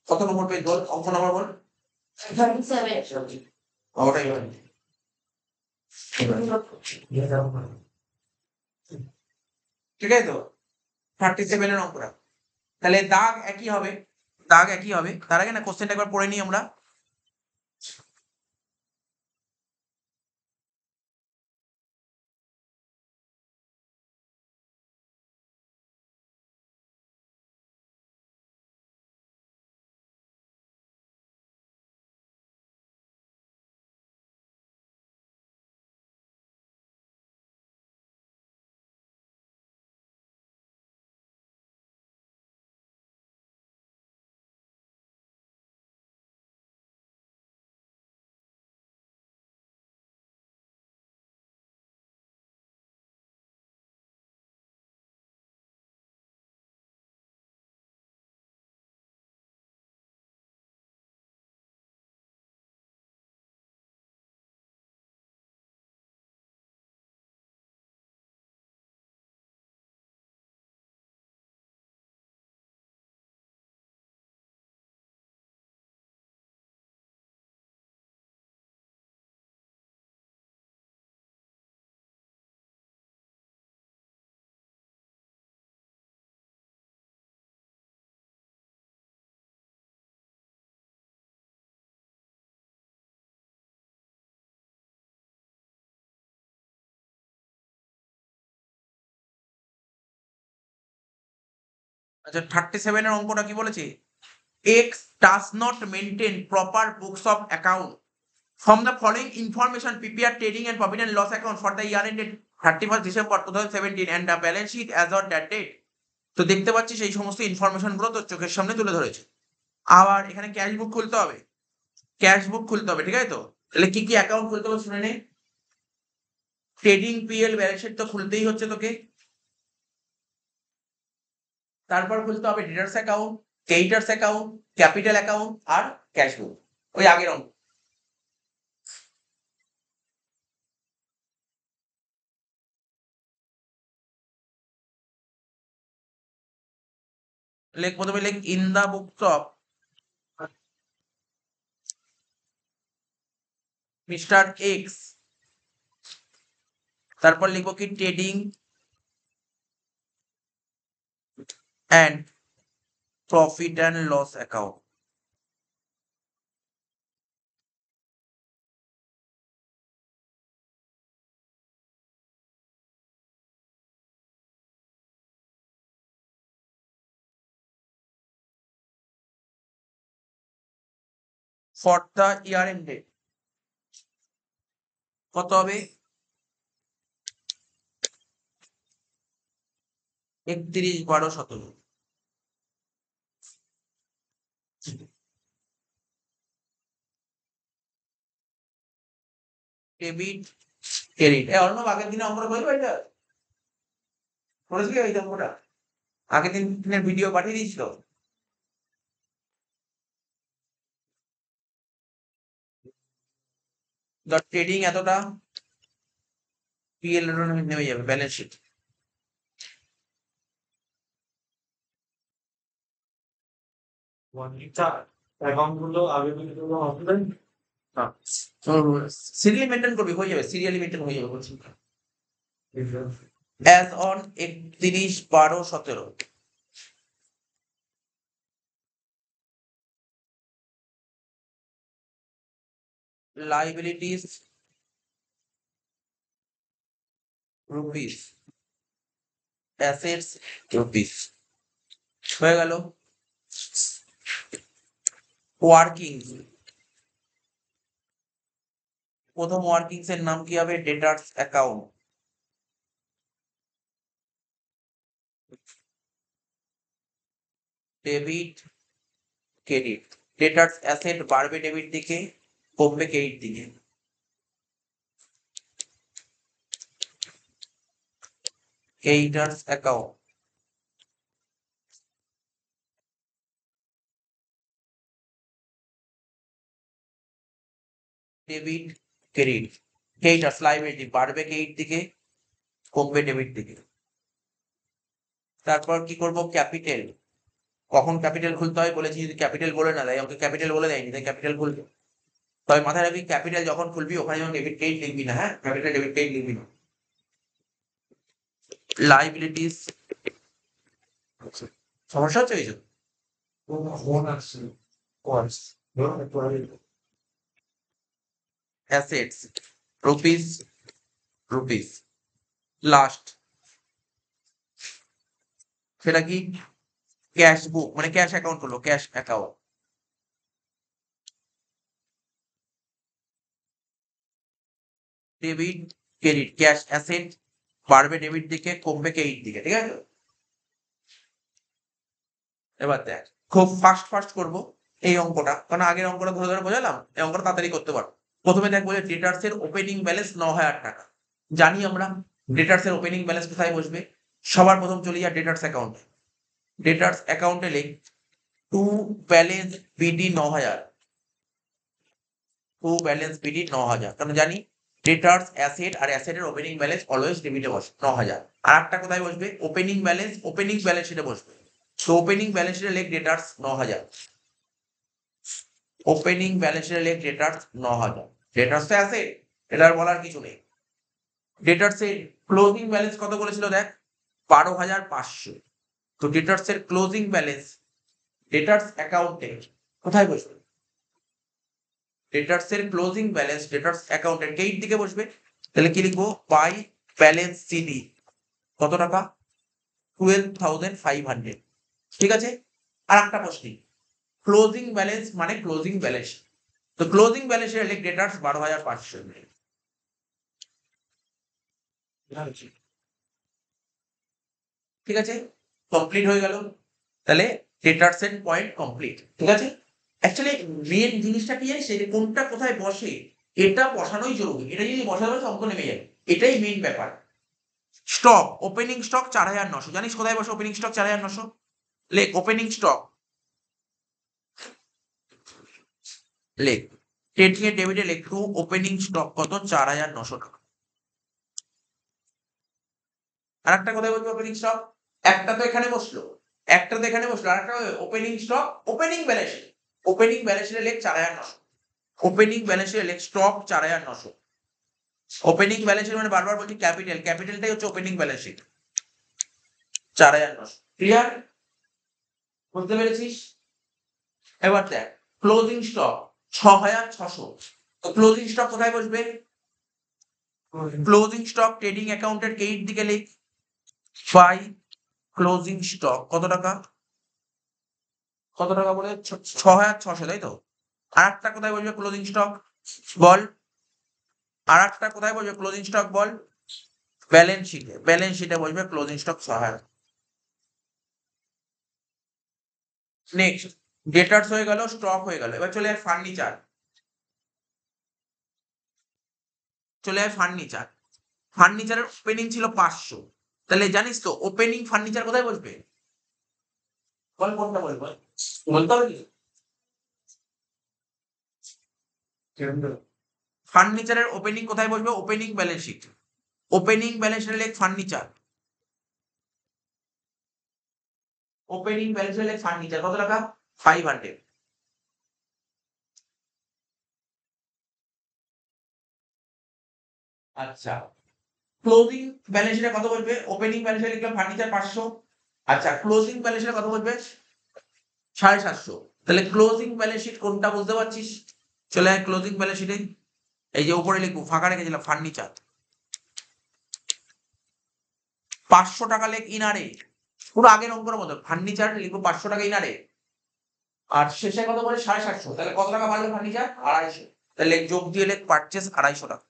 S1: কত নম্বর পেজ বল, অঙ্ক নম্বর বল। ওটাই বল। ঠিক আছে তো, 37 এর অঙ্কটা। তাহলে দাগ একই হবে, দাগ একই হবে। তার আগে না কোশ্চেনটা একবার পড়ে নিই আমরা। আচ্ছা 37 এর অঙ্কটা কি বলেছে? X does not maintain proper books of account from the following information prepare trading and profit and loss account for the year ended 31st December 2017 and the balance sheet as on that date. তো দেখতে পাচ্ছি সেই সমস্ত information গুলো তোর চোখের সামনে তুলে ধরেছে। আবার এখানে ক্যাশ বুক খুলতে হবে, ক্যাশ বুক খুলতে হবে, ঠিক আছে? তো তাহলে কি কি অ্যাকাউন্ট খুলতে হবে শুনে নে। ট্রেডিং পিএল ব্যালেন্স শিট তো খুলতেই হচ্ছে তোকে, তারপর খুলতে হবে debtors account, creditors account, capital account আর ক্যাশ বুক, ওই আগের অঙ্ক। লেখ প্রথমে লেখ in the books of mister X, তারপর লিখবো কি trading and profit and loss account. For the year এন্ডে কত হবে? 31/12/17। Debit credit. অর্ণব আগের দিনে অঙ্কটা করবে এটা? করেছিলি ওই অঙ্কটা? আগের দিনের ভিডিও পাঠিয়ে দিয়েছিল। ধর ট্রেডিং এতটা, পিএল নেমে যাবে ব্যালেন্স শিট। সিরিয়ালি মেনটেন করবি, হয়ে যাবে, সিরিয়ালি মেনটেন হয়ে যাবে বলছি। As on 31/12/17। Liabilities rupees, assets rupees, হয়ে গেল। ওয়ার্কিং, প্রথম ওয়ার্কিংস এর নাম কি হবে? ডেটার্স অ্যাকাউন্ট। ডেবিট ক্রেডিট, ডেটার্স অ্যাসেট বাড়বে ডেবিট দিকে, কমবে ক্রেডিট দিকে। Creditors account, debit credit, creditors liability বাড়বে ক্রেডিট দিকে, কমবে ডেবিট দিকে। তারপর কি করব? ক্যাপিটাল। কখন ক্যাপিটাল খুলতে হয় বলেছি, যদি ক্যাপিটাল বলে না দেয়, ওকে ক্যাপিটাল বলে দেয়নি, তাই ক্যাপিটাল খুলবে। তবে মাথায় রাখবি ক্যাপিটাল যখন খুলবি ওখানে যেমন ডেবিট ক্রেডিট লিখবি না, হ্যাঁ? ক্যাপিটাল ডেবিট ক্রেডিট লিখবি না। লাইবিলিটিস, সমস্যা হচ্ছে কিছু? অ্যাসেটস রুপিস রুপিস, লাস্ট সেটা কি? ক্যাশ বুক, মানে ক্যাশ অ্যাকাউন্ট হলো, cash account. Debit credit, cash asset বাড়বে ডেবিট দিকে, কমবে ক্রেডিট দিকে, ঠিক আছে? এবার দেখ, খুব ফাস্ট ফাস্ট করব এই অঙ্কটা, কারণ আগের অঙ্কটা ধরে ধরে বোঝালাম, এই অঙ্কটা তাড়াতাড়ি করতে পারবো। প্রথমে দেখ বলে ডেটার্স এর ওপেনিং ব্যালেন্স 9,000 টাকা। জানি আমরা ডেটার্স এর ওপেনিং ব্যালেন্স কোথায় বসবে। সবার প্রথম চলে যা ডেটার্স অ্যাকাউন্টে। ডেটার্স অ্যাকাউন্টে লিখ to balance BD 9,000, to balance BD 9,000, কারণ জানি ডেটার্স অ্যাসেট আর অ্যাসেটের ওপেনিং ব্যালেন্স অলওয়েজ ডেবিটে বসে 9,000। আর একটা কোথায় বসবে? ওপেনিং ব্যালেন্স, ওপেনিং ব্যালেন্স শিটে বসবে। তো ওপেনিং ব্যালেন্স শিটে লিখ ডেটার্স 9,000, ওপেনিং ব্যালেন্স শিটে লিখ ডেটার্স 9,000। ডেটার্স তো অ্যাসেট, এটা আর বলার কিছু নেই। ডেটার্স এর ক্লোজিং ব্যালেন্স কত বলেছিল দেখ? 12,500। তো ডেটার্স এর ক্লোজিং ব্যালেন্স ডেটার্স অ্যাকাউন্টে কোথায় বসবে? ডেটার্স এর ক্লোজিং ব্যালেন্স ডেটার্স অ্যাকাউন্টের ক্রেডিট দিকে বসবে। তাহলে কি লিখবো? বাই ব্যালেন্স সিডি কত টাকা? 12,500। ঠিক আছে। আর একটা প্রশ্ন, ক্লোজিং ব্যালেন্স মানে ক্লোজিং ব্যালেন্স। তো ক্লোজিং ব্যালেন্সের লেখ ডেটার্স 12,500। ঠিক আছে, কমপ্লিট হয়ে গেল। তাহলে ডেটার্সের পয়েন্ট কমপ্লিট। ঠিক আছে, অ্যাকচুয়ালি মেন জিনিসটা কি জানিস, যে কোনটা কোথায় বসে এটা বসানোই জরুরি। এটা যদি বসানো হয় অঙ্ক নেমে যাবে, এটাই মেন ব্যাপার। স্টক, ওপেনিং স্টক 4,900, জানিস কোথায় বসে ওপেনিং স্টক 4,900? লেখ ওপেনিং স্টক, লেখ ট্রেডিং এর ডেবিটে লেখ টু ওপেনিং স্টক কত, 4,900 টাকা। আর একটা কোথায় বলবো ওপেনিং স্টক, একটা তো এখানে বসলো, একটা তো এখানে বসলো, আর একটা opening stock opening balance, opening ব্যালেন্সের লেখ 4,900, ওপেনিং ব্যালেন্সের লেখ স্টক 4,900। ওপেনিং ব্যালেন্স শিট মানে বারবার বলছি ক্যাপিটাল, ক্যাপিটালটাই হচ্ছে ওপেনিং ব্যালেন্স শিট, 4,900। ক্লিয়ার, বুঝতে পেরেছিস? এবার দেখ ক্লোজিং স্টক 6,600। তো ক্লোজিং স্টক কোথায় বসবে? ক্লোজিং স্টক ট্রেডিং অ্যাকাউন্টের ক্রেডিট দিকে লিখ, বাই ক্লোজিং স্টক কত টাকা, কত টাকা বলে 6,600, তাই তো। আর একটা কোথায় বসবে ক্লোজিং স্টক বল, আর একটা কোথায় বসবে ক্লোজিং স্টক বল, ব্যালেন্স শিটে, ব্যালেন্স শিটে বসবে ক্লোজিং স্টক 6,000। নেক্সট ডেটার্স হয়ে গেল, স্টক হয়ে গেল, এবার চলে আয় ফার্নিচার, চলে আয় ফার্নিচার। ফার্নিচারের ওপেনিং ছিল 500, তাহলে জানিস তো ওপেনিং ফার্নিচার কোথায় বসবে? বল কোনটা বলবো, বলতে হবে কি? ফার্নিচারের ওপেনিং কোথায় বসবে? Opening balance sheet, opening balance লেখ ফার্নিচার, ওপেনিং ব্যালেন্স লেখ ফার্নিচার কত টাকা, 500। আচ্ছা, ক্লোজিং ব্যালেন্স শিটে কত বলবে? ওপেনিং ব্যালেন্স লিখলাম ফার্নিচার 500। আচ্ছা, ক্লোজিং ব্যালেন্স শিটে কত বলবে? 750। তাহলে ক্লোজিং ব্যালেন্স শিট কোনটা বুঝতে পারছিস? চলে আয় ক্লোজিং ব্যালেন্স শিটে, এই যে উপরে লিখবো, ফাঁকা রেখেছিলাম ফার্নিচার, 500 টাকা লেখ ইনারে, পুরো আগের অঙ্কের মতো ফার্নিচার লিখবো 500 টাকা ইনারে, আর শেষে কত বলে 750। তাহলে কত টাকা বাড়লো ফার্নিচার? 250। তাহলে যোগ দিয়ে লেখ পারচেস 250 টাকা।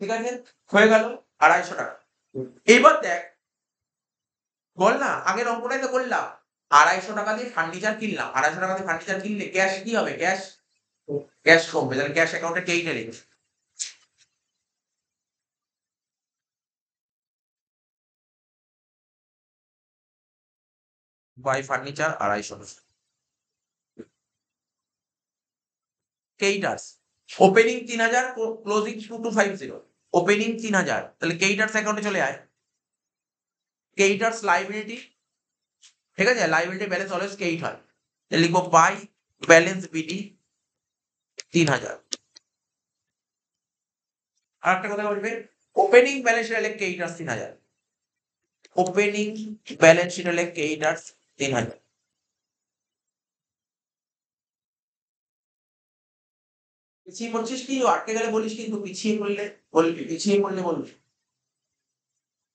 S1: ঠিক আছে, হয়ে গেল 250 টাকা। এইবার দেখ, বল না আগের অঙ্কটাই তো বললাম, 250 টাকা দিয়ে ফার্নিচার কিনলাম, 250 টাকা দিয়ে ফার্নিচার কিনলে ক্যাশ কি হবে? ক্যাশ, ক্যাশ কমবে, তাহলে ক্যাশ অ্যাকাউন্টে কেইটা লিখবে, বাই ফার্নিচার 250। কেইটার্স ওপেনিং 3,000, ক্লোজিং 2,250, ওপেনিং 3,000, তাহলে কেইটার্স অ্যাকাউন্টে চলে আয়। কেইটার্স লাইবিলিটি, ঠিক আছে, লাইবিলিটি ব্যালেন্স অলওয়েজ কেইট হয়, তাহলে লিখবো বাই ব্যালেন্স বিডি 3,000। আর একটা কথা বলবে, ওপেনিং ব্যালেন্স শিট লেখ কেইটার্স 3,000, ওপেনিং ব্যালেন্স শিট লেখ কেইটার্স 3,000। পিছিয়ে পড়ছিস কি? আটকে গেলে বলিস, কিন্তু পিছিয়ে পড়লে বলবি, পিছিয়ে পড়লে বলবি।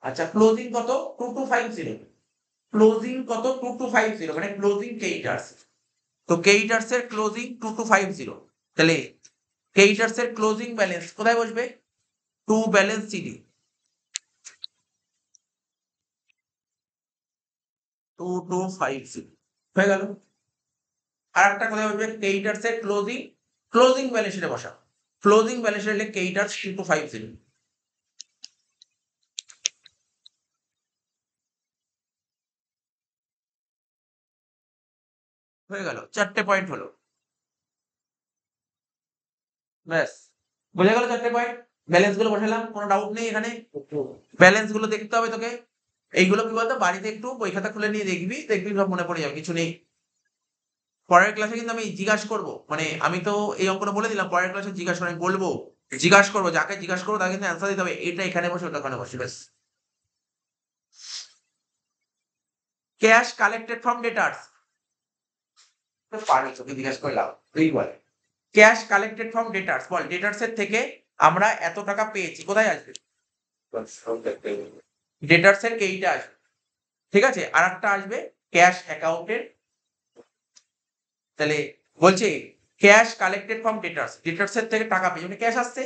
S1: আচ্ছা, ক্লোজিং কত? 2,250। ক্লোজিং কত? 2,250, মানে ক্লোজিং কেইটার্স। তো কেইটার্স এর ক্লোজিং 2,250, তাহলে কেইটার্স এর ক্লোজিং ব্যালেন্স কোথায় বসবে? টু ব্যালেন্স সিডি, 2,250 হয়ে গেল। আর একটা কোথায় বসবে? কেইটার্স এর ক্লোজিং, ক্লোজিং ব্যালেন্স শিটে বসা, ক্লোজিং ব্যালেন্স শিটে কেইটার্স 2,250 হয়ে গেল। 4টে পয়েন্ট হলো, ব্যাস বোঝা গেল 4টে পয়েন্ট। ব্যালেন্স গুলো বসালাম, কোনো ডাউট নেই এখানে। ব্যালেন্স গুলো দেখতে হবে তোকে, এইগুলো কি বলতো বাড়িতে একটু বই খাতা খুলে নিয়ে দেখবি, দেখবি সব মনে পড়ে যাবে, কিছু নেই। পরের ক্লাসে কিন্তু আমি জিজ্ঞাসা করবো, মানে আমি তো এই অঙ্কটা বলে দিলাম, পরের ক্লাসে জিজ্ঞাসা করে আমি বলবো, জিজ্ঞাসা করবো, যাকে জিজ্ঞাসা করবো তাকে কিন্তু অ্যান্সার দিতে হবে, এটা এখানে বসে ওটা ওখানে বসে, ব্যাস। ক্যাশ কালেক্টেড ফ্রম ডেটার্স, পারি তোকে জিজ্ঞাসা করলাম, তুই বল। ক্যাশ কালেক্টেড ফ্রম ডেটার্স, বল ডেটার্স এর থেকে আমরা এত টাকা পেয়েছি, কোথায় আসবে? ডেটার্স এর কেইটা আসবে, ঠিক আছে। আর একটা আসবে ক্যাশ অ্যাকাউন্টের, তাহলে বলছে ক্যাশ কালেক্টেড ফ্রম ডেটার্স, ডেটার্স এর থেকে টাকা পেয়ে ক্যাশ আসছে,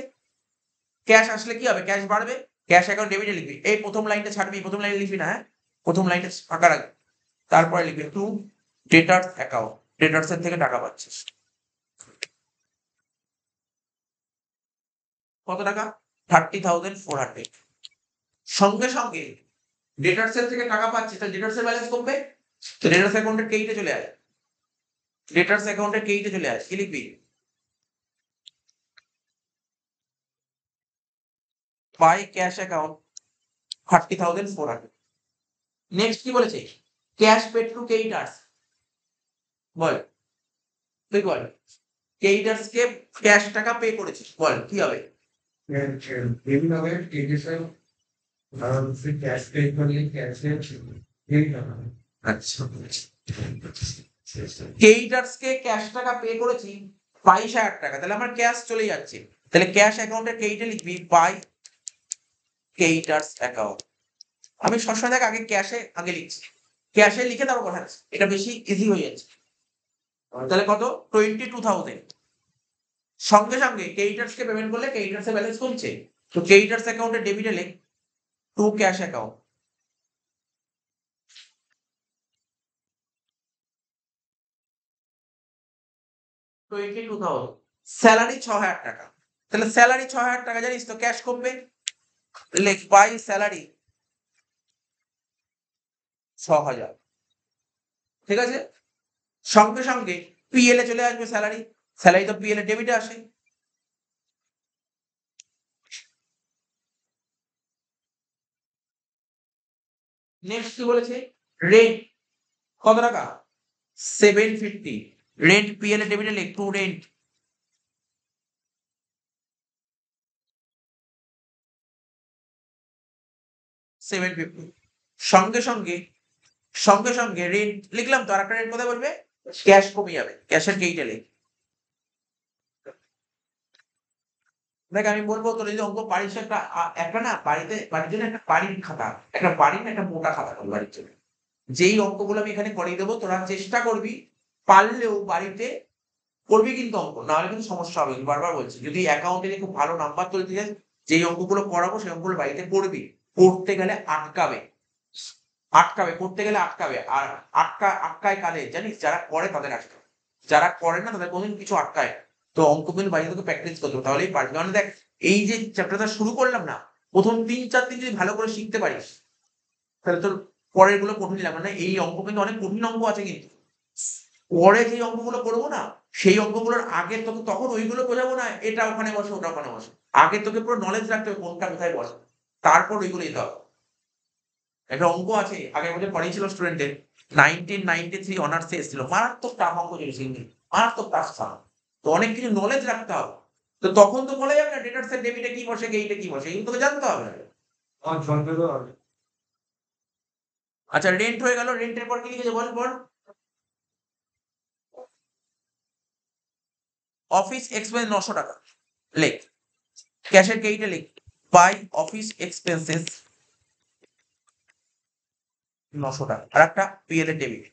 S1: ক্যাশ আসলে কি হবে? ক্যাশ বাড়বে, ক্যাশ অ্যাকাউন্ট ডেবিটে লিখবি, এই প্রথম লাইনটা ছাড়বি, প্রথম লাইনে লিখবি না, হ্যাঁ প্রথম লাইনটা ফাঁকা রাখবি, তারপরে লিখবি টু ডেটার্স অ্যাকাউন্ট, ডেটার্স এর থেকে টাকা পাচ্ছিস। কত টাকা? 30,400। সঙ্গে সঙ্গে ডেটার্স এর থেকে টাকা পাচ্ছি, তাহলে ডেটার্স এর ব্যালেন্স কমবে, তো ডেটার্স অ্যাকাউন্টের কেইটে চলে আসে, ডেটার্স অ্যাকাউন্টের কেইটে চলে আসে, কি লিখবি? By cash account 30,400। নেক্সট কি বলেছে? ক্যাশ পেড টু কেইটার্স, বল তুই বল, কেইটার্স কে ক্যাশ টাকা পে করেছিস, বল কি হবে? আচ্ছা, কেইটার্স কে ক্যাশ টাকা পে করেছি 22,000 টাকা, তাহলে আমার ক্যাশ চলে যাচ্ছে, তাহলে ক্যাশ অ্যাকাউন্টের কেইটে লিখবি বাই কেইটার্স অ্যাকাউন্ট। আমি সবসময় দেখ আগে ক্যাশে আগে লিখছি, ক্যাশে লিখে তারপর পাঠাচ্ছি, এটা বেশি ইজি হয়ে যাচ্ছে। তাহলে কত? 22,000। সঙ্গে সঙ্গে কেইটার্স কে পেমেন্ট করলে কেইটার্স এর ব্যালেন্স কমছে, তো কেইটার্স অ্যাকাউন্টে ডেবিটে লিখ টু ক্যাশ অ্যাকাউন্ট, 22,000। স্যালারি 6,000 টাকা, তাহলে স্যালারি 6,000 টাকা, জানিস তো ক্যাশ কমবে, লিখ বাই স্যালারি 6,000, ঠিক আছে। সঙ্গে সঙ্গে পিএল এ চলে আসবে স্যালারি, স্যালারি তো পিএল এ ডেবিটে আসে। নেক্সট কি বলেছে? রেন্ট কত টাকা? 750। রেন্ট পিএল এ ডেবিটে লিখ টু রেন্ট, সেভেন ফিফটি। সঙ্গে সঙ্গে সঙ্গে সঙ্গে রেন্ট লিখলাম, তো আর একটা রেন্ট কোথায় বলবে? ক্যাশ কমে যাবে, ক্যাশের কেইটে লিখ। দেখ আমি বলবো তোর যদি অঙ্ক পারিস, একটা না বাড়ির জন্য একটা বাড়ির খাতা, একটা বাড়ির না একটা মোটা খাতা কর বাড়ির জন্য, যেই অঙ্কগুলো আমি এখানে করিয়ে দেবো তোরা চেষ্টা করবি, পারলেও বাড়িতে করবি কিন্তু অঙ্ক, না হলে কিন্তু সমস্যা হবে। বারবার বলছি, যদি অ্যাকাউন্টে খুব ভালো নাম্বার তুলতে চাস, যেই অঙ্কগুলো করাবো সেই অঙ্কগুলো বাড়িতে করবি, করতে গেলে আটকাবে, আটকাবে করতে গেলে আটকাবে, আর আটকায় কাদের জানিস? যারা করে তাদের আটকাবে, যারা করে না তাদের কোনোদিন কিছু আটকায় না। তো অঙ্ক কিন্তু বাড়িতে তোকে প্র্যাকটিস করতে হবে, তাহলেই পারবি। কারণ দেখ এই যে চ্যাপ্টারটা শুরু করলাম না, প্রথম 3-4 দিন যদি ভালো করে শিখতে পারিস, তাহলে তোর পরের গুলো কঠিন লাগবে না। এই অঙ্ক কিন্তু অনেক কঠিন অঙ্ক আছে, কিন্তু পরে যে অঙ্কগুলো করবো না, সেই অঙ্কগুলোর আগে তোকে তখন ওইগুলো বোঝাবো না, এটা ওখানে বসে ওটা ওখানে বসে, আগে তোকে পুরো নলেজ রাখতে হবে কোনটা কোথায় বসে, তারপর ওইগুলো দিতে হবে। একটা অঙ্ক আছে আগের বছর পড়িয়েছিল স্টুডেন্টদের, 1993 অনার্সে এসেছিল, মারাত্মক টাফ অঙ্ক ছিল সেদিন, মারাত্মক টাফ ছিল। তো অনেক কিছু নলেজ রাখতে হবে, তো তখন তো বলা যাবে না ডেটার্স এর ডেবিটে কি বসে গেইটে কি বসে, এগুলো তোকে জানতে হবে। আচ্ছা রেন্ট হয়ে গেল, রেন্টের পর কি লিখেছে বল বল? অফিস এক্সপেন্স 900 টাকা, লেখ ক্যাশের গেইটে লিখ বাই অফিস এক্সপেন্সেস 900 টাকা, আর একটা পিএল এর ডেবিট।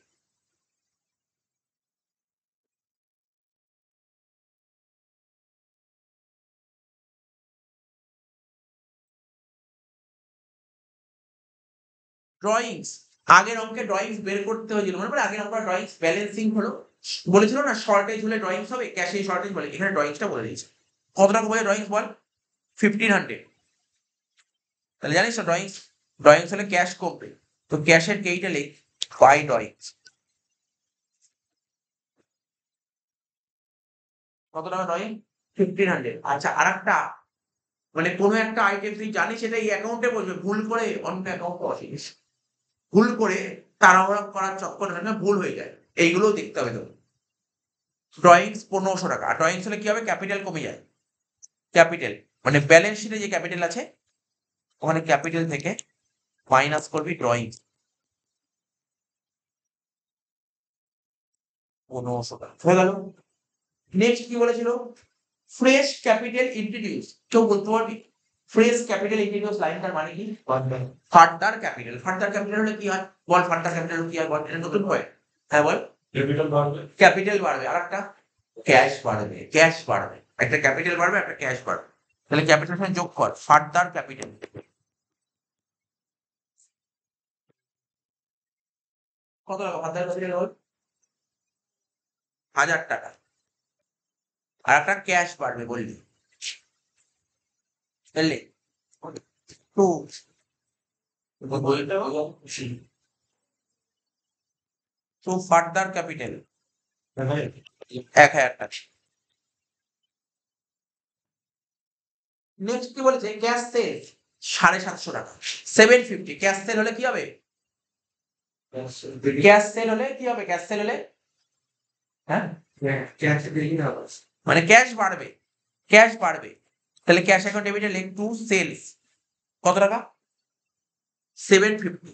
S1: ড্রয়িংস, আগের অঙ্কে ড্রয়িংস বের করতে হয়েছিল, মনে পড়ে? আগের অঙ্ক ড্রয়িংস ব্যালেন্সিং হলো, বলেছিল না শর্টেজ হলে ড্রয়িংস হবে, ক্যাশে শর্টেজ বলে, এখানে ড্রয়িংসটা বলে দিয়েছে। কত টাকা বলে ড্রয়িংস বল? 1,500। তাহলে জানিস না ড্রয়িংস, ড্রয়িংস হলে ক্যাশ কমবে, তো ক্যাশের কেইটা লিখ বাই ড্রয়িংস। কত টাকা ড্রয়িং? 1,500। আচ্ছা আর একটা, মানে কোনো একটা আইটেম তুই জানিস সেটা এই অ্যাকাউন্টে বসবে, ভুল করে অন্য অ্যাকাউন্টে বসিস, ভুল করে তাড়াহুড়া করার চক্করে না ভুল হয়ে যায়, এইগুলোও দেখতে হবে তোকে। ড্রয়িংস 1,500 টাকা, আর ড্রয়িংস হলে কি হবে? ক্যাপিটাল কমে যায়, ক্যাপিটাল মানে ব্যালেন্স শিটে যে ক্যাপিটাল আছে ওখানে ক্যাপিটাল থেকে মাইনাস করবি ড্রয়িংস, 1,500 টাকা হয়ে গেল। নেক্সট কি বলেছিল? ফ্রেশ ক্যাপিটাল ইন্ট্রোডিউস, কেউ বলতে পারবি ফ্রেশ ক্যাপিটাল ইন্ট্রোডিউস লাইনটার মানে কি? Further capital. ফার্দার ক্যাপিটাল হলে কি হয় বল? ফার্দার ক্যাপিটাল কি হয় বল? এটা নতুন পয়েন্ট। হ্যাঁ বল। ক্যাপিটাল বাড়বে, ক্যাপিটাল বাড়বে, আর একটা ক্যাশ বাড়বে, ক্যাশ বাড়বে, একটা ক্যাপিটাল বাড়বে একটা ক্যাশ বাড়বে। তাহলে ক্যাপিটাল সঙ্গে যোগ কর ফার্দার ক্যাপিটাল। কত টাকা ফার্দার ক্যাপিটাল হল? 1000 টাকা। আর একটা ক্যাশ বাড়বে বললি, বুঝলি? টু ফার্দার ক্যাপিটাল 1000 টাকা। নেক্সট কি বলেছে? ক্যাশ সেল 750 টাকা, 750। ক্যাশ সেল হলে কি হবে? ক্যাশ সেল হলে কি হবে? ক্যাশ সেল হলে হ্যাঁ মানে ক্যাশ বাড়বে, ক্যাশ বাড়বে। তাহলে ক্যাশ অ্যাকাউন্ট ডেবিটে লিখ টু সেলস কত টাকা? 750।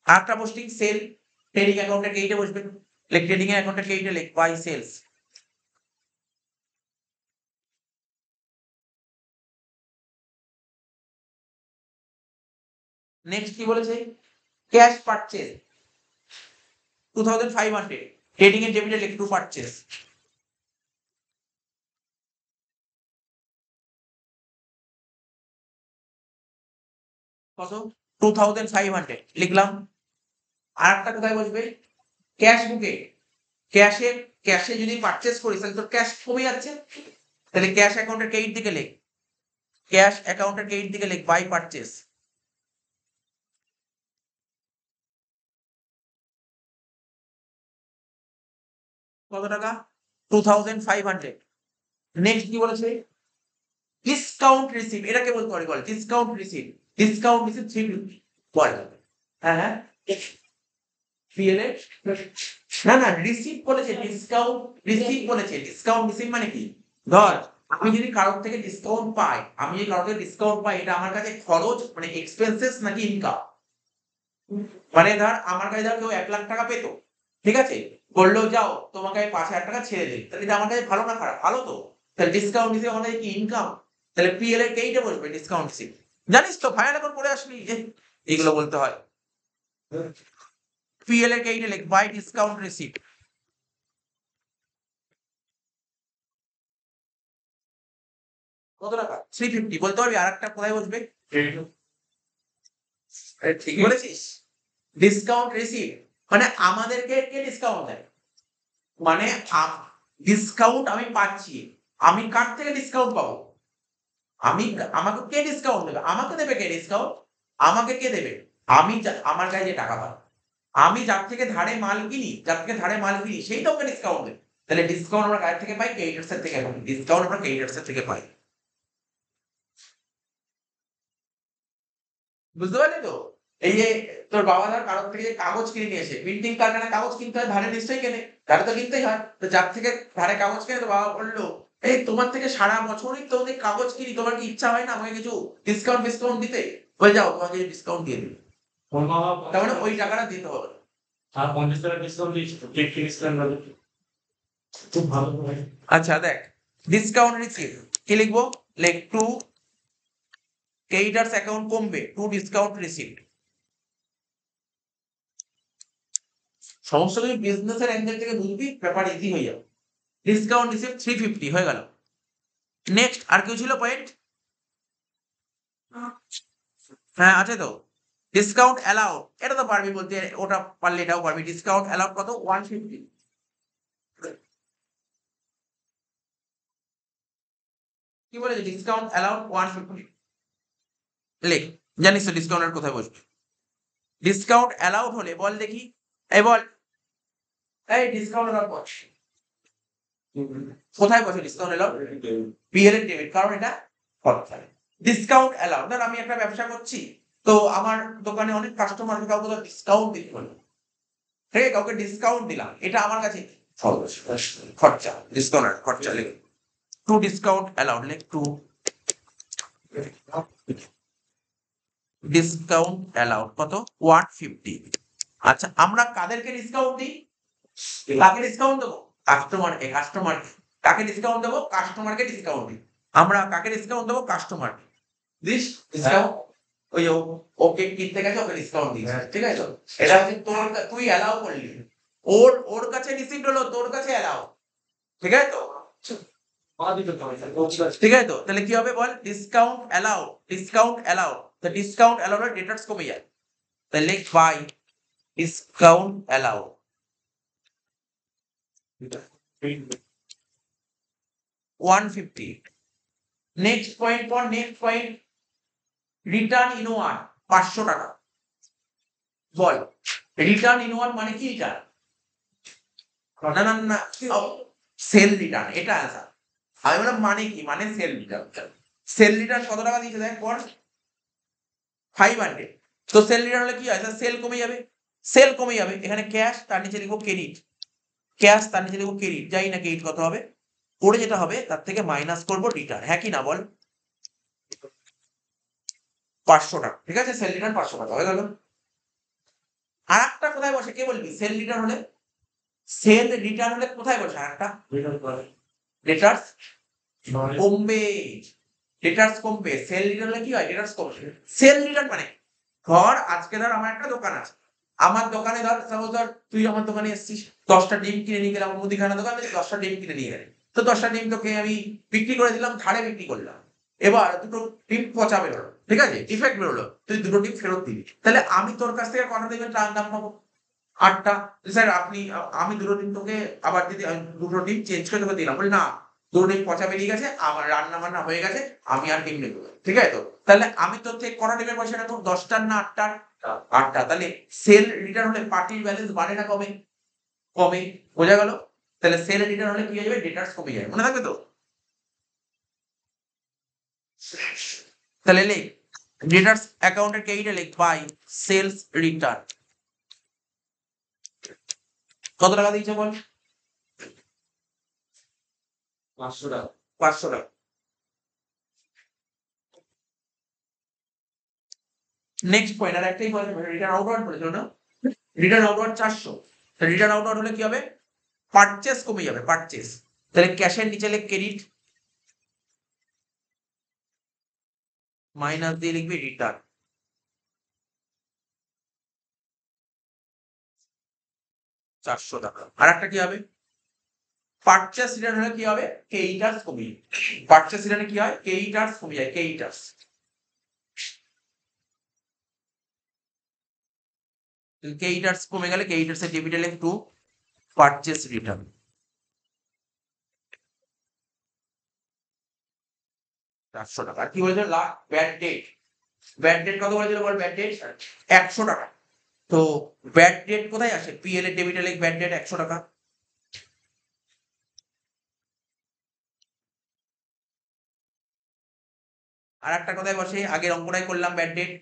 S1: আরেকটা পোস্টিং সেল ট্রেডিং অ্যাকাউন্টের এইটা বসবে, লিখ ট্রেডিং এর অ্যাকাউন্টের এইটা লিখ বাই সেলস। নেক্সট কি বলেছে? ক্যাশ পারচেজ 2500, ট্রেডিং এর ডেবিটে লিখ টু পারচেজ। কত? 2500 লিখলাম। আর একটা কোথায় বসবে? ক্যাশ বুকে। ক্যাশে, ক্যাশে যদি পারচেজ করিস তাহলে তোর ক্যাশ কমে যাচ্ছে, তাহলে ক্যাশ অ্যাকাউন্টের ক্রেডিট দিকে লিখ, ক্যাশ অ্যাকাউন্টের ক্রেডিট দিকে লিখ বাই পারচেজ। কত টাকা? 2500। নেক্সট কি বলেছে? ডিসকাউন্ট রিসিভ, এটাকে বলতে পারি বল ডিসকাউন্ট রিসিভ। ডিসকাউন্ট রিসিভ 350 বল। হ্যাঁ হ্যাঁ পিএলএ না না রিসিভ বলেছে, ডিসকাউন্ট রিসিভ বলেছে। ডিসকাউন্ট রিসিভ মানে কি? ধর আমি যদি কারোর থেকে ডিসকাউন্ট পাই, আমি যদি কারোর থেকে ডিসকাউন্ট পাই, এটা আমার কাছে খরচ মানে এক্সপেন্সেস নাকি ইনকাম? মানে ধর আমার কাছে ধর কেউ 1 লাখ টাকা পেতো, ঠিক আছে, বললো যাও তোমাকে আমি 5000 টাকা ছেড়ে দিই, তাহলে এটা আমার কাছে ভালো না খারাপ? ভালো তো। তাহলে ডিসকাউন্ট রিসিভ আমার কাছে কি ইনকাম? তাহলে পিএল এর কেইটা বসবে ডিসকাউন্ট রিসিভ। জানিস তো ফাইনাল এখন পড়ে আসলি এগুলো বলতে হয়। পিএল এর কেইটা লিখ বাই ডিসকাউন্ট রিসিভ। কত টাকা? 350 বলতে পারবি? আর একটা কোথায় বসবে? ঠিক বলেছিস। ডিসকাউন্ট রিসিভ মানে আমাদেরকে কে ডিসকাউন্ট দেয়, মানে ডিসকাউন্ট আমি পাচ্ছি। আমি কার থেকে ডিসকাউন্ট পাবো? আমি, আমাকে কে ডিসকাউন্ট দেবে? আমাকে দেবে কে ডিসকাউন্ট? আমাকে কে দেবে? আমি আমার কাছে যে টাকা পাই, আমি যার থেকে ধারে মাল কিনি, যার থেকে ধারে মাল কিনি সেই তো আমাকে ডিসকাউন্ট দেবে। তাহলে ডিসকাউন্ট আমরা কার থেকে পাই? ক্রেডিটার্স এর থেকে পাই। ডিসকাউন্ট আমরা ক্রেডিটার্স এর থেকে পাই। বুঝতে পারলি তো? এই যে তোর বাবা ধর কারোর থেকে যে কাগজ কিনে নিয়ে এসে, প্রিন্টিং কারখানায় কাগজ কিনতে হয়, ধারে নিশ্চয়ই কেনে, ধারে তো কিনতেই হয়। তো যার থেকে ধারে কাগজ কেনে, তো বাবা বললো এই তোমার থেকে সারা বছরই তোমাদের কাগজ কিনি, তোমার কি ইচ্ছা হয় না আমাকে কিছু ডিসকাউন্ট ডিসকাউন্ট দিতে? বলে যাও তোমাকে ডিসকাউন্ট দিয়ে দিই। তার মানে ওই টাকাটা দিতে হবে। আর 50 টাকা ডিসকাউন্ট দিয়েছি তো, কেক ডিসকাউন্ট হবে। খুব ভালো হয়। আচ্ছা দেখ, ডিসকাউন্ট রিসিভ কি লিখবো? লেখ টু ক্রেডিটার্স অ্যাকাউন্ট কমবে, টু ডিসকাউন্ট রিসিভ। সমস্ত কিছু বিজনেসের অ্যাঙ্গেল থেকে বুঝবি, ব্যাপার ইজি হয়ে যাবে। ডিসকাউন্ট রিসিভ 350 হয়ে গেল। নেক্সট আর কেউ ছিল পয়েন্ট? হ্যাঁ আছে তো। ডিসকাউন্ট অ্যালাউড, এটা তো পারবি বলতে, ওটা পারলে এটাও পারবি। ডিসকাউন্ট অ্যালাউড কত? 150। কি বলেছে? ডিসকাউন্ট অ্যালাউড 150 লেখ। জানিস তো ডিসকাউন্টের কোথায় বসবে? ডিসকাউন্ট অ্যালাউড হলে বল দেখি, এই বল, এই ডিসকাউন্ট অ্যালাউড বল কোথায় বসে? ডিসকাউন্ট অ্যালাউড পিএল এর ডেবিট, কারণ এটা খরচা। ডিসকাউন্ট অ্যালাউড, ধর আমি একটা ব্যবসা করছি, তো আমার দোকানে অনেক কাস্টমারকে কাউকে ডিসকাউন্ট দিতে হলো, ঠিক আছে, কাউকে ডিসকাউন্ট দিলাম, এটা আমার কাছে খরচা। ডিসকাউন্ট খরচা লেখ টু ডিসকাউন্ট অ্যালাউড, লেখ টু ডিসকাউন্ট অ্যালাউড কত? 150। আচ্ছা আমরা কাদেরকে ডিসকাউন্ট দিই? কাকে ডিসকাউন্ট দেবো? কাস্টমারকে। কাস্টমারকে কাকে ডিসকাউন্ট দেবো? কাস্টমারকে ডিসকাউন্ট দিই। আমরা কাকে ডিসকাউন্ট দেবো? কাস্টমার। দিস ডিসকাউন্ট ওই যে ওকে কিনতে গেছে ওকে ডিসকাউন্ট দিস, ঠিক আছে? এটা হচ্ছে তোর তুই অ্যালাউ করলি, ওর কাছে রিসিপ্ট হলো, তোর কাছে অ্যালাউ, ঠিক আছে তো? ঠিক আছে তো? তাহলে কি হবে বল? Discount allow, discount allow. তো ডিসকাউন্ট অ্যালাউ এর ডেটার্স কমে যায়, তাহলে by discount allow 150। Next point পর নেক্সট পয়েন্ট, রিটার্ন ইনওয়ার্ড 500 টাকা। বল রিটার্ন ইনওয়ার্ড মানে কি? রিটার্ন না না না সেল রিটার্ন, এটা আনসার। আমি বললাম মানে কি? মানে সেল রিটার্ন। সেল রিটার্ন কত টাকা দিয়েছে দেখ পর, 500। তো সেল রিটার্ন হলে কি হয়? সেল কমে যাবে, সেল কমে যাবে। এখানে ক্যাশ, তার নিচে লিখবো ক্রেডিট, ক্যাশ তার নিচে লিখবো ক্রেডিট, জানি না ক্রেডিট কত হবে, করে যেটা হবে তার থেকে মাইনাস করবো রিটার্ন। হ্যাঁ কি না বল? 500 টাকা, ঠিক আছে? সেল রিটার্ন 500 টাকা হয়ে গেল। আর একটা কোথায় বসে কে বলবি? সেল রিটার্ন হলে, সেল রিটার্ন হলে কোথায় বসে? আর একটা ডেটার্স কমবে, ডেটার্স কমবে। সেল রিটার্ন হলে কি হয়? ডেটার্স কমবে। সেল রিটার্ন মানে ধর আজকে ধর আমার একটা দোকান আছে, আমার দোকানে ধর সাপোজ ধর তুই আমার দোকানে এসেছিস, 10টা ডিম কিনে নিয়ে গেলাম, মুদিখানা দোকান থেকে 10টা ডিম কিনে নিয়ে গেলে, তো 10টা ডিম তোকে আমি বিক্রি করে দিলাম, ধারে বিক্রি করলাম। এবার দুটো ডিম পচা বেরোলো, ঠিক আছে? ডিফেক্ট বেরোলো, তুই দুটো ডিম ফেরত দিবি, তাহলে আমি তোর কাছ থেকে কটা ডিমের দাম পাবো? 8টা। স্যার আপনি আমি দুটো ডিম তোকে আবার যদি দুটো ডিম চেঞ্জ করে তোকে দিলাম, বলি না দুটো ডিম পচা বেরিয়ে গেছে, আমার রান্না বান্না হয়ে গেছে, আমি আর ডিম নেবো, ঠিক আছে তো? তাহলে আমি তোর থেকে কটা ডিমের পয়সা নেবো? 10টার না 8টার? 8টা। তাহলে সেল রিটার্ন হলে পার্টির ব্যালেন্স বাড়ে না কমে? কমে। বোঝা গেল? তাহলে সেল রিটার্ন হলে কি হয়ে যাবে? ডেটার্স কমে যাবে, মনে থাকবে তো? তাহলে লিখ ডেটার্স অ্যাকাউন্টের ক্রেডিটে লিখ বাই সেলস রিটার্ন। কত টাকা দিয়েছে বল? 500 টাকা। 500 টাকা। নেক্সট পয়েন্ট আর একটাই পয়েন্ট, রিটার্ন আউটওয়ার্ড বলেছিল না? Return outward 400। রিটার্ন আউটওয়ার্ড হলে কি হবে? পারচেস কমে যাবে, পারচেস। তাহলে ক্যাশের নিচে লিখ ক্রেডিট, মাইনাস দিয়ে লিখবি রিটার্ন, 400 টাকা। আর একটা কি হবে? পারচেস রিটার্ন হলে কি হবে? ক্রেডিটার্স কমে যাবে। পারচেস রিটার্নে কি হয়? ক্রেডিটার্স কমে যায়, ক্রেডিটার্স। ক্রেডিটার্স কমে গেলে ক্রেডিটার্স এর ডেবিটে লিখ টু পারচেস রিটার্ন, 400 টাকা। আর কি বলেছিল? Last bad date, bad date কত বলেছিল বল? ব্যাড ডেট 100 টাকা। তো ব্যাড ডেট কোথায় আসে? পিএল এর ডেবিটে লিখ ব্যাড ডেট 100 টাকা। আর একটা কোথায় বসে? আগের অঙ্কটাই করলাম, ব্যাড ডেট।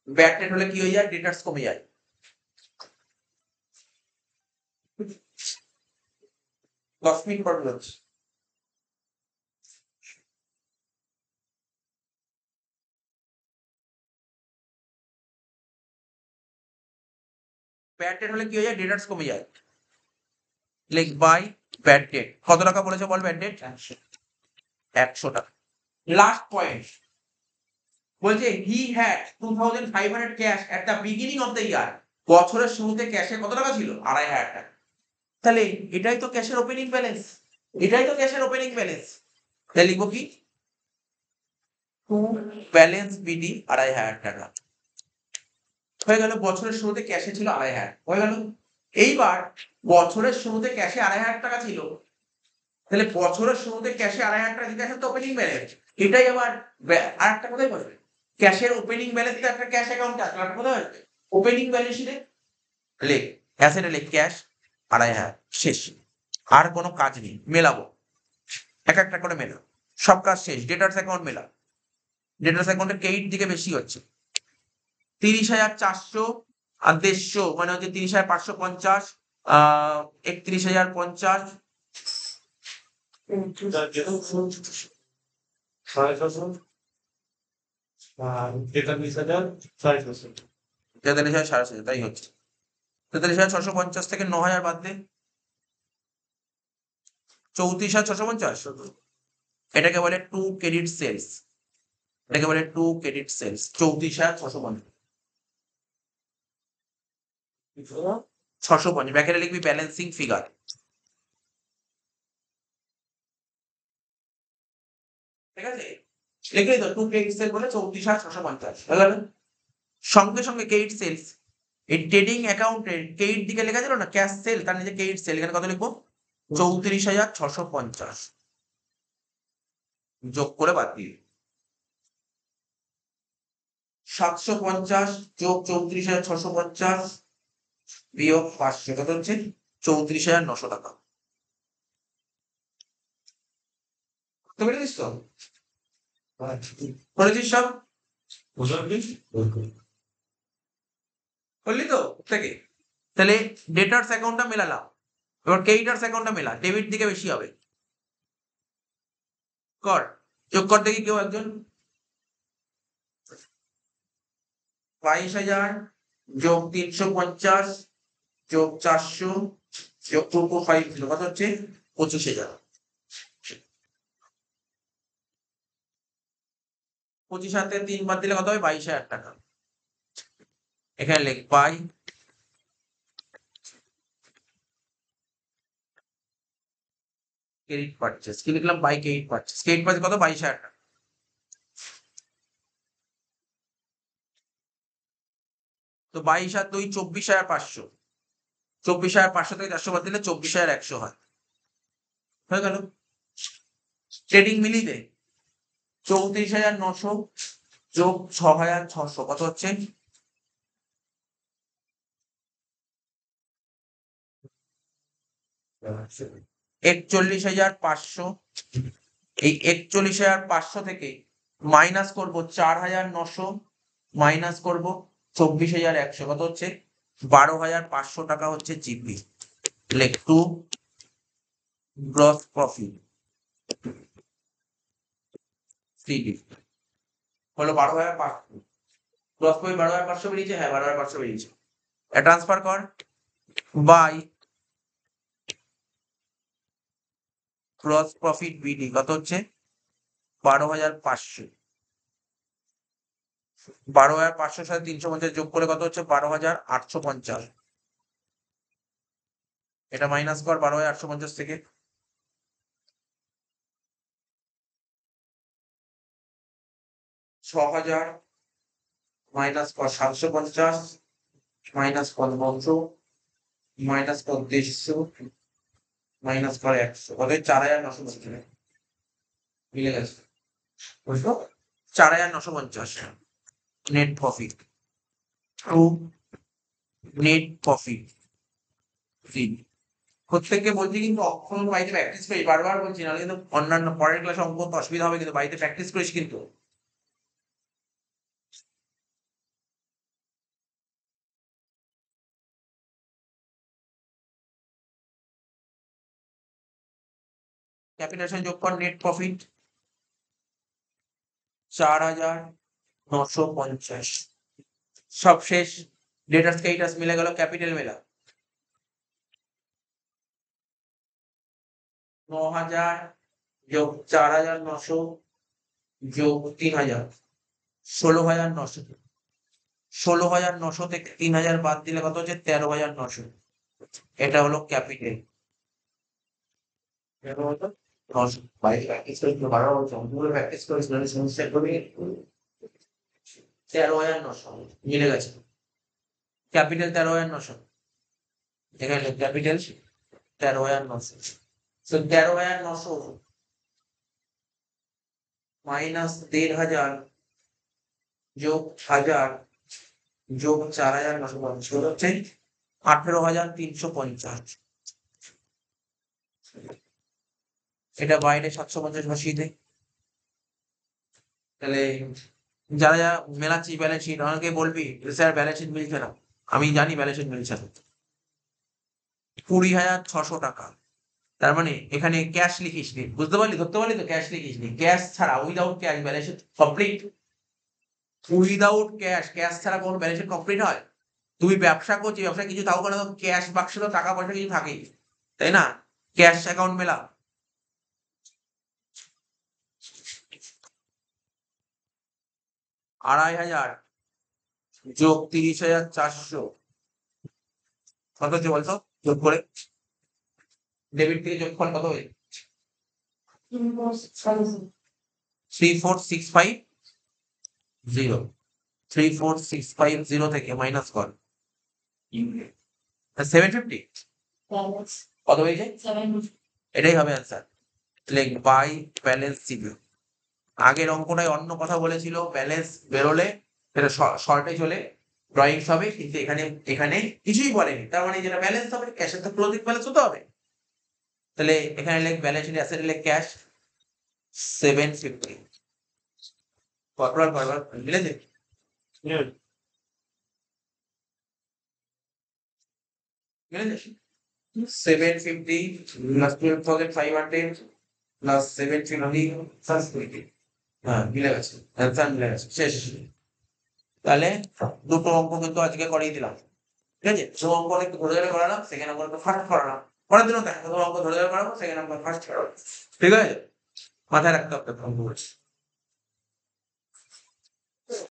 S1: ব্যাড ডেট হলে কি হয়ে যায়? ডেটার্স কমে যায়। দশ মিনিট পর বলছি। ব্যাড ডেট হলে কি হয়ে যায়? ডেটার্স কমে যায়। লিখ বাই ব্যাড ডেট। কত টাকা বলেছে বল? ব্যাড ডেট 100 টাকা। লাস্ট পয়েন্ট বলছে he had 2500 cash at the beginning of the year. বছরের শুরুতে ক্যাশে কত টাকা ছিল? 2500 টাকা। তাহলে এটাই তো ক্যাশের ওপেনিং ব্যালেন্স, এটাই তো ক্যাশের ওপেনিং ব্যালেন্স। তাহলে লিখবো কি? টু ব্যালেন্স বিডি 2500 টাকা। হয়ে গেল। বছরের শুরুতে ক্যাশে ছিল 2500, হয়ে গেল। এইবার বছরের শুরুতে ক্যাশে 2500 টাকা ছিল, তাহলে বছরের শুরুতে ক্যাশে 2500 টাকা দিতে আসে তো ওপেনিং ব্যালেন্স। এটাই আবার আর একটা কোথায় বসবে? ক্যাশের ওপেনিং ব্যালেন্স তো একটা ক্যাশ অ্যাকাউন্ট আছে, একটা কোথায় আসবে? ওপেনিং ব্যালেন্স শিটে লেখ, অ্যাসেটে লেখ ক্যাশ 2500, শেষ। আর কোনো কাজ নেই, মেলাবো এক একটা করে মেলা, সব কাজ শেষ। ডেটার্স অ্যাকাউন্ট মেলা, ডেটার্স অ্যাকাউন্টের ক্রেডিট দিকে বেশি হচ্ছে 30,400 আর 150, মানে হচ্ছে 30,550, 31,050, 43,650, তাই হচ্ছে। 43,650 থেকে 9,000 বাদ দে, 34,650, এটাকে বলে টু ক্রেডিট সেলস, এটাকে বলে টু ক্রেডিট সেলস 34,650 ব্যাকেটে লিখবি ব্যালেন্সিং ফিগার। ঠিক আছে, লিখলি তো টু ক্রেডিট সেল বলে 34,650 হয়ে গেল। সঙ্গে সঙ্গে ক্রেডিট সেলস, এই ট্রেডিং অ্যাকাউন্টের ক্রেডিট দিকে লেখা ছিল না ক্যাশ সেল, তার নিচে ক্রেডিট সেল, এখানে কত লিখবো 34,650 যোগ করে বাদ দিয়ে 750 যোগ 34,650 বিয়োগ 500 কত হচ্ছে 34,900 টাকা। বুঝতে পেরেছিস তো? করেছিস সব? বললি তো থেকে, তাহলে ডেটার্স অ্যাকাউন্টটা মেলালাম, এবার ক্রেডিটার্স অ্যাকাউন্টটা মেলা, ডেবিট দিকে বেশি হবে। কর, যোগ কর দেখি কেউ একজন। 22,000 যোগ 350 যোগ 400 যোগ 225 ছিল কত হচ্ছে 25,000। 25 হাতে 3 বাদ দিলে কত হবে 22,000 টাকা। এখানে লিখ বাই ক্রেডিট পারচেস, কি লিখলাম by credit purchase, credit purchase কত 22,000 টাকা। তো 22 আর 2 24,500, 24,500 থেকে 400 বাদ দিলে 24,100 হয়, হয়ে গেল। ট্রেডিং মিলিয়ে দে 34,900 যোগ 6,600 কত হচ্ছে 41,500। এই 41,500 থেকে মাইনাস করব 4,900, মাইনাস করব 24,100 কত হচ্ছে 12,500 টাকা হচ্ছে জিপি। লেখ টু গ্রস প্রফিট সিডি হলো 12,500, গ্রস প্রফিট 12,500 বেরিয়েছে, হ্যাঁ 12,500 বেরিয়েছে। ট্রান্সফার কর বাই গ্রস প্রফিট বিডি কত হচ্ছে 12,500, 12,500 সাথে 350 যোগ করে কত হচ্ছে 12,850। এটা মাইনাস কর 12,850 থেকে, 6,000 মাইনাস কর 750 মাইনাস কর 900 মাইনাস কর 150 মাইনাস কর 100 কত 4,950 মিলে গেছে, বুঝলো 4,950 net profit two net profit. প্রত্যেককে বলছি কিন্তু অক্ষর বাড়িতে প্র্যাকটিস করিস, বারবার বলছি, নাহলে কিন্তু অন্যান্য পরের ক্লাসে অঙ্ক করতে অসুবিধা হবে, কিন্তু বাড়িতে প্র্যাকটিস করিস কিন্তু। ক্যাপিটাল যোগ কর নেট প্রফিট 4,950, সব শেষ। ডেটার্স ক্রেডিটার্স মিলে গেল, ক্যাপিটাল মেলা 9,000 যোগ 4,900 যোগ 3,000 16,900, 16,900 থেকে 3,000 বাদ দিলে কত হচ্ছে 13,900। এটা হলো ক্যাপিটাল। 13,900 মিলে গেছে, ক্যাপিটাল 13,900, এখানে ক্যাপিটাল 13,900, 13,900 মাইনাস 1,500 যোগ 1,000 যোগ 4,950 হচ্ছে 18,350। এটা বাইরে 750 বসিয়ে দেয়। তাহলে যারা যারা মেলাচ্ছি ব্যালেন্স শিট, অনেকে বলবি স্যার ব্যালেন্স শিট মিলছে না, আমি জানি ব্যালেন্স শিট মিলছে না। 20,600 টাকা, তার মানে এখানে ক্যাশ লিখিস নি, বুঝতে পারলি, ধরতে পারলি তো, ক্যাশ লিখিস নি, ক্যাশ ছাড়া without cash balance sheet complete. Without cash, cash ছাড়া কোনো ব্যালেন্স শিট কমপ্লিট হয়? তুমি ব্যবসা করছিস, ব্যবসা কিছু থাকুক না, ক্যাশ বাক্সে তো টাকা পয়সা কিছু থাকেই, তাই না? ক্যাশ অ্যাকাউন্ট মেলা, 2,500 যোগ 30,400 কত হচ্ছে বলতো? যোগ করে ডেবিট থেকে যোগ ফল কত হয়েছে? 34,650 34,650 থেকে মাইনাস কর 750 কত হয়েছে? এটাই হবে অ্যান্সার। তাহলে বাই ব্যালেন্স ছিল। আগের অঙ্কটায় অন্য কথা বলেছিল, ব্যালেন্স বেরোলে সেটা শর্টে চলে ড্রয়িংস হবে, কিন্তু এখানে এখানে কিছুই বলেনি। তার মানে যেটা ব্যালেন্স হবে, ক্যাশের তো ক্লোজিং ব্যালেন্স হতে হবে। তাহলে এখানে লেখ ব্যালেন্স শিট অ্যাসেট লেখ ক্যাশ 750 কতবার কয়বার মিলেছে? মিলেছে 750 প্লাস 12,500 প্লাস 750 হ্যাঁ মিলে গেছে, অ্যান্সার মিলে গেছে, শেষ। তাহলে দুটো অঙ্ক কিন্তু আজকে করিয়ে দিলাম, ঠিক আছে? প্রথম অঙ্ক একটু ধরে ধরে করালাম, সেকেন্ড অঙ্ক একটু ফাস্ট করালাম। পরের দিনও দেখ, প্রথম অঙ্ক ধরে ধরে করাবো, সেকেন্ড অঙ্ক ফাস্ট করাবো, ঠিক আছে? মাথায় রাখতে হবে অঙ্ক।